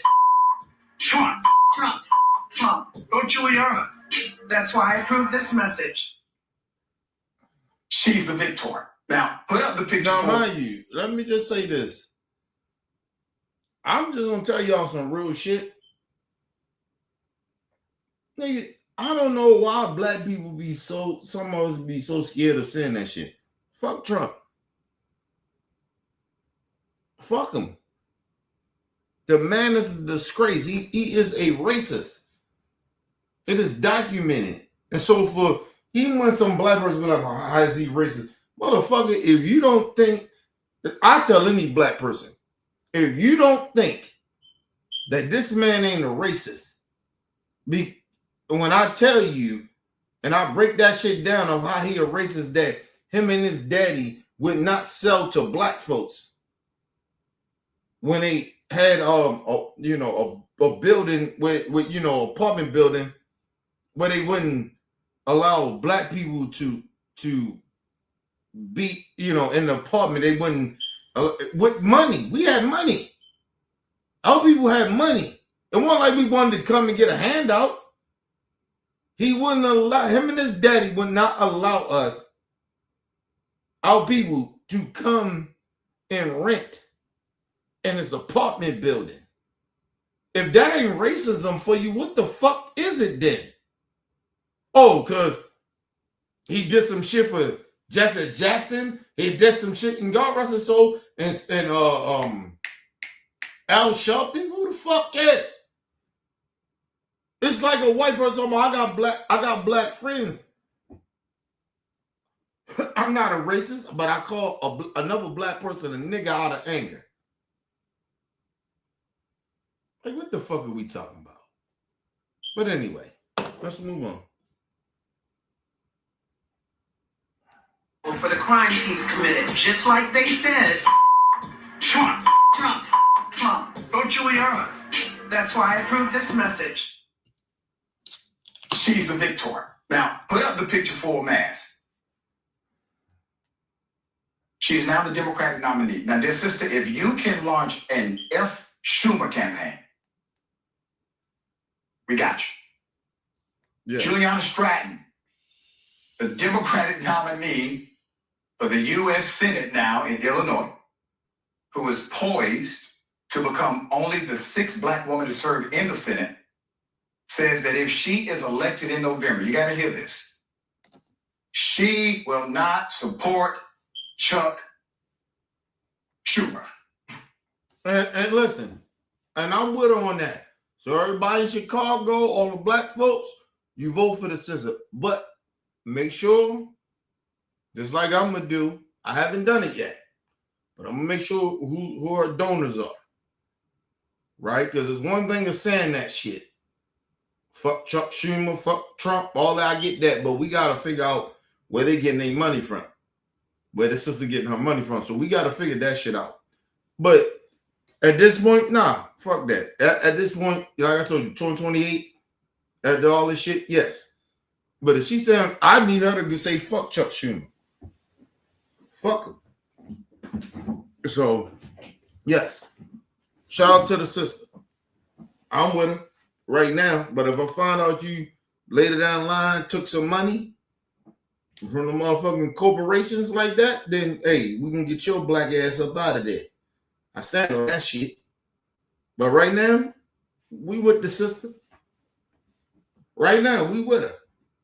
Trump. Trump. Trump. Vote Juliana. That's why I approve this message. She's the victor. Now, put up the picture. Now, mind you, let me just say this. I'm just gonna tell y'all some real shit. Nigga, I don't know why black people some of us be so scared of saying that shit. Fuck Trump. Fuck him. The man is a disgrace. He is a racist. It is documented. And so for even when some black person be like, oh, how is he racist? Motherfucker, if you don't think, I tell any black person, if you don't think that this man ain't a racist, when I tell you, and I break that shit down of how he a racist, that him and his daddy would not sell to black folks when they had a building with apartment building where they wouldn't allow black people to be, in the apartment. They wouldn't With money. We had money. Our people had money. It wasn't like we wanted to come and get a handout. He wouldn't allow, him and his daddy would not allow us, our people, to come and rent in his apartment building. If that ain't racism for you, what the fuck is it then? Oh, because he did some shit for Jesse Jackson. He did some shit in God rest his soul and Al Sharpton. Who the fuck cares? It's like a white person talking about, I got black friends. I'm not a racist, but I call another black person a nigga out of anger. Like, what the fuck are we talking about? But anyway, let's move on. For the crimes he's committed, just like they said. Trump. Trump. Trump. Vote Juliana. That's why I approved this message. She's the victor. Now, put up the picture full mass. She's now the Democratic nominee. Now, dear sister, if you can launch an F. Schumer campaign, we got you. Yeah. Juliana Stratton, the Democratic nominee for the U.S. Senate now in Illinois, who is poised to become only the 6th black woman to serve in the Senate, says that if she is elected in November, you got to hear this, she will not support Chuck Schumer. And listen, and I'm with her on that. So everybody in Chicago, all the black folks, you vote for the sister. But make sure, just like I'm going to do, I haven't done it yet, but I'm going to make sure who our donors are. Right? Because it's one thing of saying that shit. Fuck Chuck Schumer, fuck Trump, all that, I get that. But we got to figure out where they getting their money from. Where the sister getting her money from. So we got to figure that shit out. But at this point, nah, fuck that. At this point, like I told you, 2028, after all this shit, yes. But if she's saying, I need her to say fuck Chuck Schumer. Fuck him. So, yes. Shout out to the sister. I'm with her right now. But if I find out you later down the line took some money from the motherfucking corporations like that, then, hey, we can get your black ass up out of there. I stand on that shit. But right now, we with the sister. Right now, we with her.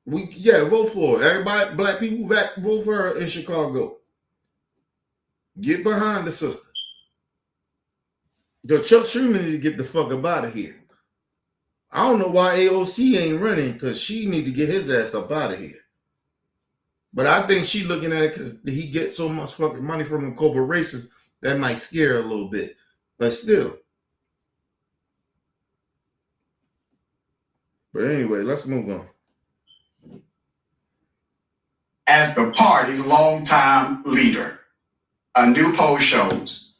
Vote for her. Everybody, black people, vote for her in Chicago. Get behind the sister. The Chuck Schumer need to get the fuck up out of here. I don't know why AOC ain't running, because she need to get his ass up out of here. But I think she looking at it because he gets so much fucking money from the corporations that might scare her a little bit. But still. But anyway, let's move on. As the party's longtime leader, a new poll shows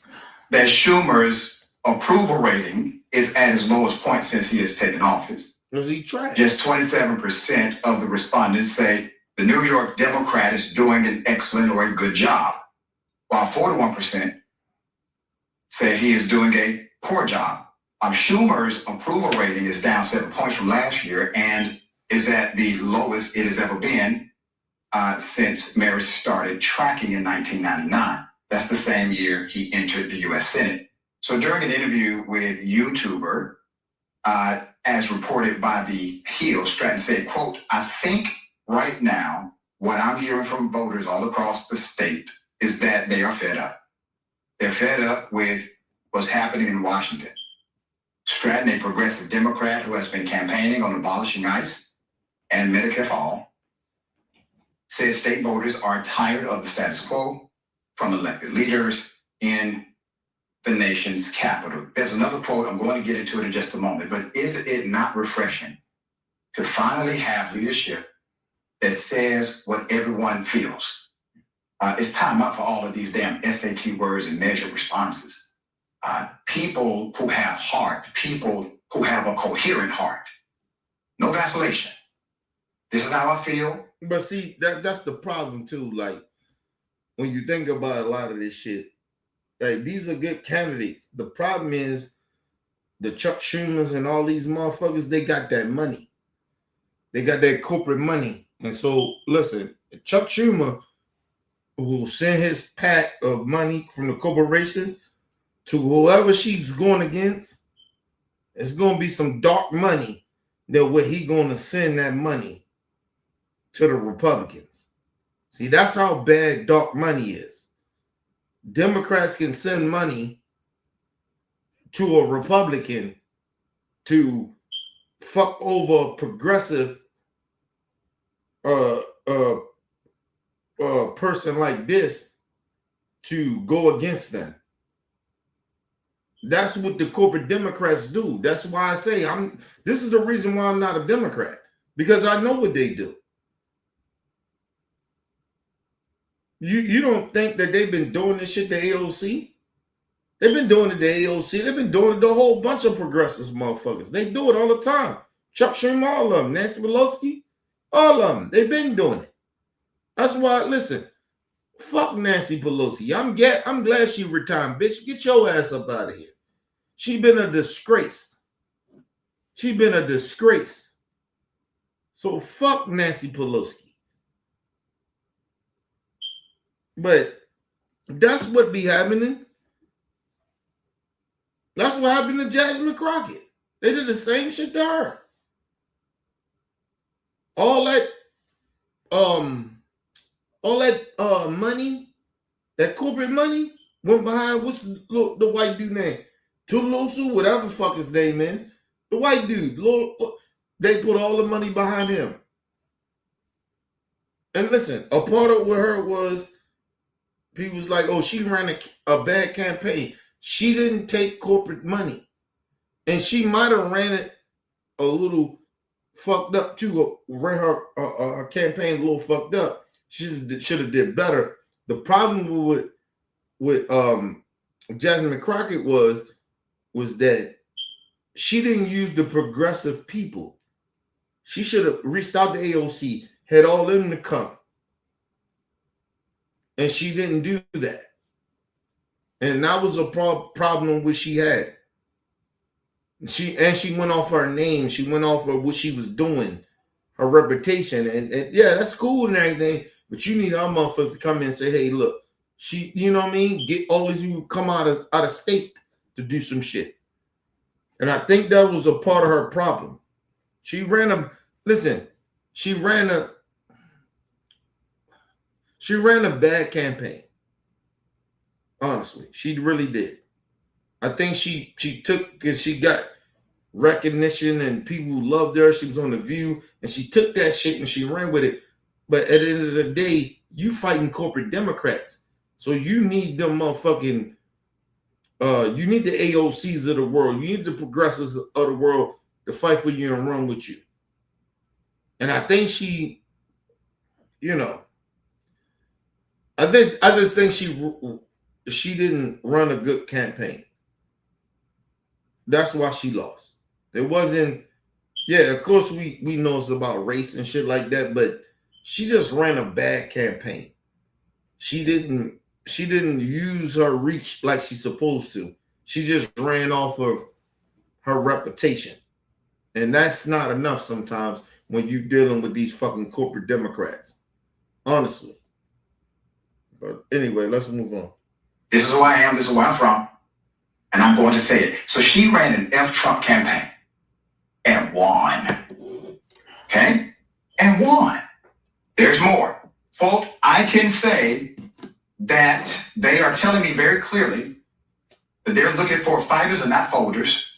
that Schumer's approval rating is at its lowest point since he has taken office. Was he trying? Just 27% of the respondents say the New York Democrat is doing an excellent or a good job, while 41% say he is doing a poor job. Schumer's approval rating is down 7 points from last year and is at the lowest it has ever been since Marist started tracking in 1999. That's the same year he entered the U.S. Senate. So during an interview with YouTuber, as reported by The Hill, Stratton said, quote, I think right now what I'm hearing from voters all across the state is that they are fed up. They're fed up with what's happening in Washington. Stratton, a progressive Democrat who has been campaigning on abolishing ICE and Medicare for All, says state voters are tired of the status quo from elected leaders in the nation's capital. There's another quote, I'm going to get into it in just a moment, but is it not refreshing to finally have leadership that says what everyone feels? It's time out for all of these damn SAT words and measured responses. People who have heart, people who have a coherent heart. No vacillation. This is how I feel. But see, that's the problem too. Like, when you think about a lot of this shit, Like, these are good candidates. The problem is the Chuck Schumers and all these motherfuckers, they got that money. They got that corporate money. And so, listen, Chuck Schumer will send his pack of money from the corporations to whoever she's going against. It's going to be some dark money that where he going to send that money to the Republicans. See, that's how bad dark money is. Democrats can send money to a Republican to fuck over a progressive person like this to go against them. That's what the corporate Democrats do. That's why I say this is the reason why I'm not a Democrat, because I know what they do. You don't think that they've been doing this shit to AOC? They've been doing it to AOC. They've been doing it to a whole bunch of progressive motherfuckers. They do it all the time. Chuck Schumer, all of them. Nancy Pelosi, all of them. They've been doing it. That's why, listen, fuck Nancy Pelosi. I'm glad she retired, bitch. Get your ass up out of here. She been a disgrace. She been a disgrace. So fuck Nancy Pelosi. But that's what be happening. That's what happened to Jasmine Crockett. They did the same shit to her. All that money, that corporate money, went behind what's the white dude name? Toulouse, whatever the fuck his name is. The white dude. They put all the money behind him. And listen, a part of her was, people was like, oh, she ran a bad campaign. She didn't take corporate money. And she might have ran it a little fucked up too, ran her campaign a little fucked up. She should have did better. The problem with Jasmine Crockett was that she didn't use the progressive people. She should have reached out to AOC, had all them to come. And she didn't do that. And that was a problem which she had. She went off her name. She went off of what she was doing, her reputation. And yeah, that's cool and everything. But you need our motherfuckers to come in and say, hey, look, you know what I mean? Get all these people come out of state to do some shit. And I think that was a part of her problem. She ran a bad campaign. Honestly, she really did. I think she took, because she got recognition and people loved her. She was on The View, and she took that shit and she ran with it. But at the end of the day, you fighting corporate Democrats. So you need them motherfucking, you need the AOCs of the world. You need the progressives of the world to fight for you and run with you. And I think she, I just think she didn't run a good campaign. That's why she lost. It wasn't, yeah, of course we know it's about race and shit like that, but she just ran a bad campaign. She didn't use her reach like she's supposed to. She just ran off of her reputation. And that's not enough sometimes when you're dealing with these fucking corporate Democrats. Honestly. But anyway, let's move on. This is who I am, this is where I'm from, and I'm going to say it. So she ran an F Trump campaign and won. Okay? And won. There's more. Folks, I can say that they are telling me very clearly that they're looking for fighters and not folders.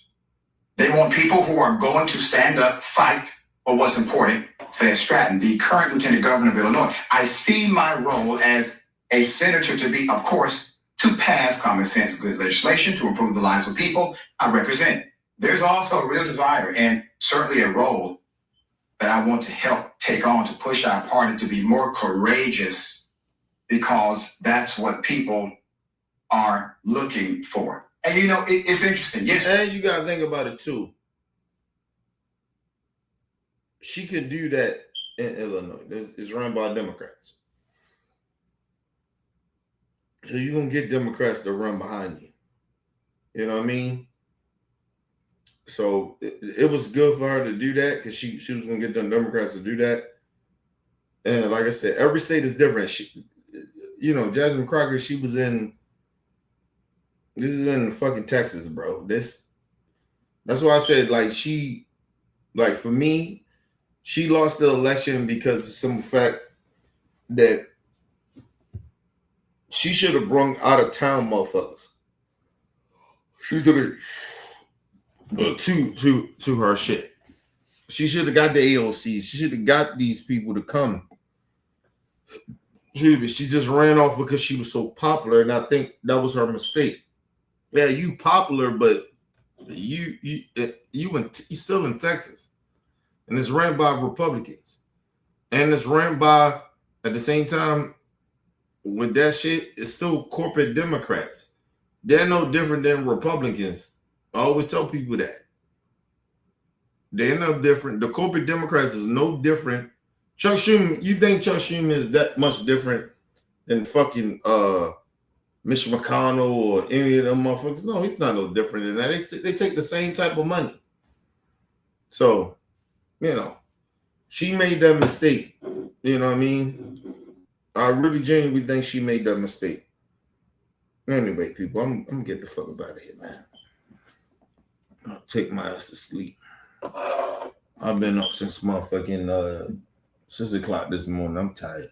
They want people who are going to stand up, fight for what's important, says Stratton, the current lieutenant governor of Illinois. I see my role as a senator to be, of course, to pass common sense, good legislation to improve the lives of people I represent. There's also a real desire and certainly a role that I want to help take on to push our party to be more courageous, because that's what people are looking for. And it's interesting. Yes. And you got to think about it too. She could do that in Illinois. It's run by Democrats. So you're gonna get Democrats to run behind you. You know what I mean? So it was good for her to do that because she was gonna get them Democrats to do that. And like I said, every state is different. Jasmine Crockett, this is in fucking Texas, bro. That's why I said, for me, she lost the election because of some fact that she should have brung out of town motherfuckers. She should have to her shit. She should have got the AOC. She should have got these people to come. She just ran off because she was so popular, and I think that was her mistake. Yeah, you popular, but you still in Texas, and it's ran by Republicans, and it's ran by at the same time with that shit. It's still corporate Democrats. They're no different than Republicans. I always tell people that they're no different. The corporate Democrats is no different. Chuck Schumer, you think Chuck Schumer is that much different than fucking Mitch McConnell or any of them motherfuckers? No, he's not no different than that. They take the same type of money. So, she made that mistake. You know what I mean? I really genuinely think she made that mistake. Anyway, people, I'm gonna get the fuck out of here, man. I'll take my ass to sleep. I've been up since motherfucking 6 o'clock this morning. I'm tired.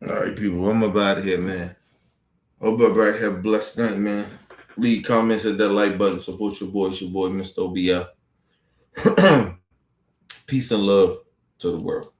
All right, people, I'm about here, man. Hope everybody have a blessed night, man. Leave comments at that like button. Support your boy. It's your boy, Mr. OBL. Peace and love to the world.